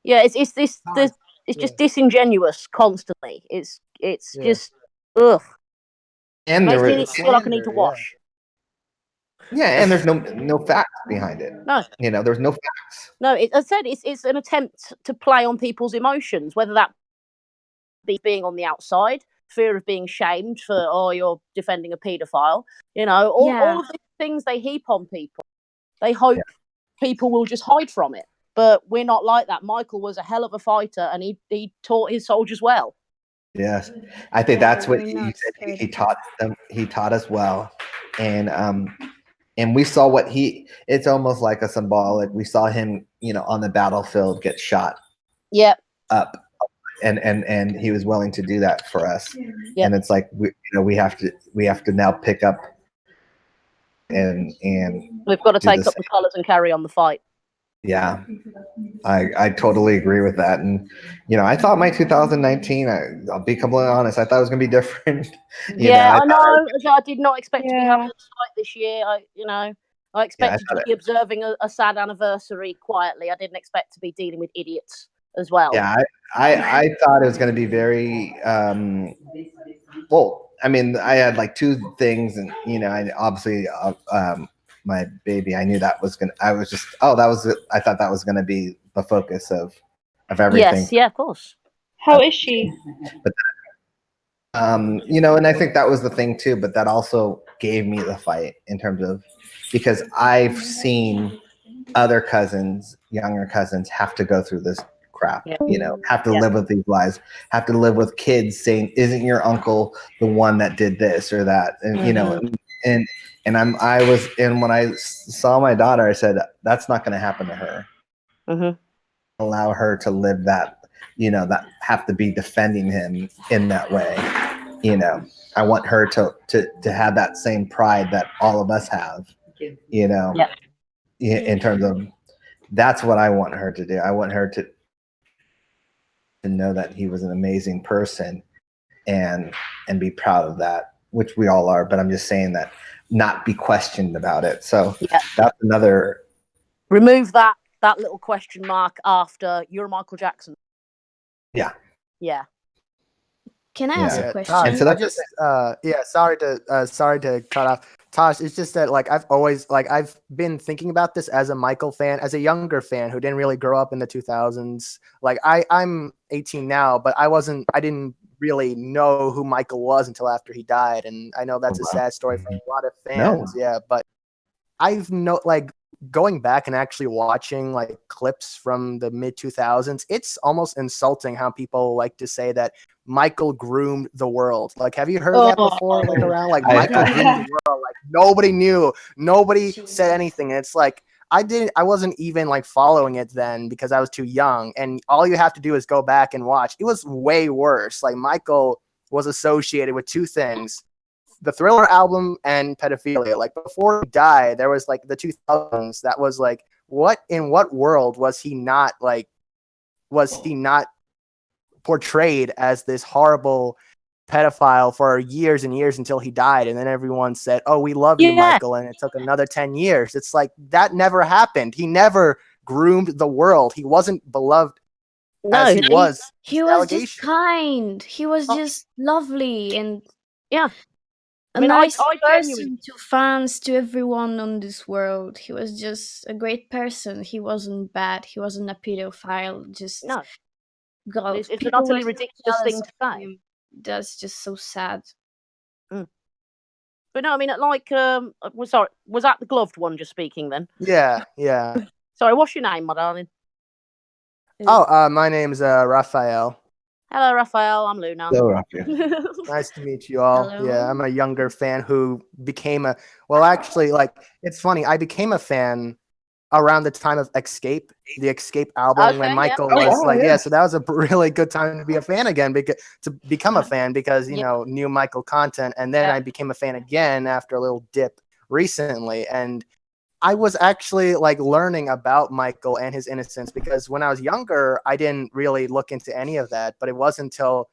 it's just disingenuous constantly. It's just ugh. And makes me feel like I need to wash. Yeah, and there's no facts behind it. No, there's no facts. No, as I said, it's an attempt to play on people's emotions, whether that be being on the outside, fear of being shamed for, you're defending a paedophile. All of these things they heap on people. They hope people will just hide from it, but we're not like that. Michael was a hell of a fighter, and he taught his soldiers well. Yes, I think that's what We're you not said. scared He of taught them. He taught us well, and we saw what he. It's almost like a symbolic. We saw him, on the battlefield get shot. Yep. Up, and he was willing to do that for us. Yep. And it's like we have to now pick up and we've got to take up the colours and carry on the fight. Yeah, I totally agree with that. And, I thought my 2019, I'll be completely honest, I thought it was going to be different. I know. I did not expect to be having a fight this year. I expected to be observing a sad anniversary quietly. I didn't expect to be dealing with idiots as well. Yeah, I thought it was going to be very, well, I mean, I had like two things, and, I obviously, my baby, I knew that was going to, I thought that was going to be the focus of everything. Yes, yeah, of course. How is she? But, and I think that was the thing too, but that also gave me the fight in terms of, because I've seen other cousins, younger cousins, have to go through this crap, have to live with these lies, have to live with kids saying, isn't your uncle the one that did this or that? And, and when I saw my daughter, I said, that's not going to happen to her. Allow her to live that, that have to be defending him in that way. I want her to have that same pride that all of us have, in terms of, that's what I want her to do. I want her to know that he was an amazing person and be proud of that, which we all are. But I'm just saying that not be questioned about it. So that's another. Remove that little question mark after you're Michael Jackson. Yeah. Yeah. Can I ask a question? Tosh, I just sorry to cut off. Tosh, it's just that I've been thinking about this as a Michael fan, as a younger fan who didn't really grow up in the 2000s. Like I'm 18 now, but I didn't really know who Michael was until after he died, and I know that's a sad story for a lot of fans. No. Yeah, but I've going back and actually watching like clips from the mid 2000s, it's almost insulting how people like to say that Michael groomed the world. Like, have you heard that before? Like around like Michael groomed the world. Like nobody knew, nobody said anything. And it's like I wasn't even like following it then because I was too young. And all you have to do is go back and watch. It was way worse. Like Michael was associated with two things: the Thriller album and pedophilia. Like before he died, there was like the 2000s. That was like, in what world was he not portrayed as this horrible pedophile for years and years until he died? And then everyone said, oh, we love you, Michael. And it took another 10 years. It's like, that never happened. He never groomed the world. He wasn't beloved as he was. He was just kind. He was just lovely and a nice person to fans, to everyone on this world. He was just a great person. He wasn't bad. He wasn't a pedophile. Just God, it's an utterly ridiculous thing to say. That's just so sad. But no, I mean, like, was that the gloved one just speaking then? Yeah. Sorry, what's your name, my darling? Oh, my name's Raphael. Hello, Raphael. I'm Luna. Hello, Raphael. Nice to meet you all. Hello. Yeah, I'm a younger fan who became it's funny. I became a fan around the time of Escape, the Escape album, when Michael was so that was a really good time to be a fan again, to become a fan because, new Michael content. And then I became a fan again after a little dip recently. And I was actually like learning about Michael and his innocence because when I was younger, I didn't really look into any of that, but it wasn't until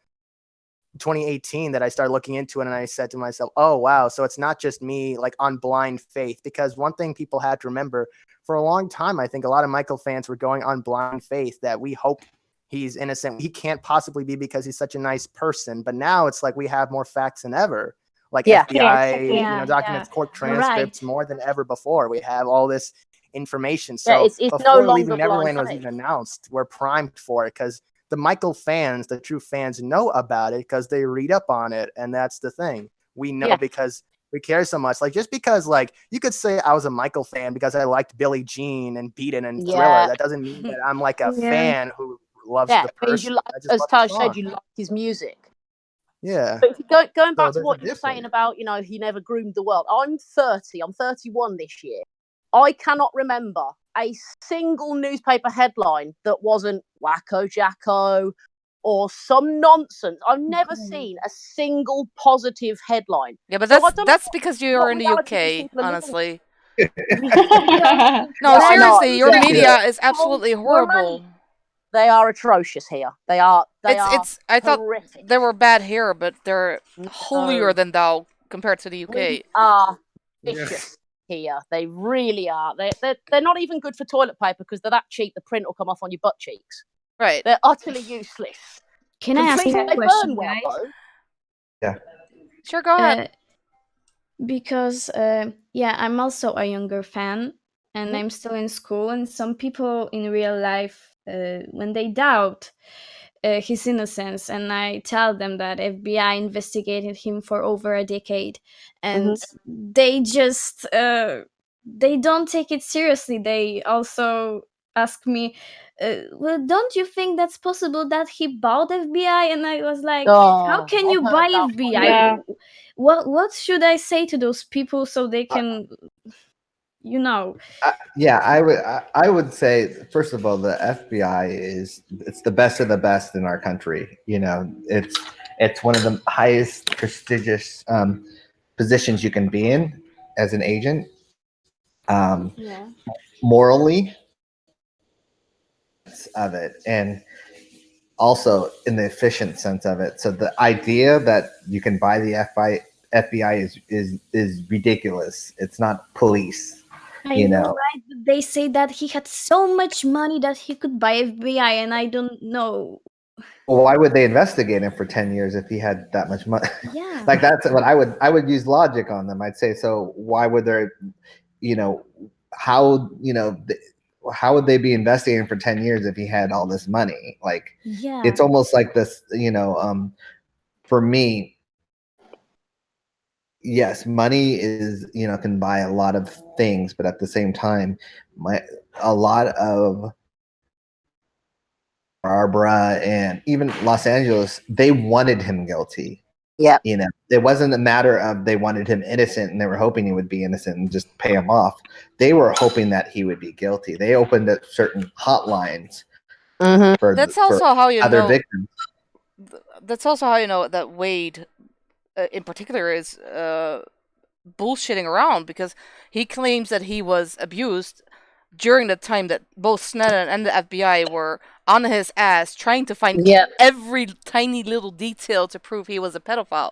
2018 that I started looking into it, and I said to myself, oh wow, so it's not just me like on blind faith. Because one thing people had to remember, for a long time, I think a lot of Michael fans were going on blind faith that we hope he's innocent. He can't possibly be because he's such a nice person. But now it's like we have more facts than ever. Like FBI, documents, court transcripts, more than ever before. We have all this information. So it's before no longer Leaving Neverland was even announced, we're primed for it because the Michael fans, the true fans, know about it because they read up on it. And that's the thing. We know because we care so much. Like, just because, like, you could say I was a Michael fan because I liked Billie Jean and Beat It and Thriller. That doesn't mean that I'm like a fan who loves the person. As Tosh said, you like his music. Yeah. But if you going back So to what you were saying about, he never groomed the world. I'm 30. I'm 31 this year. I cannot remember a single newspaper headline that wasn't Wacko Jacko or some nonsense. I've never seen a single positive headline. Yeah, but So I don't that's know because you're in the reality these UK, people are living honestly. Yeah. No, Yeah, I know, seriously, your yeah. media is absolutely horrible. They are atrocious here. They are It's I thought horrific. they were bad here, but they're No. holier than thou compared to the UK. We are vicious here. They really are. They're not even good for toilet paper because they're that cheap. The print will come off on your butt cheeks. Right. They're utterly useless. Can I ask Completely, a they question, burn well, guys? though. Yeah. Sure, go ahead. Because yeah, I'm also a younger fan, and I'm still in school. And some people in real life, when they doubt his innocence, and I tell them that FBI investigated him for over a decade, and they just they don't take it seriously. They also ask me, well, don't you think that's possible that he bought FBI? And I was like, how can you buy FBI? Yeah. What should I say to those people so they can, Yeah, I would say, first of all, the FBI it's the best of the best in our country. It's one of the highest prestigious positions you can be in as an agent. Morally of it, and also in the efficient sense of it. So the idea that you can buy the FBI is ridiculous. It's not police. I know, right? But they say that he had so much money that he could buy FBI, and I don't know. Well, why would they investigate him for 10 years if he had that much money? Yeah. Like, that's what I would use logic on them. I'd say, so why would there, how would they be investigating for 10 years if he had all this money? Like, Yeah. it's almost like this, for me, yes, money is, can buy a lot of things, but at the same time, a lot of Barbara and even Los Angeles, they wanted him guilty. Yeah. It wasn't a matter of they wanted him innocent and they were hoping he would be innocent and just pay him off. They were hoping that he would be guilty. They opened up certain hotlines for That's also how you other know. victims. That's also how you know that Wade, in particular, is bullshitting around, because he claims that he was abused during the time that both Sneddon and the FBI were on his ass trying to find every tiny little detail to prove he was a pedophile.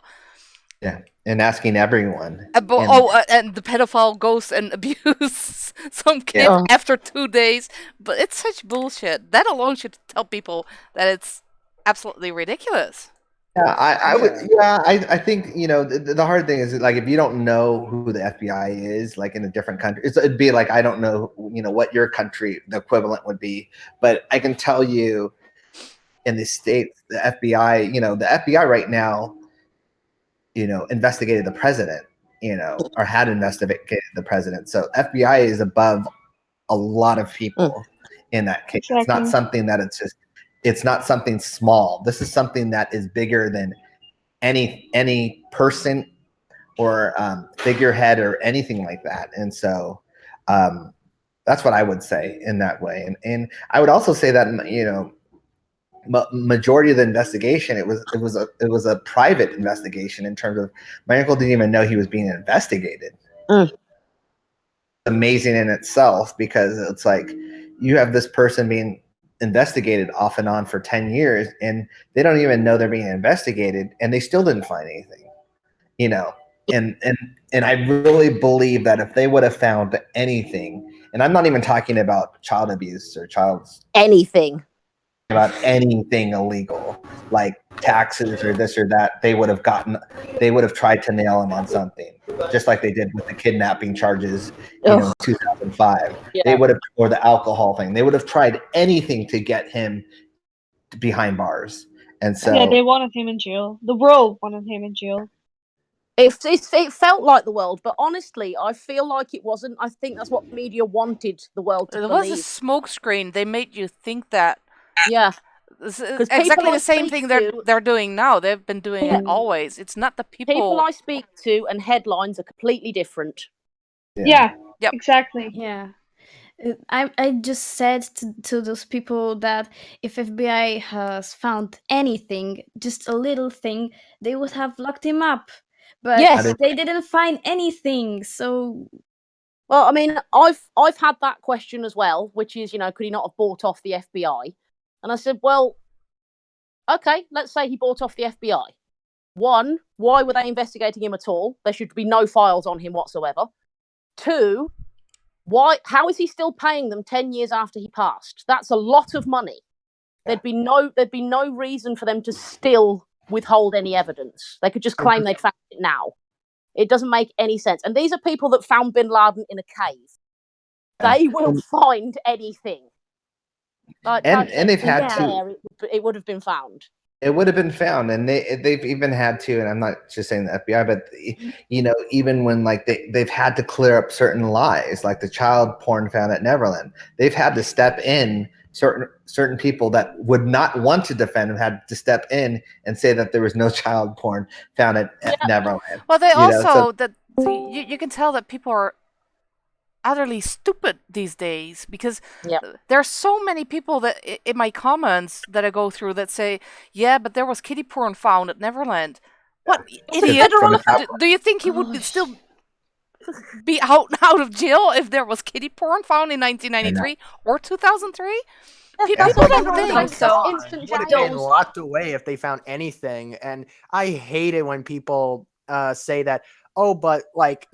Yeah, and asking everyone. And the pedophile goes and abuses some kid after 2 days. But it's such bullshit. That alone should tell people that it's absolutely ridiculous. Yeah, I think, the hard thing is, like, if you don't know who the FBI is, like, in a different country, it'd be like, I don't know, what your country, the equivalent would be, but I can tell you in the States, the FBI, the FBI right now, investigated the president, or had investigated the president. So FBI is above a lot of people in that case. Exactly. It's not something that it's not something small. This is something that is bigger than any person or figurehead or anything like that. And so that's what I would say in that way. And I would also say that, majority of the investigation, it was a private investigation in terms of my uncle didn't even know he was being investigated. Amazing in itself, because it's like you have this person being investigated off and on for 10 years and they don't even know they're being investigated and they still didn't find anything, and I really believe that if they would have found anything, and I'm not even talking about child abuse or anything illegal, like taxes or this or that, they would have tried to nail him on something, just like they did with the kidnapping charges, in 2005. They would have, or the alcohol thing, they would have tried anything to get him behind bars. And so they wanted him in jail. The world wanted him in jail. It felt like the world, but honestly, I feel like it wasn't. I think that's what media wanted the world to believe. It was a smokescreen. They made you think that. Yeah. This is exactly the same thing they're doing now. They've been doing it always. It's not the people I speak to, and headlines are completely different. Yeah. Yep. Exactly. Yeah. I just said to those people that if FBI has found anything, just a little thing, they would have locked him up. But yes, they didn't find anything, so... Well, I mean, I've had that question as well, which is, could he not have bought off the FBI? And I said, well, okay, let's say he bought off the FBI. One, why were they investigating him at all? There should be no files on him whatsoever. Two, how is he still paying them 10 years after he passed? That's a lot of money. There'd be no reason for them to still withhold any evidence. They could just claim they'd found it now. It doesn't make any sense. And these are people that found bin Laden in a cave. They will find anything. And they've had to. It would have been found. It would have been found, and they've even had to, and I'm not just saying the FBI, but even when they've had to clear up certain lies, like the child porn found at Neverland, they've had to step in. Certain people that would not want to defend have had to step in and say that there was no child porn found at Neverland. Well, they also you can tell that people are utterly stupid these days, because there are so many people that in my comments that I go through that say, yeah, but there was kiddie porn found at Neverland. What idiot? Do you think he would still be out of jail if there was kiddie porn found in 1993 or 2003? People don't think so. Would have been locked away if they found anything. And I hate it when people say that, oh, but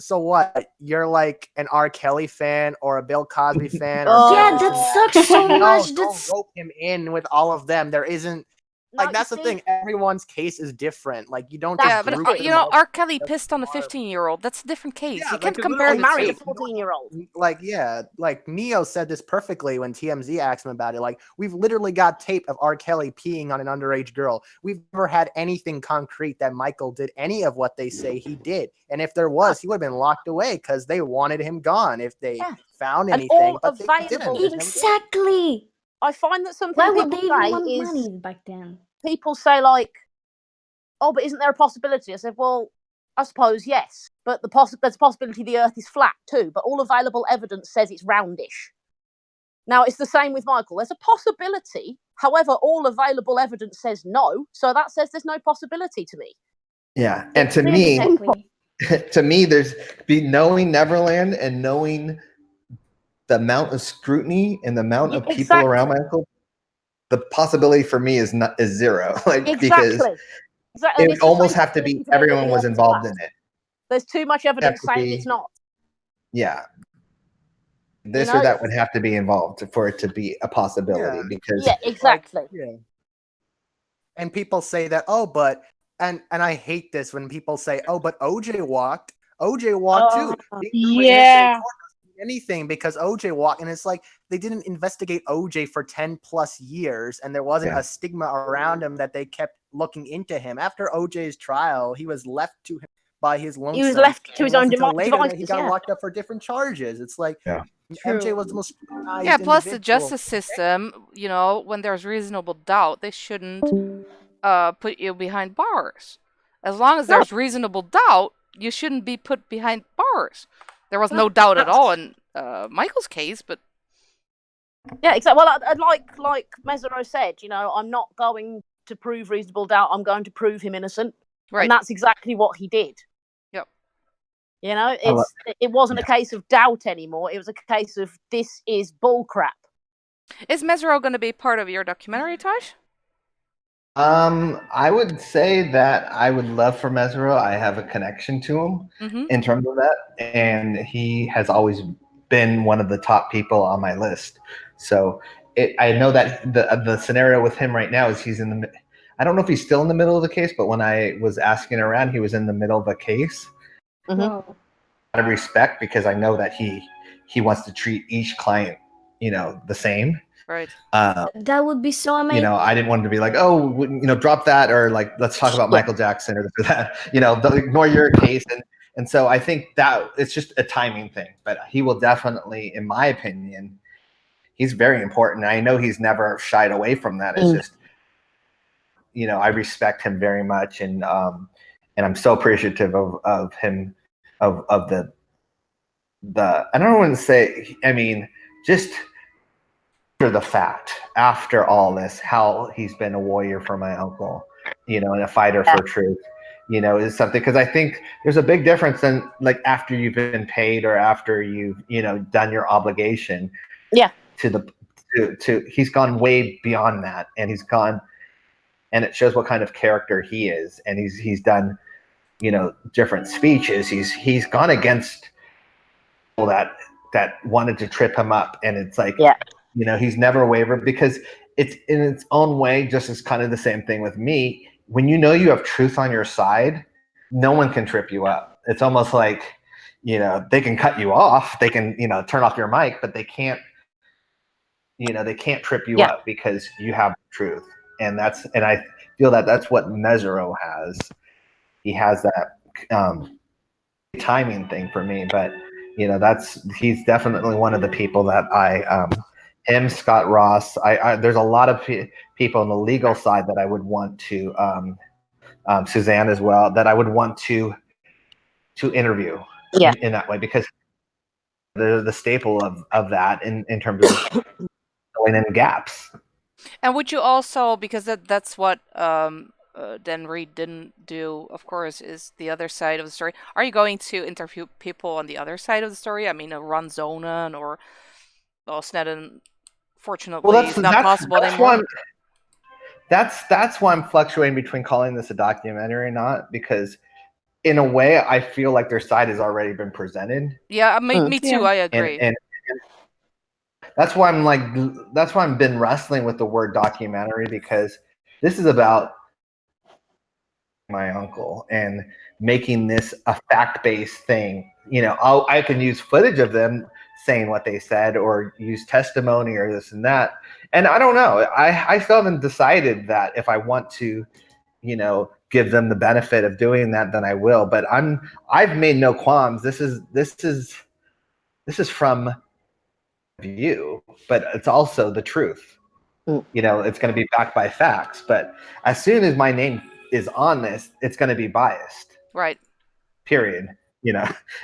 so what? You're like an R. Kelly fan or a Bill Cosby fan. Yeah, that sucks so much. Don't rope him in with all of them. There isn't. That's the thing. Everyone's case is different. You don't just but group them R. Kelly pissed on a 15-year-old. That's a different case. You can't compare the married a 14-year-old. Neo said this perfectly when TMZ asked him about it. We've literally got tape of R. Kelly peeing on an underage girl. We've never had anything concrete that Michael did any of what they say he did. And if there was, he would have been locked away because they wanted him gone if they found anything. But they didn't. Exactly. I find that something Why would people they even want say is money back then? People say oh, but isn't there a possibility? I said, well, I suppose yes, but there's a possibility the Earth is flat too. But all available evidence says it's roundish. Now it's the same with Michael. There's a possibility, however, all available evidence says no. So that says there's no possibility to me. Yeah, and to me, there's knowing Neverland and knowing the amount of scrutiny and the amount of people around Michael, the possibility for me is zero. Because it would almost have to be everyone was involved in it. There's too much evidence saying it's not. Yeah. This or that would have to be involved for it to be a possibility. Because exactly. And people say that, oh, but and I hate this when people say, oh, but OJ walked too. Yeah. Anything because OJ walked, and it's they didn't investigate OJ for 10 plus years, and there wasn't a stigma around him that they kept looking into him. After OJ's trial, he was left to him by his lonesome. He was left to his own devices. He got locked up for different charges. It's MJ was the most plus the justice system, when there's reasonable doubt, they shouldn't put you behind bars. As long as there's reasonable doubt, you shouldn't be put behind bars. There was no doubt at all in Michael's case, but yeah, exactly. Well, like Mesero said, I'm not going to prove reasonable doubt. I'm going to prove him innocent, and that's exactly what he did. Yep. It wasn't a case of doubt anymore. It was a case of this is bullcrap. Is Mesero going to be part of your documentary, Tosh? I would say that I would love for Mesero. I have a connection to him in terms of that, and he has always been one of the top people on my list. So I know that the scenario with him right now is he's in the. I don't know if he's still in the middle of the case, but when I was asking around, he was in the middle of a case. Out of respect, because I know that he wants to treat each client, the same. Right. That would be so amazing. I didn't want him to be like, oh, drop that, or let's talk about Michael Jackson or this or that. Ignore your case. And so I think that it's just a timing thing. But he will definitely, in my opinion, he's very important. I know he's never shied away from that. It's just I respect him very much, and I'm so appreciative of him, of the I don't want to say, I mean, just after the fact, after all this, how he's been a warrior for my uncle, and a fighter for truth, is something, because I think there's a big difference in, like, after you've been paid or after you've, done your obligation. Yeah. To he's gone way beyond that, and and it shows what kind of character he is, and he's done, different speeches. He's gone against people that wanted to trip him up, and it's like, he's never wavered, because it's in its own way just as kind of the same thing with me. When you have truth on your side, no one can trip you up. It's almost like, they can cut you off, they can, turn off your mic, but they can't, they can't trip you up because you have truth. And I feel that that's what Mesero has. He has that timing thing for me, but he's definitely one of the people that him, Scott Ross. There's a lot of people on the legal side that I would want to, Suzanne as well, that I would want to interview in that way, because they're the staple of that in terms of filling in gaps. And would you also, because that's what Dan Reed didn't do, of course, is the other side of the story. Are you going to interview people on the other side of the story? I mean, Ron Zonen or Snedden, fortunately, it's not possible anymore. That's why I'm fluctuating between calling this a documentary or not, because in a way I feel like their side has already been presented. Yeah, me too. Yeah. I agree. And that's why I've been wrestling with the word documentary, because this is about my uncle and making this a fact-based thing. I can use footage of them saying what they said, or use testimony, or this and that. And I don't know. I still haven't decided that if I want to, give them the benefit of doing that, then I will. But I've made no qualms. This is from view, but it's also the truth. It's going to be backed by facts. But as soon as my name is on this, it's going to be biased. Right. Period.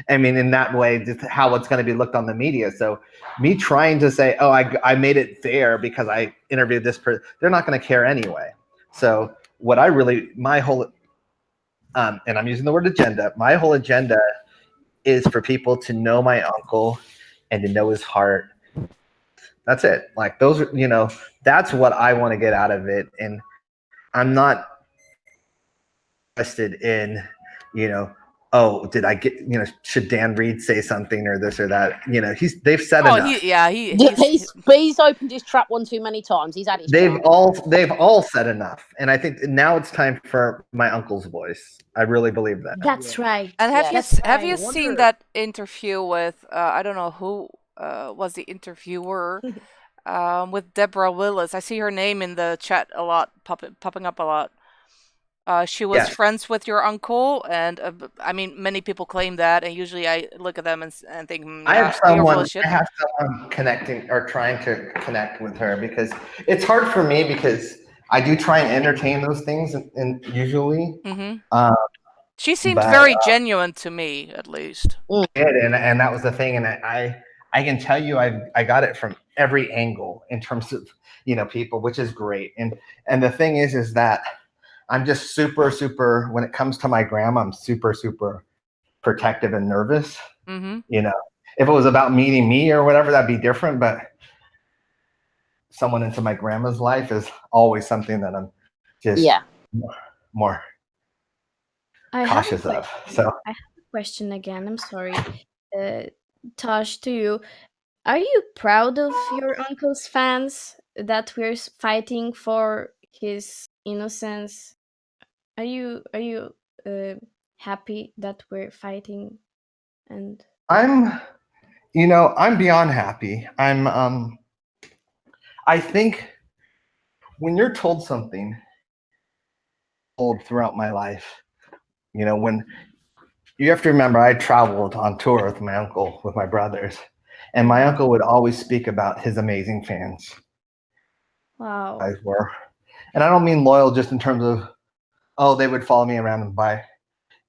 I mean, in that way, just how it's going to be looked on the media. So me trying to say, oh, I made it fair because I interviewed this person, they're not going to care anyway. So what my whole, and I'm using the word agenda, my whole agenda is for people to know my uncle and to know his heart. That's it. Like, those are, that's what I want to get out of it. And I'm not interested in, oh, did I get, should Dan Reed say something or this or that? They've said enough. He's opened his trap one too many times. He's had his They've all said enough. And I think now it's time for my uncle's voice. I really believe that. That's right. And have you seen that interview with I don't know who was the interviewer, with Deborah Willis? I see her name in the chat a lot, popping up a lot. She was friends with your uncle, and I mean, many people claim that, and usually I look at them and think, I have someone connecting or trying to connect with her, because it's hard for me, because I do try and entertain those things, and usually. She seemed very genuine to me, at least. And that was the thing, and I can tell you, I got it from every angle in terms of people, which is great. And the thing is that I'm just super, super, when it comes to my grandma, I'm super, super protective and nervous. If it was about meeting me or whatever, that'd be different. But someone into my grandma's life is always something that I'm just more cautious of. So I have a question again. I'm sorry. Tosh, to you. Are you proud of your uncle's fans, that we're fighting for his innocence? Are you happy that we're fighting? And I'm beyond happy. I think when you're told something, told throughout my life, when you have to remember, I traveled on tour with my uncle, with my brothers, and my uncle would always speak about his amazing fans. Wow. Guys were, and I don't mean loyal just in terms of, oh, they would follow me around and buy.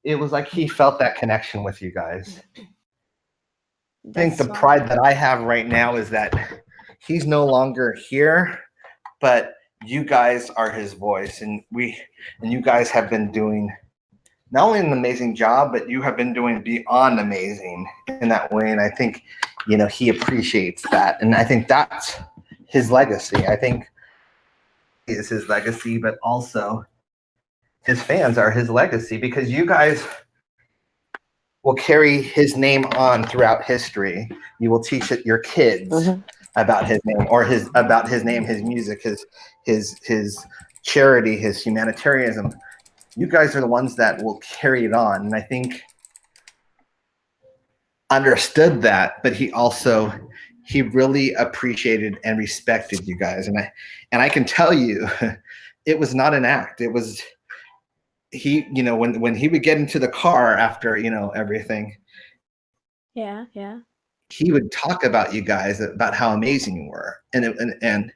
It was like he felt that connection with you guys. I think the pride that I have right now is that he's no longer here, but you guys are his voice, and you guys have been doing not only an amazing job, but you have been doing beyond amazing in that way. And I think, he appreciates that. And I think that's his legacy. I think is his legacy, but also his fans are his legacy, because you guys will carry his name on throughout history. You will teach your kids about his name, or about his name, his music, his charity, his humanitarianism. You guys are the ones that will carry it on. And I think understood that, but he really appreciated and respected you guys. And I can tell you, it was not an act. It was when he would get into the car after, everything. Yeah. He would talk about you guys, about how amazing you were. And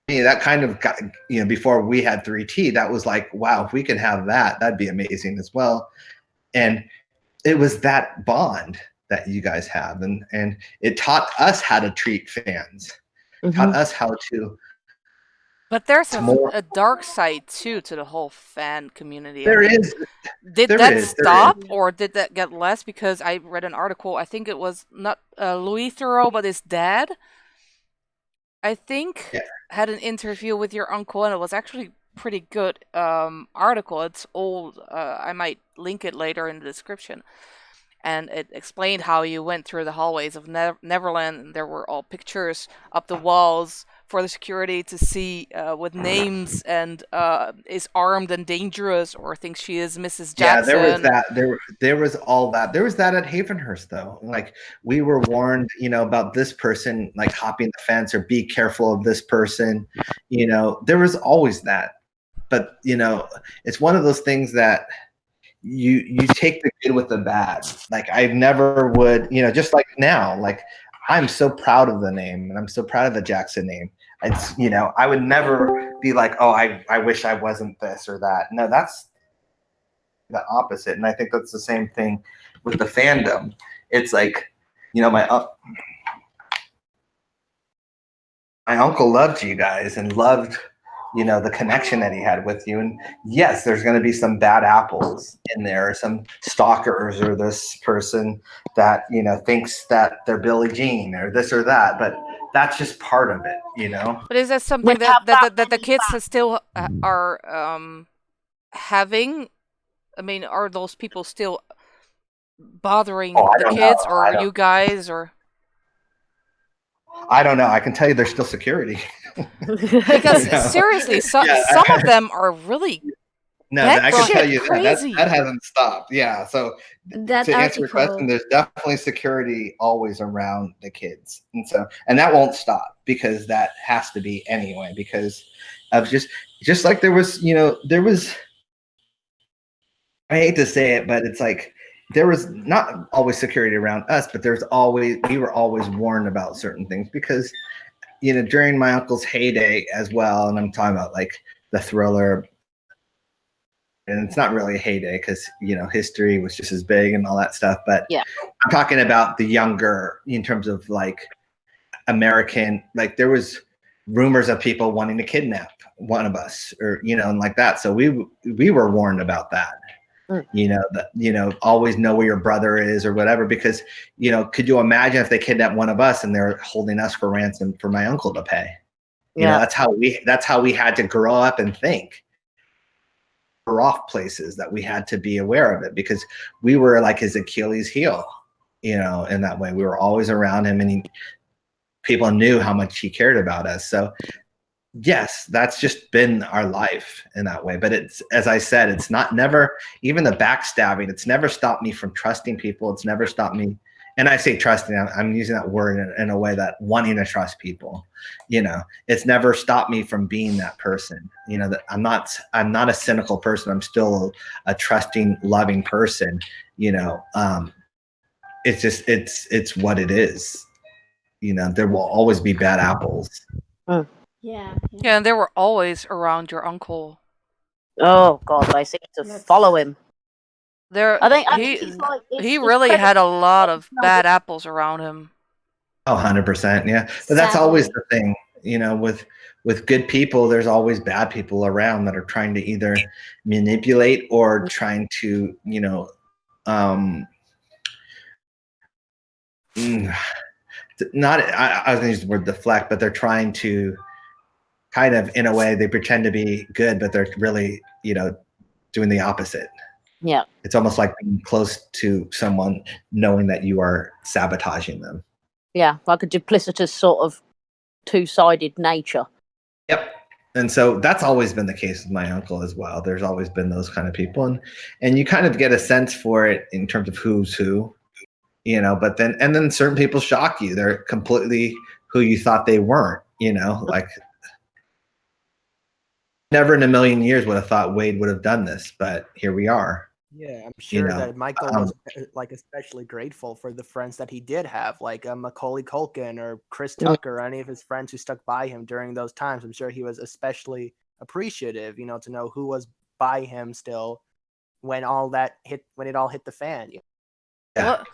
that kind of got, before we had 3T, that was like, wow, if we can have that, that'd be amazing as well. And it was that bond that you guys have. And it taught us how to treat fans, taught us how to. But there's a dark side too to the whole fan community. There is. Did that stop, or did that get less? Because I read an article, I think it was not Louis Theroux, but his dad, I think, had an interview with your uncle, and it was actually pretty good article. It's old. I might link it later in the description. And it explained how you went through the hallways of Neverland, and there were all pictures up the walls for the security to see with names, and is armed and dangerous, or thinks she is Mrs. Jackson. Yeah, there was that. There was all that. There was that at Havenhurst, though. Like, we were warned, about this person, like, hopping the fence, or be careful of this person. There was always that. But, it's one of those things that you take the good with the bad. Like, I never would, just like now, like, I'm so proud of the name, and I'm so proud of the Jackson name. It's, I would never be like, oh, I wish I wasn't this or that. No, that's the opposite. And I think that's the same thing with the fandom. It's like, my uncle loved you guys and loved, the connection that he had with you. And yes, there's going to be some bad apples in there, some stalkers, or this person that, thinks that they're Billie Jean or this or that, but that's just part of it, But is that something that the kids still are having? I mean, are those people still bothering the kids, or you guys, or? I don't know. I can tell you there's still security. Because seriously, some of them are really. No, I can tell you that hasn't stopped. Yeah, so to answer your question, there's definitely security always around the kids, and that won't stop, because that has to be anyway, because of just like there was, I hate to say it, but it's like there was not always security around us, but we were always warned about certain things, because during my uncle's heyday as well, and I'm talking about like the Thriller, and it's not really a heyday because history was just as big and all that stuff, but I'm talking about the younger, in terms of like American, like there was rumors of people wanting to kidnap one of us, or and like that, so we were warned about that. Always know where your brother is or whatever, because could you imagine if they kidnap one of us and they're holding us for ransom for my uncle to pay? That's how we had to grow up and think. We're off places that we had to be aware of it, because we were like his Achilles heel, in that way. We were always around him, and people knew how much he cared about us. So yes, that's just been our life in that way. But it's, as I said, it's never, even the backstabbing, it's never stopped me from trusting people. It's never stopped me. And I say trusting, I'm using that word in a way that wanting to trust people, it's never stopped me from being that person, that I'm not a cynical person. I'm still a trusting, loving person, it's just, it's what it is. There will always be bad apples. Yeah. Yeah, and they were always around your uncle. Oh God, they seem to follow him. I think he really had a lot of bad apples around him. Oh, 100%, yeah. But that's always the thing, with good people, there's always bad people around that are trying to either manipulate or trying to, not, I was going to use the word deflect, but they're trying to kind of, in a way, they pretend to be good, but they're really, doing the opposite. Yeah. It's almost like being close to someone knowing that you are sabotaging them. Yeah, like a duplicitous sort of two-sided nature. Yep. And so that's always been the case with my uncle as well. There's always been those kind of people. And you kind of get a sense for it in terms of who's who, but then certain people shock you. They're completely who you thought they weren't, like never in a million years would have thought Wade would have done this, but here we are. Yeah, I'm sure that Michael was especially grateful for the friends that he did have, like Macaulay Culkin or Chris Tucker, or any of his friends who stuck by him during those times. I'm sure he was especially appreciative, to know who was by him still when it all hit the fan. Yeah.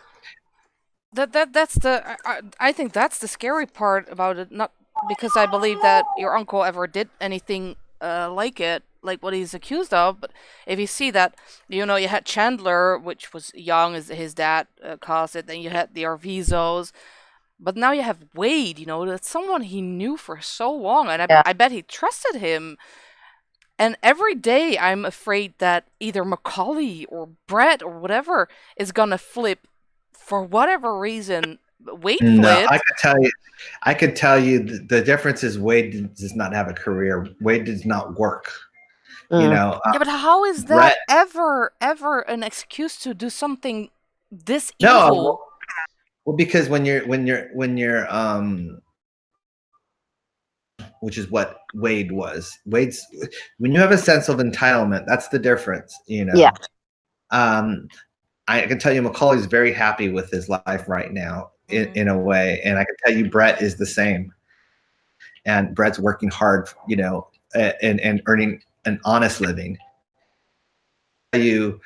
Well, that's I think that's the scary part about it. Not because I believe that your uncle ever did anything like it, like what he's accused of, but if you see that, you had Chandler, which was young as his dad caused it, then you had the Arvizos, but now you have Wade, that's someone he knew for so long, and I bet he trusted him. And every day I'm afraid that either Macaulay or Brett or whatever is gonna flip for whatever reason. Wade flipped. No, I could tell you the difference is Wade does not have a career. Wade does not work. Yeah, but how is that ever an excuse to do something this evil? No, well, because when you're which is what Wade was. When you have a sense of entitlement, that's the difference, Yeah. I can tell you Macaulay's very happy with his life right now in a way, and I can tell you Brett is the same. And Brett's working hard, and earning an honest living. Him,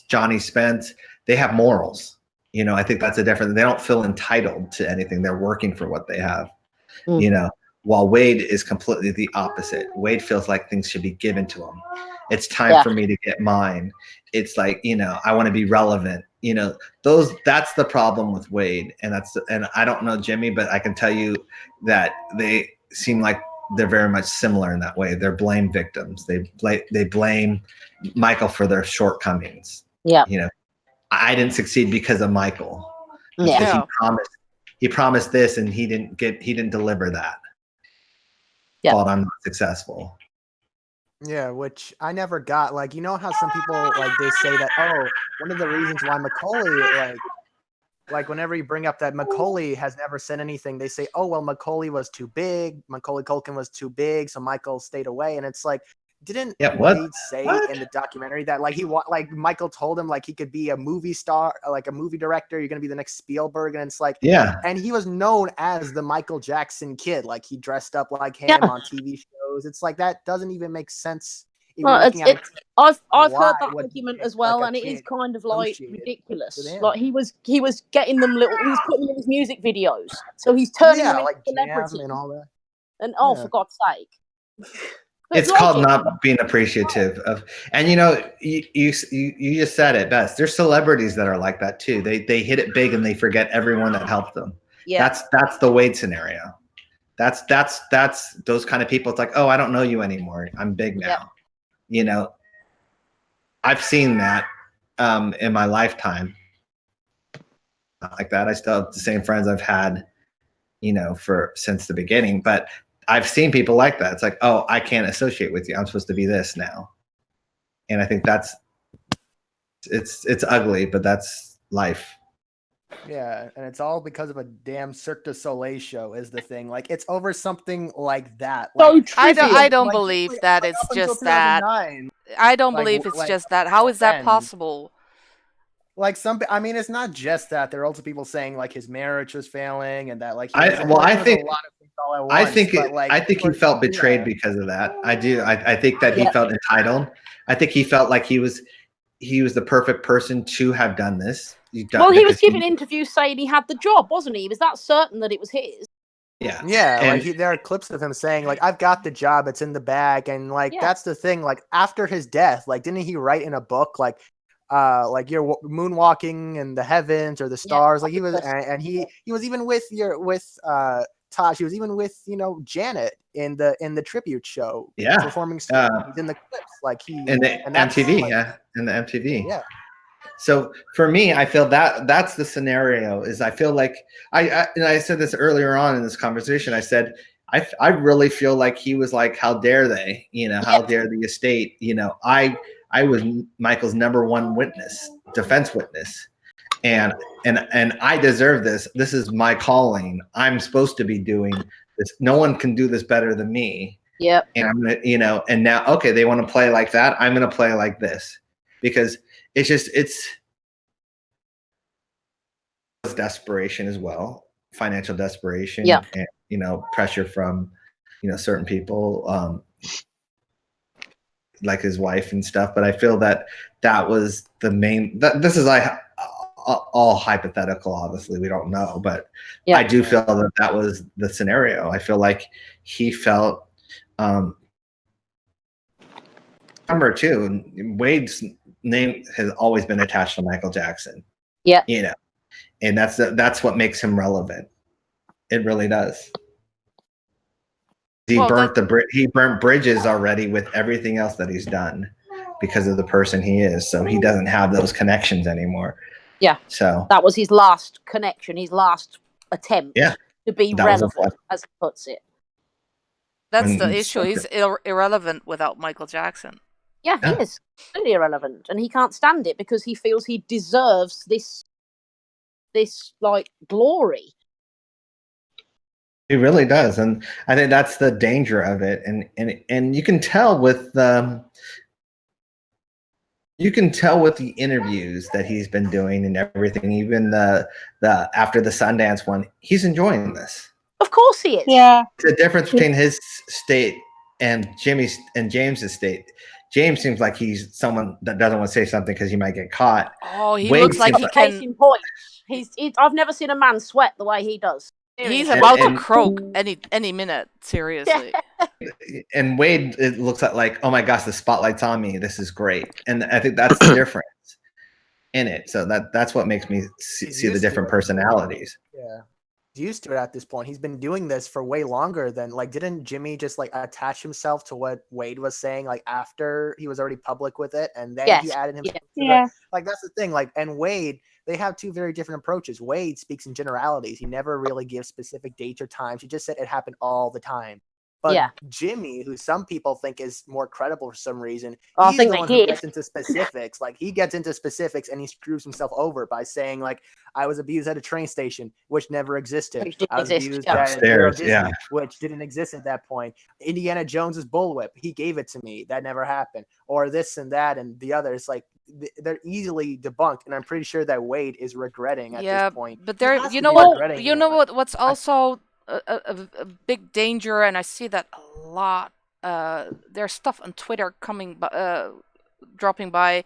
Johnny Spence, they have morals. I think that's a difference. They don't feel entitled to anything. They're working for what they have. While Wade is completely the opposite. Wade feels like things should be given to him. It's time for me to get mine. It's like, I want to be relevant. That's the problem with Wade. And I don't know Jimmy, but I can tell you that they seem like they're very much similar in that way. They're blame victims. They blame Michael for their shortcomings. Yeah. I didn't succeed because of Michael. Because he promised this and he didn't deliver that. Yeah. Thought I'm not successful. Yeah, which I never got. Like, how some people they say that, one of the reasons why Macaulay like whenever you bring up that Macaulay has never said anything, they say, oh well, Macaulay was too big, Macaulay Culkin was too big, so Michael stayed away. And it's like, didn't Wade say in the documentary that Michael told him he could be a movie star, like a movie director, you're gonna be the next Spielberg, and it's like, and he was known as the Michael Jackson kid, like he dressed up like him on TV shows. It's like that doesn't even make sense. I've heard that argument as well, and it is kind of ridiculous. Like he was getting them he was putting them in his music videos, so he's turning them into celebrities and all that. And for God's sake. It's called not being appreciative of, and you just said it best. There's celebrities that are like that too. They hit it big and they forget everyone that helped them. Yeah. That's the Wade scenario. That's those kind of people. It's like, oh, I don't know you anymore. I'm big now. I've seen that in my lifetime. Not like that. I still have the same friends I've had, since the beginning, but I've seen people like that. It's like, oh, I can't associate with you. I'm supposed to be this now. And I think it's ugly, but that's life. Yeah, and it's all because of a damn Cirque du Soleil show is the thing. Like, it's over something like that. I don't believe that it's just that. I don't believe it's just that. How is that possible? It's not just that. There are also people saying his marriage was failing and that I think all at once. I think he felt betrayed because of that. I do. I think that he felt entitled. I think he felt like he was the perfect person to have done this. He was giving interviews saying he had the job, wasn't he? He was that certain that it was his. Yeah. Yeah, like there are clips of him saying, like, I've got the job, it's in the bag. And like that's the thing. Like after his death, like didn't he write in a book like you're moonwalking in the heavens or the stars? Like he was, and he was even with Tosh. He was even with Janet in the tribute show. Performing in the clips, like he in the MTV, in the MTV. Yeah. So for me, I feel that's the scenario. Is I feel like I said this earlier on in this conversation. I said I really feel like he was like, how dare they? How dare the estate? I was Michael's #1 witness, defense witness, and I deserve this. This is my calling. I'm supposed to be doing this. No one can do this better than me. Yep. And I'm gonna, and now, okay, they want to play like that. I'm gonna play like this because it's desperation as well, financial desperation. Yeah. And pressure from certain people, like his wife and stuff. But I feel that was the main. This is like all hypothetical. Obviously, we don't know, but I do feel that was the scenario. I feel like he felt. Number two, Wade's name has always been attached to Michael Jackson. Yeah. And that's what makes him relevant. It really does. He burnt bridges already with everything else that he's done because of the person he is. So he doesn't have those connections anymore. Yeah. So that was his last connection, his last attempt to be relevant, as he puts it. That's the issue. He's irrelevant without Michael Jackson. Yeah, he is completely irrelevant, and he can't stand it because he feels he deserves this like glory. He really does, and I think that's the danger of it. And you can tell with the interviews that he's been doing and everything. Even the after the Sundance one, he's enjoying this. Of course he is. Yeah. The difference between his state and James's state. James seems like he's someone that doesn't want to say something because he might get caught. Oh, he looks like he can. Case in point. I've never seen a man sweat the way he does. Seriously. He's about to croak any minute. Seriously. And Wade, it looks like, oh my gosh, the spotlight's on me. This is great, and I think that's the difference in it. So that's what makes me see the different personalities. Yeah. Used to it at this point. He's been doing this for way longer than didn't Jimmy just attach himself to what Wade was saying after he was already public with it, and then he added himself to it. That's the thing. And Wade, they have two very different approaches. Wade speaks in generalities. He never really gives specific dates or times. He just said it happened all the time. But Jimmy, who some people think is more credible for some reason, he's the one who gets into specifics. He gets into specifics and he screws himself over by saying, I was abused at a train station, which never existed. I was abused at Disney, which didn't exist at that point. Indiana Jones's bullwhip, he gave it to me. That never happened. Or this and that and the other. It's they're easily debunked, and I'm pretty sure that Wade is regretting at this point. But what's also a big danger, and I see that a lot. There's stuff on Twitter dropping by,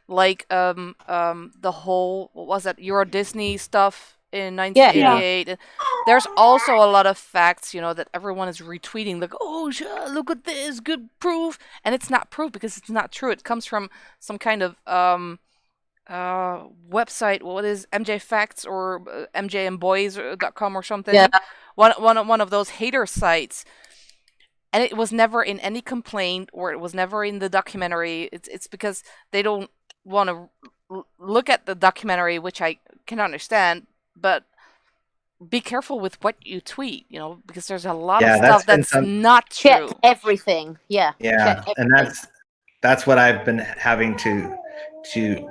the whole, what was that, Euro Disney stuff in 1988. Yeah. There's also a lot of facts, that everyone is retweeting, look at this, good proof, and it's not proof because it's not true. It comes from some kind of website. What is MJ Facts or mjmboys.com or something? Yeah. One of those hater sites, and it was never in any complaint or it was never in the documentary. It's because they don't want to look at the documentary, which I can understand, but be careful with what you tweet, because there's a lot of stuff that's not true. Check everything. Yeah. And that's what I've been having to do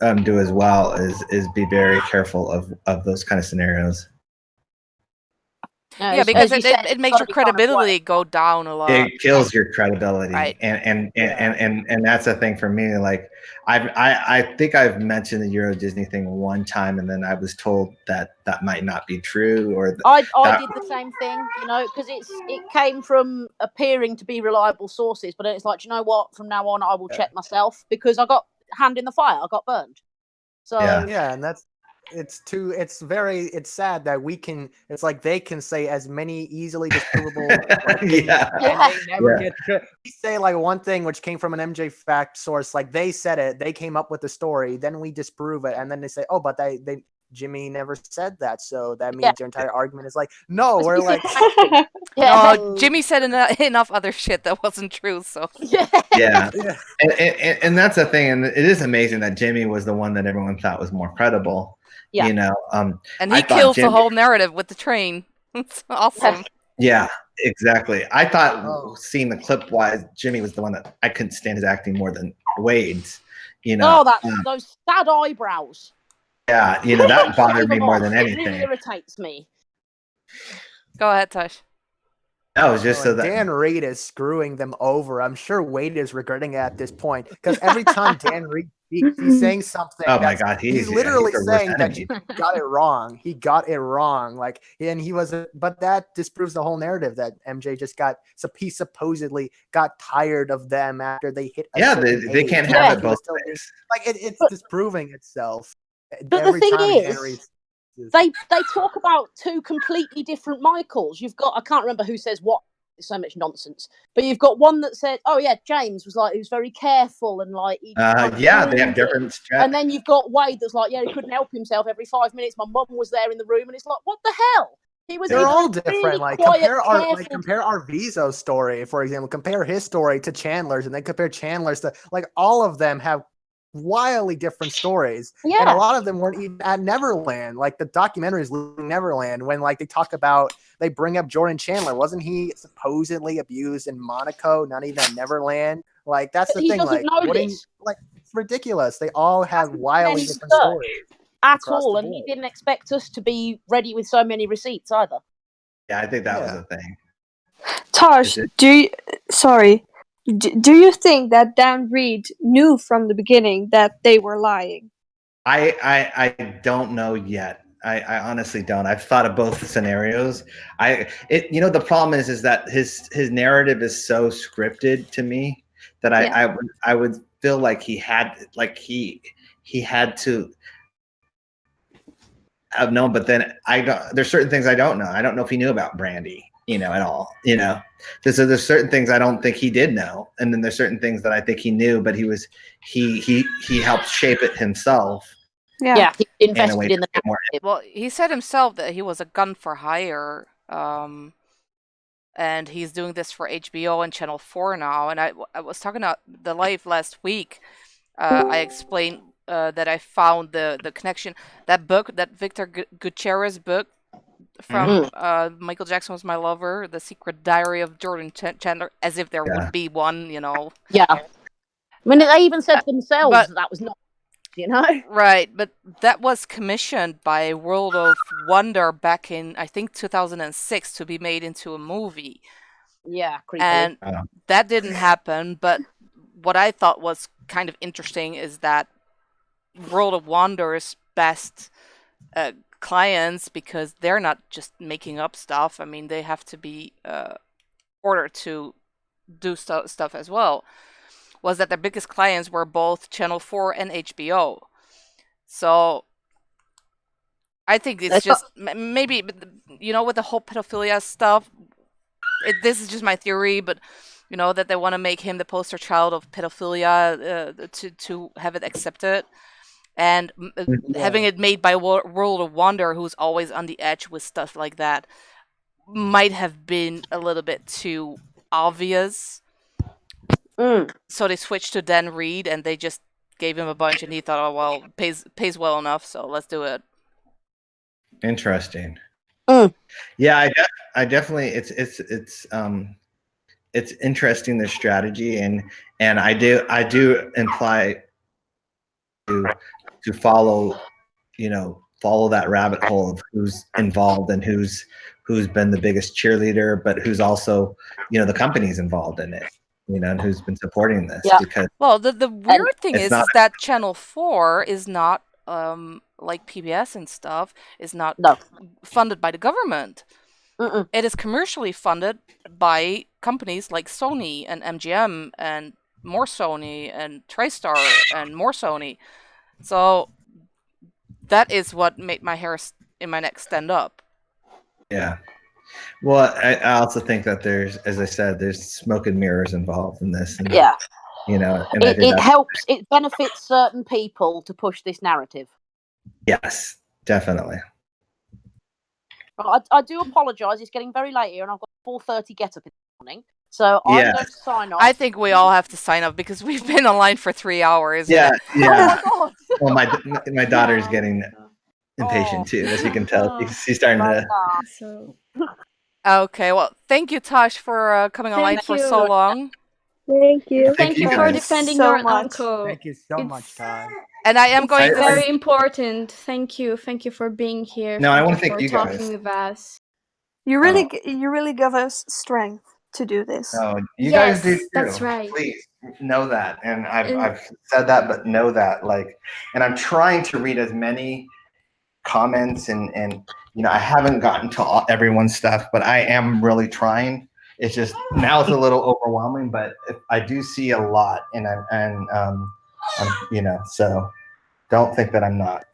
as well, is be very careful of those kind of scenarios. Yeah, because it makes your credibility go down a lot. It kills your credibility, right? And that's the thing for me. Like, I think I've mentioned the Euro Disney thing one time, and then I was told that might not be true. Or I did the same thing, you know, because it came from appearing to be reliable sources, but it's like, you know what? From now on, I will check myself, because I got hand in the fire. I got burned. So yeah, and it's sad that it's like they can say as many easily disprovable things, and they never get to. We say like one thing which came from an MJ fact source, like they said it, they came up with the story, then we disprove it, and then they say, oh, but they Jimmy never said that, so that means your entire argument is like, no, we're like, no, Jimmy said enough other shit that wasn't true, so yeah. And that's the thing, and it is amazing that Jimmy was the one that everyone thought was more credible. You know, and he kills the whole narrative with the train. It's awesome. Yeah, exactly. I thought seeing the clip wise, Jimmy was the one that I couldn't stand his acting more than Wade's. You know, those sad eyebrows. Yeah, you know, that bothered me more than anything. It really irritates me. Go ahead, Tosh. No, it was just so that Dan Reed is screwing them over. I'm sure Wade is regretting it at this point, because every time Dan Reed speaks, he's saying something. Oh my God, he's literally saying that he got it wrong. He got it wrong. Like, and he was, but that disproves the whole narrative that MJ just he supposedly got tired of them after they hit. They can't have it both ways. Like it's disproving itself. But the thing is, they talk about two completely different Michaels. You've got, I can't remember who says what. There's so much nonsense. But you've got one that said, "Oh yeah, James was like, he was very careful and like." They have different strategies. And then you've got Wade that's like, "Yeah, he couldn't help himself. Every 5 minutes, my mum was there in the room," and it's like, what the hell? They're all different. Really like compare our Vizo story, for example. Compare his story to Chandler's, and then compare Chandler's to all of them have wildly different stories, and a lot of them weren't even at Neverland. Like the documentaries Leaving Neverland, when they talk about, they bring up Jordan Chandler, wasn't he supposedly abused in Monaco, not even at Neverland? Like that's the thing, it's ridiculous. They all have wildly different stories at all, and he didn't expect us to be ready with so many receipts either. Yeah, I think that was the thing. Tosh, do you think that Dan Reed knew from the beginning that they were lying? I don't know yet. I honestly don't. I've thought of both scenarios. The problem is that his narrative is so scripted to me that I would feel like he had to have known, but then there's certain things I don't know. I don't know if he knew about Brandy, at all, So there's certain things I don't think he did know. And then there's certain things that I think he knew, but he helped shape it himself. Yeah, he invested in the narrative. Well, he said himself that he was a gun for hire, and he's doing this for HBO and Channel 4 now. And I was talking about the live last week. I explained that I found the connection. That book, that Victor Gutierrez book from Michael Jackson Was My Lover, The Secret Diary of Jordan Chandler, as if there would be one, Yeah. I mean, they even said themselves that was not, Right, but that was commissioned by World of Wonder back in, I think, 2006 to be made into a movie. Yeah, creepily. And that didn't happen, but what I thought was kind of interesting is that World of Wonder's best clients, because they're not just making up stuff. I mean, they have to be ordered to do stuff as well. Was that their biggest clients were both Channel 4 and HBO. So I think it's just maybe, with the whole pedophilia stuff, this is just my theory, but that they want to make him the poster child of pedophilia to have it accepted. And having it made by World of Wonder, who's always on the edge with stuff like that, might have been a little bit too obvious. So they switched to Dan Reed, and they just gave him a bunch, and he thought, oh well, pays well enough, so let's do it. Interesting. Yeah, I definitely it's interesting, the strategy, and I do imply to follow that rabbit hole of who's involved and who's who's been the biggest cheerleader, but who's also, you know, the company's involved in it, you know, and who's been supporting this. Because well, the weird thing is that Channel 4 is not like PBS and stuff is not funded by the government. It is commercially funded by companies like Sony and MGM and more Sony and TriStar and more Sony. So that is what made my hair in my neck stand up. Yeah. Well, I also think that there's, as I said, there's smoke and mirrors involved in this. And, you know, and it helps, it benefits certain people to push this narrative. Yes, definitely. I do apologise. It's getting very late here, and I've got 4:30 get up in the morning. So I'm going to sign off. I think we all have to sign up because we've been online for 3 hours. Yeah. Oh my god. Well, my daughter's getting impatient too, as you can tell. She's starting to. Okay. Well, thank you, Tosh, for coming online for so long. Thank you. Thank you for defending your uncle. Thank you so much, Todd. And I am going to. Very important. Thank you. Thank you for being here. No, I want to thank you talking guys. with us. You really give us strength to do this. Oh, you guys do too. That's right. Please know that, and I've said that, but know that, like, and I'm trying to read as many comments and you know, I haven't gotten to everyone's stuff, but I am really trying. It's just now it's a little overwhelming, but I do see a lot, and I'm you know, so don't think that I'm not.